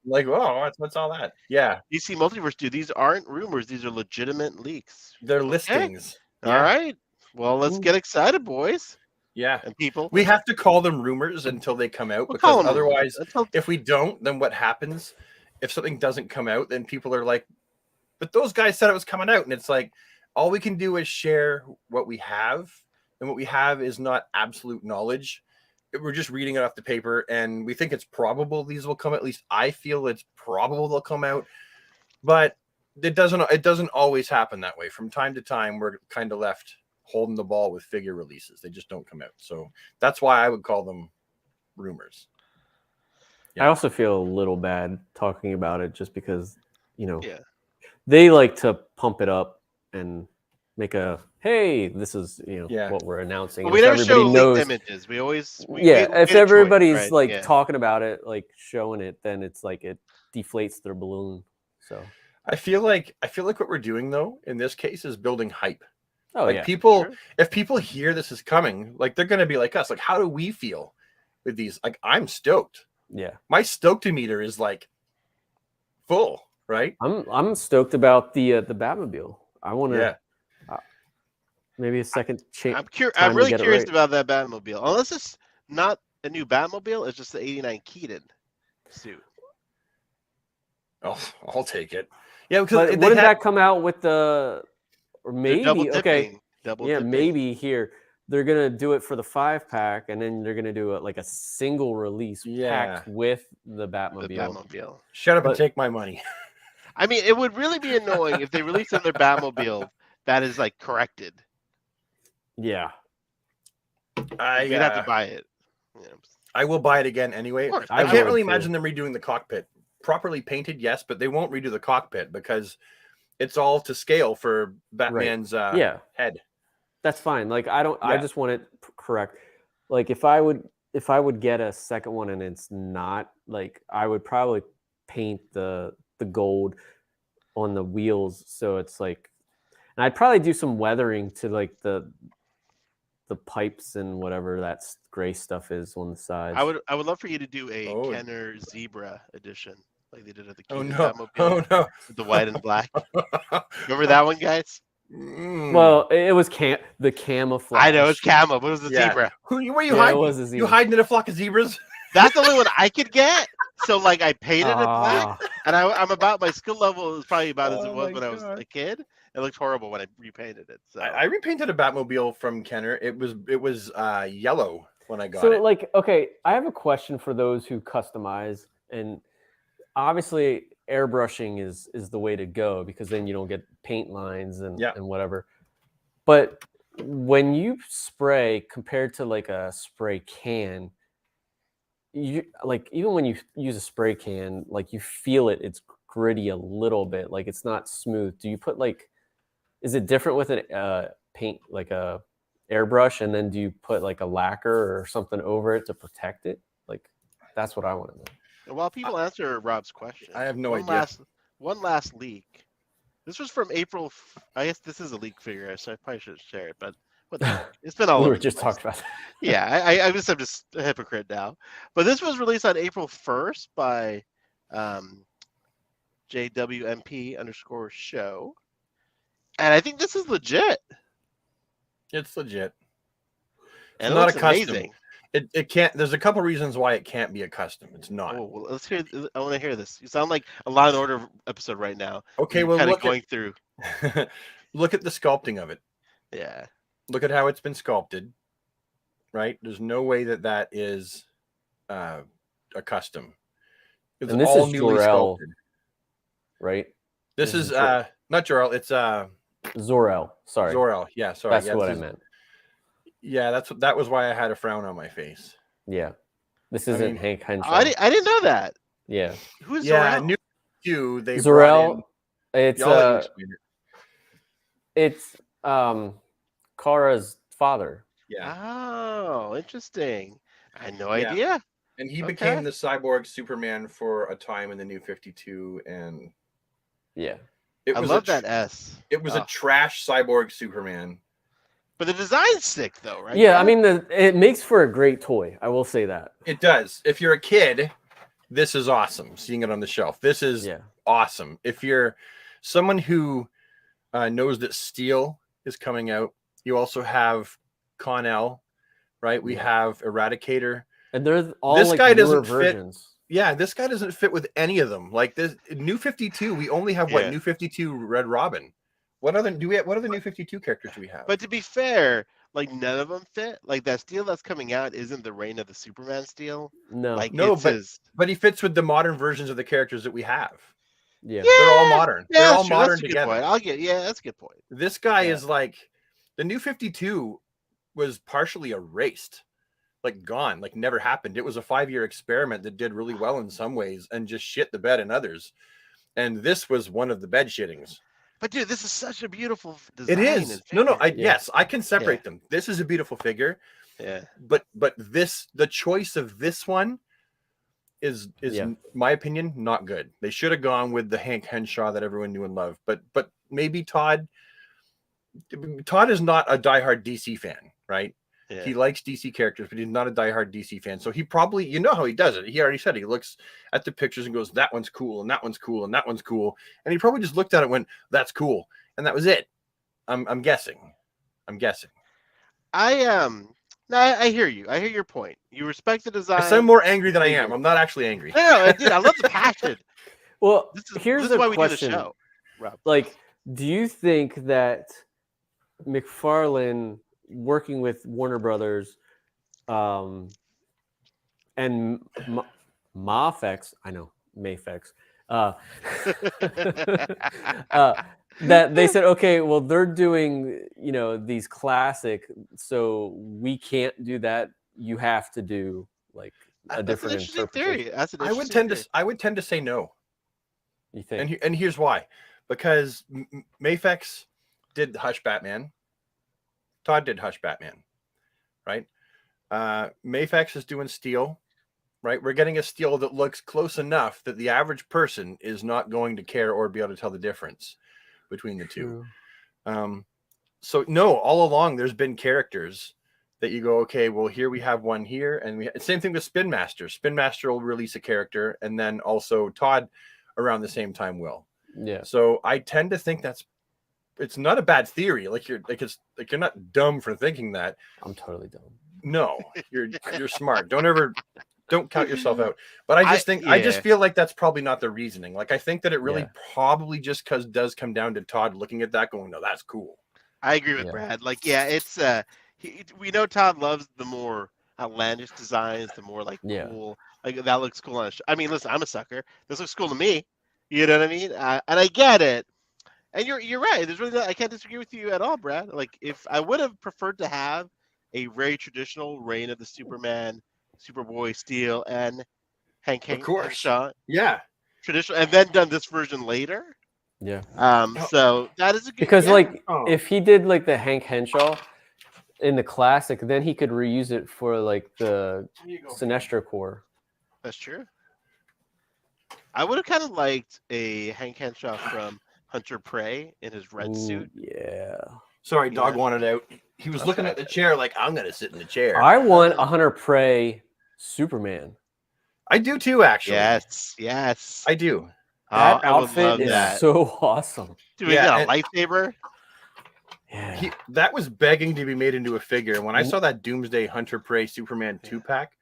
Like, what's all that? Yeah. DC Multiverse, dude. These aren't rumors. These are legitimate leaks. They're listings. All right. Well, let's get excited, boys. Yeah. And people. We have to call them rumors until they come out, because otherwise, if we don't, then what happens? If something doesn't come out, then people are like, but those guys said it was coming out. And it's like, all we can do is share what we have. And what we have is not absolute knowledge. We're just reading it off the paper, and we think it's probable these will come. At least I feel it's probable they'll come out, but it doesn't always happen that way. From time to time, we're kind of left holding the ball with figure releases. They just don't come out. So that's why I would call them rumors. Yeah. I also feel a little bad talking about it, just because, you know, they like to pump it up and make a, hey, this is, you know, what we're announcing. Well, we never show leaked images. We always if everybody's talking about it, like showing it, then it's like it deflates their balloon. So I feel like what we're doing though in this case is building hype. Oh, like people, if people hear this is coming, like they're gonna be like us. Like, how do we feel with these? Like, I'm stoked. Yeah, my stoked-o-meter is like full. Right. I'm stoked about the Batmobile. I want to. Yeah. Maybe a second chance. I'm really curious about that Batmobile. Unless it's not a new Batmobile, it's just the '89 Keaton suit. Oh, I'll take it. Yeah, because wouldn't that come out with the, or maybe double dipping. Maybe here they're gonna do it for the 5-pack, and then they're gonna do it like a single release pack with the Batmobile. Shut up and take my money. I mean, it would really be annoying if they released another Batmobile that is like corrected. Yeah, you'd have to buy it. Yeah. I will buy it again anyway. I can't really imagine them redoing the cockpit. Properly painted, yes, but they won't redo the cockpit because it's all to scale for Batman's head. That's fine. Like I just want it correct. Like if I would get a second one and it's not, like, I would probably paint the gold on the wheels, so it's like, and I'd probably do some weathering to like the pipes and whatever that gray stuff is on the sides. I would love for you to do a Kenner Zebra edition, like they did at the Batmobile. Oh no, with the white and black. Remember that one, guys? Well, it was the camouflage. I know it's camo, but it was a zebra. Were you hiding? It was a zebra. You hiding in a flock of zebras? That's the only one I could get. So like I painted it black, and I'm about, my skill level is probably about as it was when I was a kid. It looked horrible when I repainted it. So I repainted a Batmobile from Kenner. It was yellow when I got it. So like, okay, I have a question for those who customize, and obviously airbrushing is the way to go, because then you don't get paint lines and whatever. But when you spray compared to like a spray can, you like, even when you use a spray can, like you feel it's gritty a little bit, like it's not smooth. Do you put like, is it different with an paint, like a airbrush, and then do you put like a lacquer or something over it to protect it? Like, that's what I want to know. While people answer Rob's question, I have no idea. One last leak This was from April. I guess this is a leak figure, so I probably should share it. But what the heck? It's been all we over were the just place. talking about that. Yeah, I'm just a hypocrite now. But this was released on April 1st by JWMP_show, and I think this is legit. It's legit. It's And not it a custom. amazing. It can't. There's a couple reasons why it can't be a custom. It's not. Oh, well, let's hear. I want to hear this. You sound like a Law and Order episode right now. Okay, well, kind of look going through. Look at the sculpting of it. Yeah. Look at how it's been sculpted. Right. There's no way that is a custom. It's and this all is newly Jor-El, sculpted. right? This is not Jor-El. It's Zor-El. Sorry. Zor-El. Yeah. Sorry. That's what I meant. Yeah, that was why I had a frown on my face. Yeah. This isn't Hank Henshaw. I didn't know that. Yeah. Who's yeah, Zor-El? they Zor-El, it's Kara's father. Yeah. Oh, interesting. I had no idea. And he became the cyborg Superman for a time in the New 52, and yeah, I love that S. It was a trash cyborg Superman. But the design's sick, though, right? Yeah, I mean, it makes for a great toy. I will say that. It does. If you're a kid, this is awesome. Seeing it on the shelf, this is awesome. If you're someone who knows that Steel is coming out, you also have Con-El, right? We have Eradicator, and they're all this guy doesn't versions. Fit. Yeah, this guy doesn't fit with any of them. Like this New 52, we only have New 52 Red Robin. What other New 52 characters do we have? But to be fair, like none of them fit. Like that Steel that's coming out isn't the Reign of the Superman Steel. No, like but he fits with the modern versions of the characters that we have. Yeah, they're all modern. Yeah, they're all modern together. That's a good point. This guy is like the New 52 was partially erased, like gone, like never happened. It was a 5-year experiment that did really well in some ways and just shit the bed in others. And this was one of the bed shittings. But dude, this is such a beautiful design. It is. Yes, I can separate them. This is a beautiful figure. Yeah. But the choice of this one is in my opinion not good. They should have gone with the Hank Henshaw that everyone knew and loved. But maybe Todd is not a diehard DC fan, right? Yeah. He likes DC characters, but he's not a diehard DC fan. So he probably, you know how he does it. He already said he looks at the pictures and goes, that one's cool, and that one's cool, and that one's cool. And he probably just looked at it and went, that's cool. And that was it. I'm guessing. I hear you. I hear your point. You respect the design. I sound more angry than I am. I'm not actually angry. No, dude, I love the passion. Well, here's the why question. We do the show, Rob. Like, do you think that McFarlane working with Warner Brothers and Mafex, I know Mafex, that they said, okay, well, they're doing, these classic, so we can't do that. You have to do like a different interpretation. That's an I would tend to say no. You think? And here's why. Because Mafex did Hush Batman. Todd did Hush Batman, right? Mafex is doing Steel, right? We're getting a Steel that looks close enough that the average person is not going to care or be able to tell the difference between the two. So no, all along there's been characters that you go, okay, well, here we have one here, and same thing with Spin Master. Spin Master will release a character, and then also Todd around the same time will. Yeah. So I tend to think it's not a bad theory. You're not dumb for thinking that. I'm totally dumb. No, you're smart. Don't count yourself out. But I just feel like that's probably not the reasoning. Like I think that it really probably just does come down to Todd looking at that going, no, that's cool. I agree with Brad. Like, it's we know Todd loves the more outlandish designs, the more cool. Like that looks cool on I mean, listen, I'm a sucker. This looks cool to me. You know what I mean? And I get it. And you're right. There's really I can't disagree with you at all, Brad. Like if I would have preferred to have a very traditional Reign of the Superman, Superboy, Steel, and Hank Henshaw. Yeah. Traditional, and then done this version later. Yeah. So that is a good because if he did like the Hank Henshaw in the classic, then he could reuse it for like the Sinestro Corps. That's true. I would have kind of liked a Hank Henshaw from Hunter Prey in his red suit. Yeah. Sorry, dog wanted out. He was looking at the chair like, I'm going to sit in the chair. I want a Hunter Prey Superman. I do too, actually. Yes. I do. That outfit is so awesome. Dude, he's got a lightsaber. Yeah. That was begging to be made into a figure. When I saw that Doomsday Hunter Prey Superman 2-pack.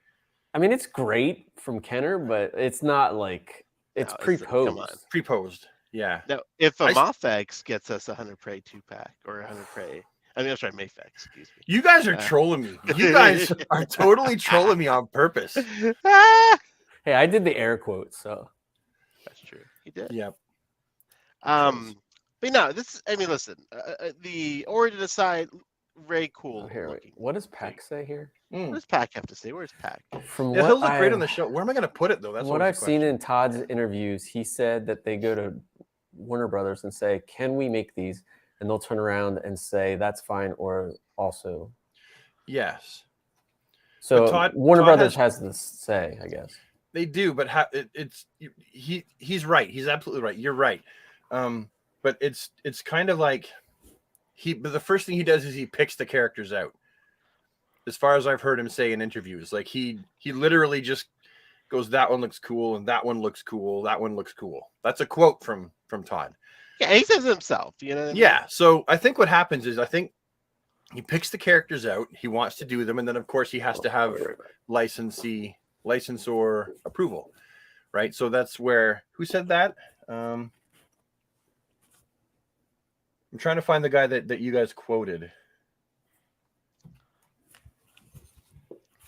I mean, it's great from Kenner, but it's not like it's pre-posed. Come on. Pre-posed. Yeah. Now, if a Mafex gets us a Hunter Prey 2-pack or a Hunter Prey, I mean, I'm sorry, Mafex, excuse me. You guys are trolling me. You guys are totally trolling me on purpose. Hey, I did the air quotes, so that's true. He did. Yep. But no, listen, the origin aside, very cool. What does Pack say here? What does Pack have to say? Where's Pack? From he'll look great on the show. Where am I going to put it, though? That's what I've seen in Todd's interviews. He said that they go to Warner Brothers and say, can we make these? And they'll turn around and say, that's fine, or also. Yes. So Warner Brothers has this say, I guess. They do, but he's right. He's absolutely right. You're right. But it's kind of like but the first thing he does is he picks the characters out. As far as I've heard him say in interviews, like he literally just goes, that one looks cool, and that one looks cool, that one looks cool. That's a quote from Todd. Yeah, he says it himself. You know what I mean? Yeah. So I think what happens is he picks the characters out. He wants to do them, and then of course he has to have licensor approval, right? So that's where who said that? I'm trying to find the guy that you guys quoted.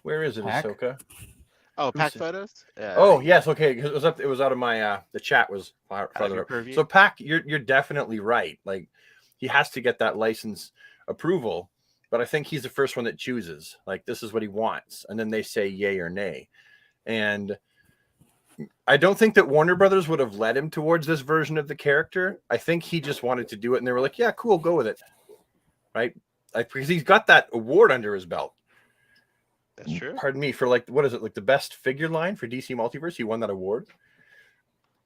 Where is it, Ahsoka? Oh, Pack Photos? Yeah. Oh, yes. Okay. It was up. It was out of my, the chat was farther up. So Pack, you're definitely right. Like he has to get that license approval, but I think he's the first one that chooses, like, this is what he wants. And then they say yay or nay. And I don't think that Warner Brothers would have led him towards this version of the character. I think he just wanted to do it. And they were like, yeah, cool. Go with it. Right. Like, because he's got that award under his belt. That's true. Pardon me, for like, what is it? Like the best figure line for DC Multiverse. He won that award.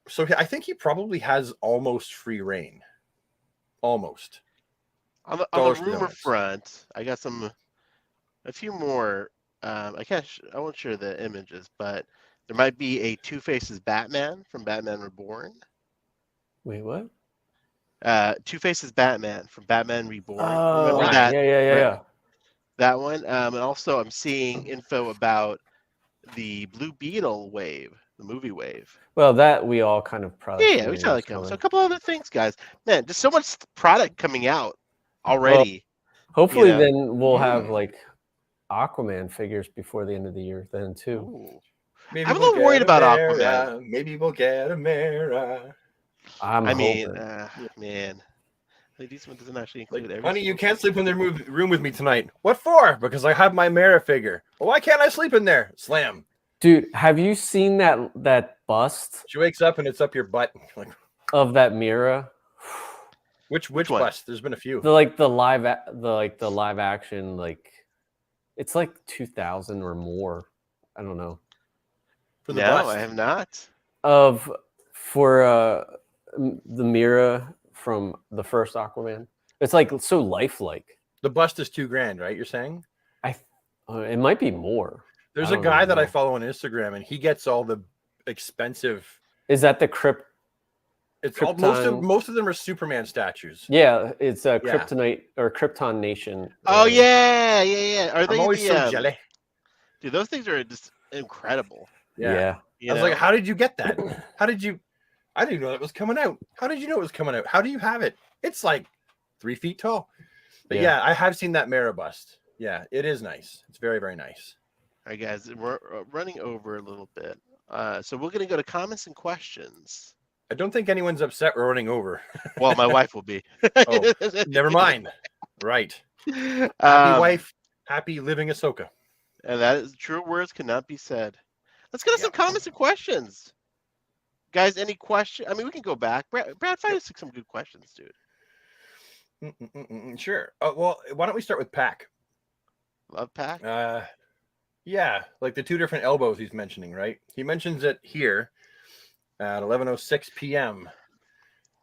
So I think he probably has almost free reign. Almost. On the rumor front, I got a few more. I won't share the images, but there might be a Two-Faces Batman from Batman Reborn. Wait, what? Two-Faces Batman from Batman Reborn. Oh, remember that? Yeah. That one. And also I'm seeing info about the Blue Beetle wave, the movie wave. Well, that we all kind of probably. Yeah, we saw that coming. So a couple other things, guys. Man, just so much product coming out already. Well, hopefully, then we'll have like Aquaman figures before the end of the year, then too. I'm a little worried about Aquaman. Maybe we'll get a mirror. Man. This one doesn't actually include everything. Honey, you can't sleep in the room with me tonight. What for? Because I have my Mara figure. Well, why can't I sleep in there? Slam. Dude, have you seen that bust? She wakes up and it's up your butt. Of that Mira. Which bust? There's been a few. The live action, like it's like 2,000 or more. I don't know. For the bust? I have not. For the Mira from the first Aquaman. It's like so lifelike. The bust is $2,000, right? You're saying? It might be more. There's a guy that I follow on Instagram, and he gets all the expensive. Is that the It's all, most of them are Superman statues. Yeah, it's Kryptonite or Krypton Nation. Oh yeah. Are they? I'm always so jelly. Dude, those things are just incredible. Yeah. I was like, how did you get that? I didn't even know it was coming out. How did you know it was coming out? How do you have it? It's like 3 feet tall. But yeah, I have seen that Mara bust. Yeah, it is nice. It's very, very nice. All right, guys, we're running over a little bit. So we're going to go to comments and questions. I don't think anyone's upset we're running over. Well, my wife will be. Oh, never mind. Right. Happy wife, happy living Ahsoka. And that is true. Words cannot be said. Let's get to some comments and questions. Guys, any question? I mean, we can go back. Brad, find us some good questions, dude. Sure. Well, why don't we start with Pack? Love Pack? Yeah, like the two different elbows he's mentioning, right? He mentions it here at 11:06 p.m.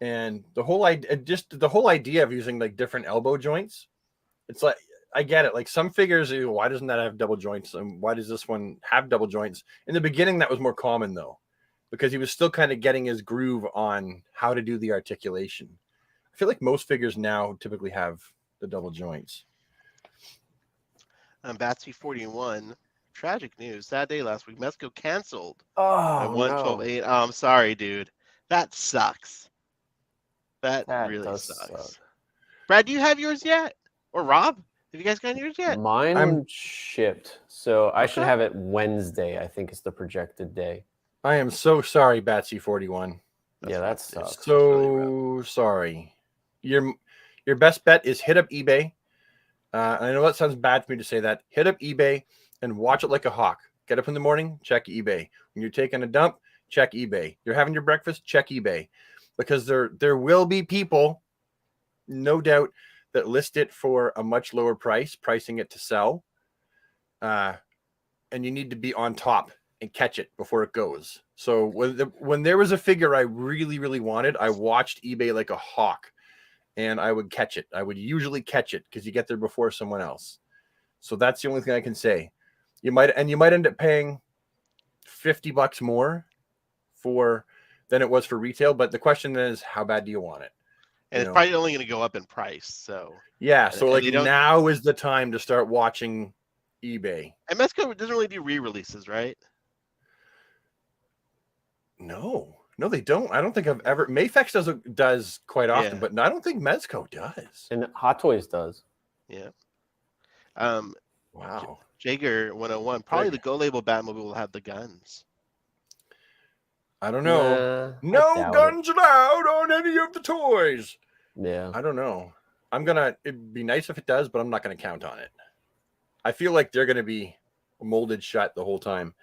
And the whole idea of using like different elbow joints, it's like, I get it. Like some figures, why doesn't that have double joints? And why does this one have double joints? In the beginning, that was more common though, because he was still kind of getting his groove on how to do the articulation. I feel like most figures now typically have the double joints. Batsy 41. Tragic news. Sad day last week. Mezco canceled. Oh, by 112.8. Oh, I'm sorry, dude. That sucks. That really sucks. Brad, do you have yours yet? Or Rob? Have you guys gotten yours yet? Mine shipped. So I should have it Wednesday, I think is the projected day. I am so sorry, Batsy 41. Yeah, that sucks. So really sorry. Your best bet is hit up eBay. I know that sounds bad for me to say that. Hit up eBay and watch it like a hawk. Get up in the morning, check eBay. When you're taking a dump, check eBay. You're having your breakfast, check eBay. Because there will be people, no doubt, that list it for a much lower price, pricing it to sell. And you need to be on top and catch it before it goes. So when there was a figure I really, really wanted, I watched eBay like a hawk. And I would catch it. I would usually catch it because you get there before someone else. So that's the only thing I can say. You might end up paying $50 more than it was for retail. But the question is, how bad do you want it? And it's probably only going to go up in price. So yeah. So like now is the time to start watching eBay. And Mezco doesn't really do re-releases, right? No, they don't. I don't think I've ever. Mafex does quite often, but I don't think Mezco does. And Hot Toys does. Yeah. Wow. Jaeger 101. Probably the Go Label Batmobile will have the guns. I don't know. No guns allowed on any of the toys. Yeah. I don't know. It'd be nice if it does, but I'm not going to count on it. I feel like they're going to be molded shut the whole time.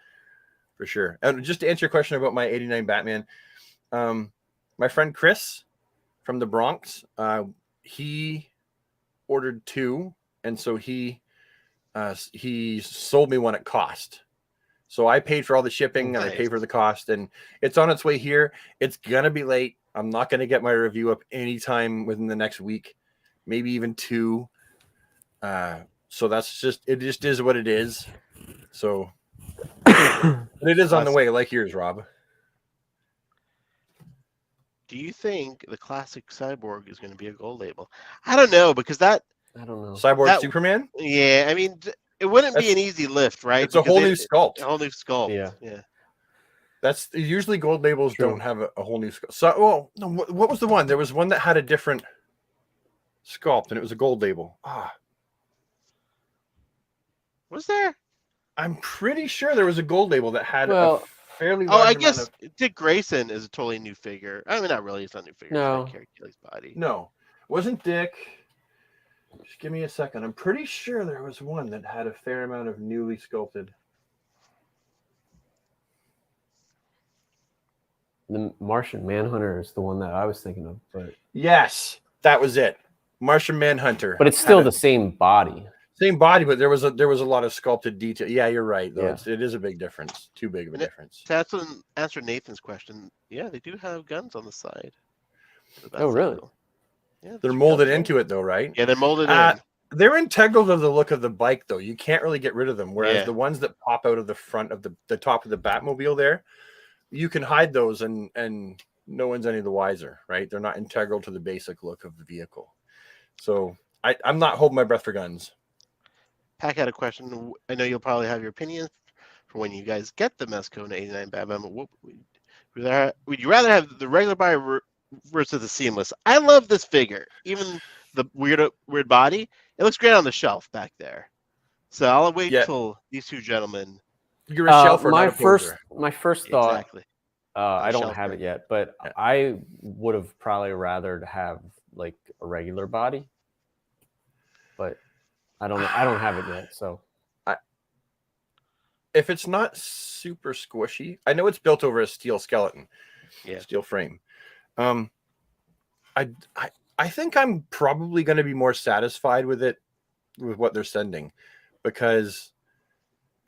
For sure. And just to answer your question about my 89 Batman, my friend Chris from the Bronx, he ordered 2, and so he sold me one at cost. So I paid for all the shipping and I paid for the cost, and it's on its way here. It's gonna be late. I'm not gonna get my review up anytime within the next week, maybe even 2. So it just is what it is. So. But it is on the way, like yours, Rob. Do you think the classic Cyborg is going to be a gold label? I don't know, because I don't know. Cyborg Superman? Yeah, I mean, it wouldn't be an easy lift, right? It's a whole new sculpt. A whole new sculpt. Yeah. That's usually gold labels don't have a whole new sculpt. So, well, no, what was the one? There was one that had a different sculpt, and it was a gold label. Was there? I'm pretty sure there was a gold label that had a fairly large I guess Dick Grayson is a totally new figure. I mean, not really. It's not a new figure. No. It's Achilles body. No. Wasn't Dick. Just give me a second. I'm pretty sure there was one that had a fair amount of newly sculpted. The Martian Manhunter is the one that I was thinking of. But yes, that was it. Martian Manhunter. But it's still the same body. Same body, but there was a lot of sculpted detail. Yeah, you're right. Though it is a big difference. Too big of a difference. That's to answer Nathan's question. Yeah, they do have guns on the side. Oh, really? Yeah, they're molded into it, though, right? Yeah, they're molded in. They're integral to the look of the bike, though. You can't really get rid of them. Whereas the ones that pop out of the front of the top of the Batmobile, there, you can hide those, and no one's any the wiser, right? They're not integral to the basic look of the vehicle. So I'm not holding my breath for guns. Pack had a question. I know you'll probably have your opinion for when you guys get the Mezco 89 Batman. Would you rather have the regular body versus the seamless? I love this figure. Even the weird body, it looks great on the shelf back there. So I'll wait till these two gentlemen. You're a shelf or my first thought. Exactly. I don't have it yet, but I would have probably rather have like a regular body, but. I don't have it yet, so if it's not super squishy, I know it's built over a steel skeleton, steel frame. I think I'm probably going to be more satisfied with what they're sending, because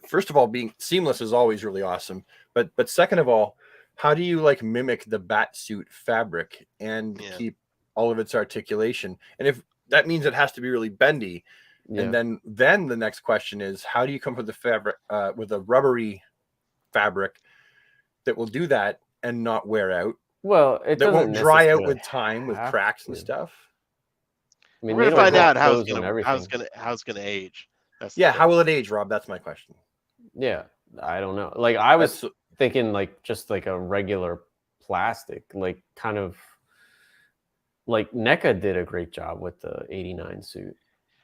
first of all, being seamless is always really awesome, but second of all, how do you like mimic the bat suit fabric and keep all of its articulation? And if that means it has to be really bendy, and then the next question is, how do you come up with the fabric with a rubbery fabric that will do that and not wear out? Well, that won't dry out with time with cracks and stuff. I mean, we're gonna find out how it's gonna age. How will it age, Rob? That's my question. Yeah, I don't know. Like I was thinking, like just like a regular plastic, like kind of like NECA did a great job with the '89 suit.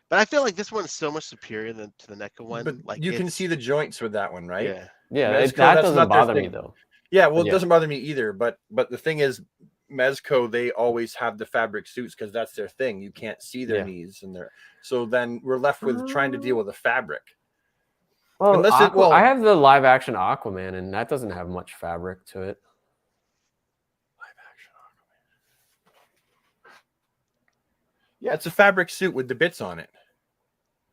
But I feel like this one's so much superior to the NECA one. But like you can see the joints with that one, right? Yeah, that doesn't bother me though. Yeah, well, it doesn't bother me either. But the thing is, Mezco, they always have the fabric suits because that's their thing. You can't see their knees and their. So then we're left with trying to deal with the fabric. Well, I have the live action Aquaman, and that doesn't have much fabric to it. Live action Aquaman. Yeah, it's a fabric suit with the bits on it.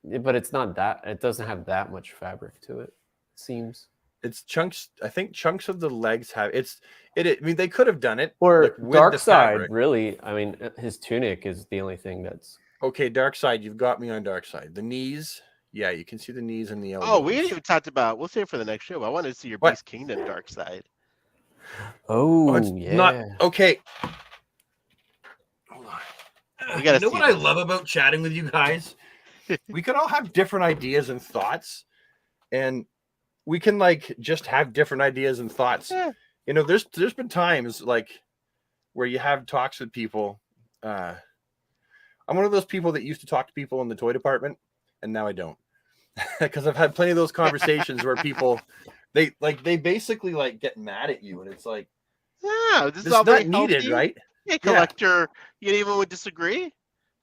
Yeah, but it's not that. It doesn't have that much fabric to it. It seems. It's chunks. I think chunks of the legs have I mean, they could have done it. Or Darkseid, really. I mean, his tunic is the only thing that's okay. Darkseid, you've got me on Darkseid. The knees, yeah, you can see the knees and the elbows. Oh, we haven't even talked about. We'll save it for the next show. But I wanted to see your Beast Kingdom Darkseid. Oh, not okay. Hold on. You know what I love about chatting with you guys? We could all have different ideas and thoughts, and we can like just have different ideas and thoughts. Yeah. You know, there's been times like where you have talks with people. I'm one of those people that used to talk to people in the toy department, and now I don't, because I've had plenty of those conversations where people they basically like get mad at you, and it's like, yeah, this is not needed, right? Hey, collector, you even would disagree.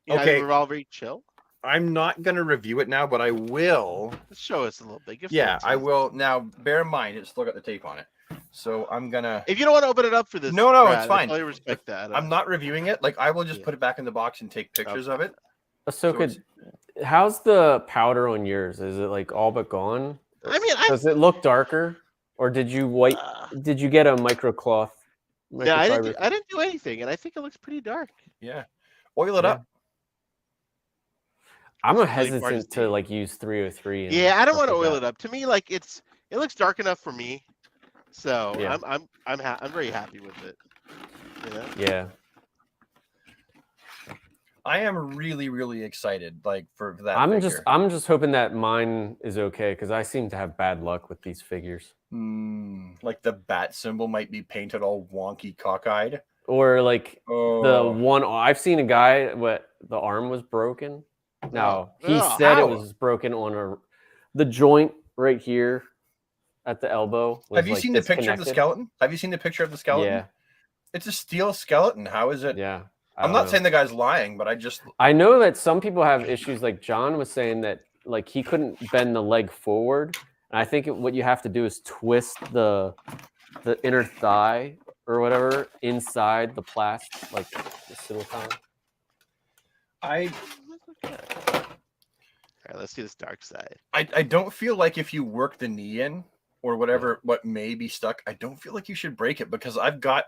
You know, we're all very chill. I'm not going to review it now, but I will. Show us a little bit. Yeah, I will. Now, bear in mind, it's still got the tape on it. So I'm going to... If you don't want to open it up for this... No, Brad, it's fine. I respect that. I'm not reviewing it. Like, I will just put it back in the box and take pictures of it. How's the powder on yours? Is it, like, all but gone? I mean, does it look darker? Or did you did you get a microcloth? Yeah, I didn't do anything, and I think it looks pretty dark. Yeah. Oil it up. I'm hesitant to like use 303. Yeah, I don't want to oil it up. To me, like it looks dark enough for me. So yeah. I'm very happy with it. You know? Yeah. I am really, really excited, like for that. I'm just hoping that mine is okay because I seem to have bad luck with these figures. Like the bat symbol might be painted all wonky, cockeyed. Or like the one I've seen a guy the arm was broken. Now he said it was broken on the joint right here at the elbow. Have you seen the picture of the skeleton? Have you seen the picture of the skeleton? Yeah. It's a steel skeleton. How is it? Yeah. I'm not saying the guy's lying, but I know that some people have issues. Like John was saying that like he couldn't bend the leg forward. And I think what you have to do is twist the inner thigh or whatever inside the plastic, like the silicone. All right, let's do this Darkseid. I don't feel like if you work the knee in or whatever, what may be stuck, I don't feel like you should break it because I've got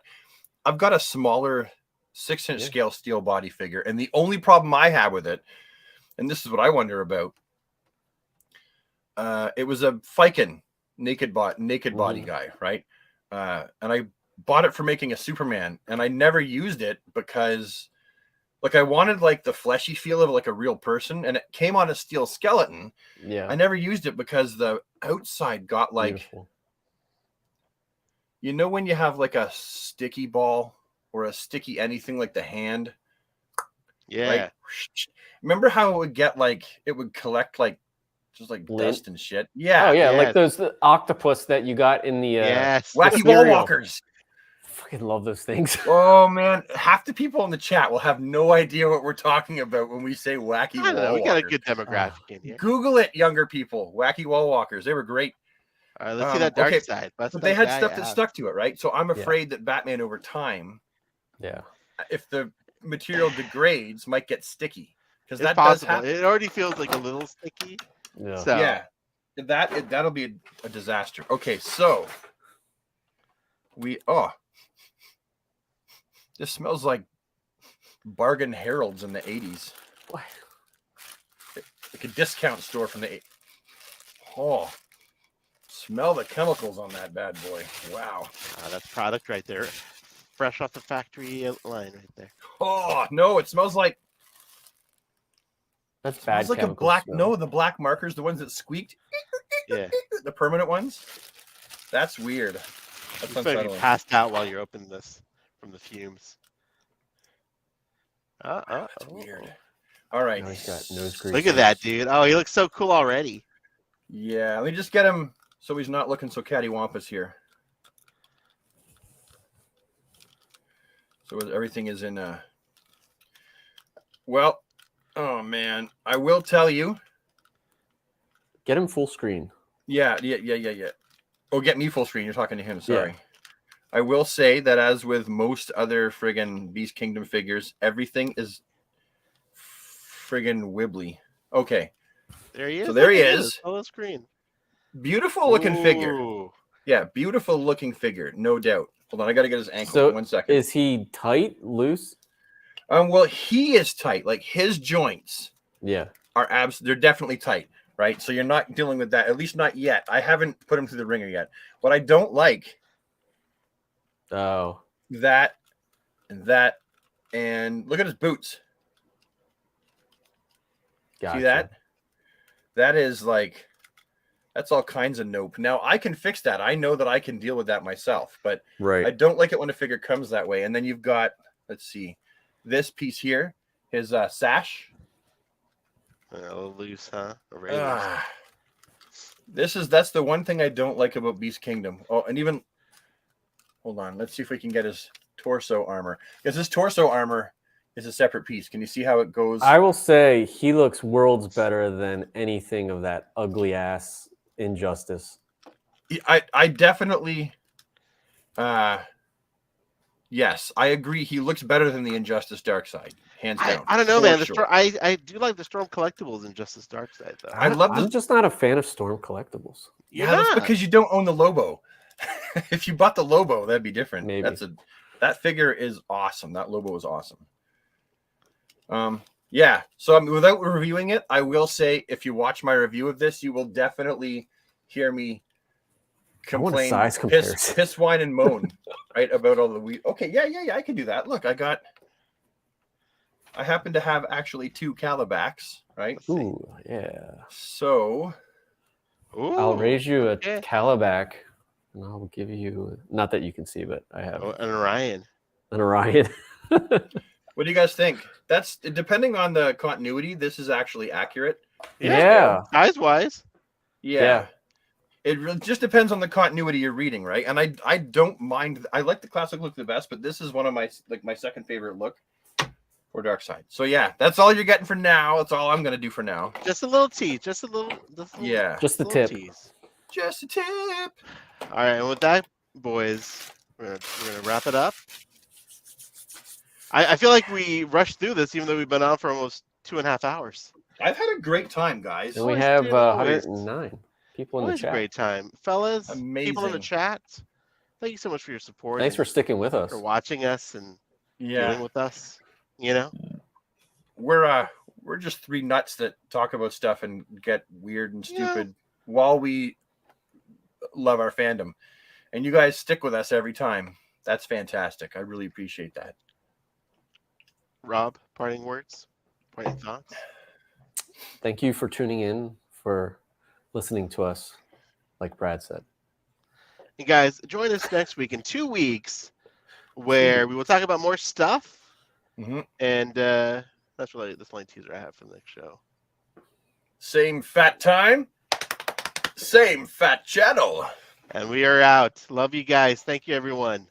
a smaller 6-inch scale steel body figure, and the only problem I have with it, and this is what I wonder about, it was a Fiken naked body guy, right? And I bought it for making a Superman, and I never used it because like I wanted like the fleshy feel of like a real person, and it came on a steel skeleton. Yeah. I never used it because the outside got like, beautiful. You know, when you have like a sticky ball or a sticky anything like the hand. Yeah. Like, remember how it would get like, it would collect like just like dust and shit. Yeah. Oh yeah. Like those octopus that you got in the wacky wall walkers. I fucking love those things. Oh man, half the people in the chat will have no idea what we're talking about when we say wacky wall walkers. We got a good demographic in here. Google it, younger people. Wacky wall walkers. They were great. All right, let's see that dark side. But they had stuff that stuck to it, right? So I'm afraid that Batman over time, if the material degrades, might get sticky because that does happen. It already feels like a little sticky. Yeah. So. Yeah. That'll be a disaster. Okay, so This smells like Bargain Heralds in the 80s. What? Like a discount store from the 80s. Oh, smell the chemicals on that bad boy. Wow. That's product right there. Fresh off the factory line right there. Oh, no, it smells like... That's bad. It's like a black... Smell. No, the black markers, the ones that squeaked. Yeah. The permanent ones. That's weird. That's unsettling. You passed out while you're opening this from the fumes. That's weird. All right. Now he's got nose grease. Look at that, dude. Oh, he looks so cool already. Yeah, let me just get him so he's not looking so cattywampus here. So everything is in well, oh man, I will tell you. Get him full screen. Yeah. Oh, get me full screen. You're talking to him. Sorry. Yeah. I will say that as with most other friggin' Beast Kingdom figures, everything is friggin' wibbly. Okay. There he is. So there he is. Full screen. Beautiful looking figure. Yeah, beautiful looking figure, no doubt. Hold on, I got to get his ankle. So 1 second. Is he tight, loose? Well, he is tight. Like his joints. Yeah. They're definitely tight, right? So you're not dealing with that, at least not yet. I haven't put him through the ringer yet. What I don't like. Oh. That, and look at his boots. Gotcha. See that? That is like, that's all kinds of nope. Now I can fix that. I know that I can deal with that myself, but right. I don't like it when a figure comes that way. And then you've got, let's see, this piece here, his sash. A little loose, huh? That's the one thing I don't like about Beast Kingdom. Oh, and even, hold on, let's see if we can get his torso armor. Because his torso armor is a separate piece. Can you see how it goes? I will say he looks worlds better than anything of that ugly ass Injustice. I definitely, yes, I agree. He looks better than the Injustice Darkseid, hands down. I don't know, man. Sure. I do like the Storm collectibles Injustice Darkseid, though. I'm just not a fan of Storm collectibles. Yeah, that's because you don't own the Lobo. If you bought the Lobo, that'd be different. Maybe. That figure is awesome. That Lobo is awesome. Yeah, so without reviewing it, I will say if you watch my review of this, you will definitely hear me complain, piss, whine, and moan, right, about all the weed. Okay, yeah, I can do that. Look, I happen to have actually 2 Calibacks, right? Ooh, yeah. So, I'll raise you a Calibac, and I'll give you, not that you can see, but I have an Orion. An Orion. What do you guys think? That's depending on the continuity. This is actually accurate. Yeah. Size wise. Yeah. It really just depends on the continuity you're reading, right? And I don't mind. I like the classic look the best, but this is one of my second favorite look for Darkseid. So yeah, that's all you're getting for now. That's all I'm gonna do for now. Just a little tease. Just a little yeah. Just the tip. Tease. Just a tip. All right, and with that, boys, we're gonna wrap it up. I feel like we rushed through this, even though we've been on for almost 2.5 hours. I've had a great time, guys. And we have 109 people in the chat. Great time, fellas. Amazing. People in the chat. Thank you so much for your support. Thanks for sticking with us. For watching us and dealing with us. You know, we're just 3 nuts that talk about stuff and get weird and stupid while we love our fandom, and you guys stick with us every time. That's fantastic. I really appreciate that. Rob, parting words, parting thoughts. Thank you for tuning in, for listening to us, like Brad said. And guys, join us next week in 2 weeks, where we will talk about more stuff. Mm-hmm. And that's really the only teaser I have for the next show. Same fat time, same fat channel. And we are out. Love you guys. Thank you, everyone.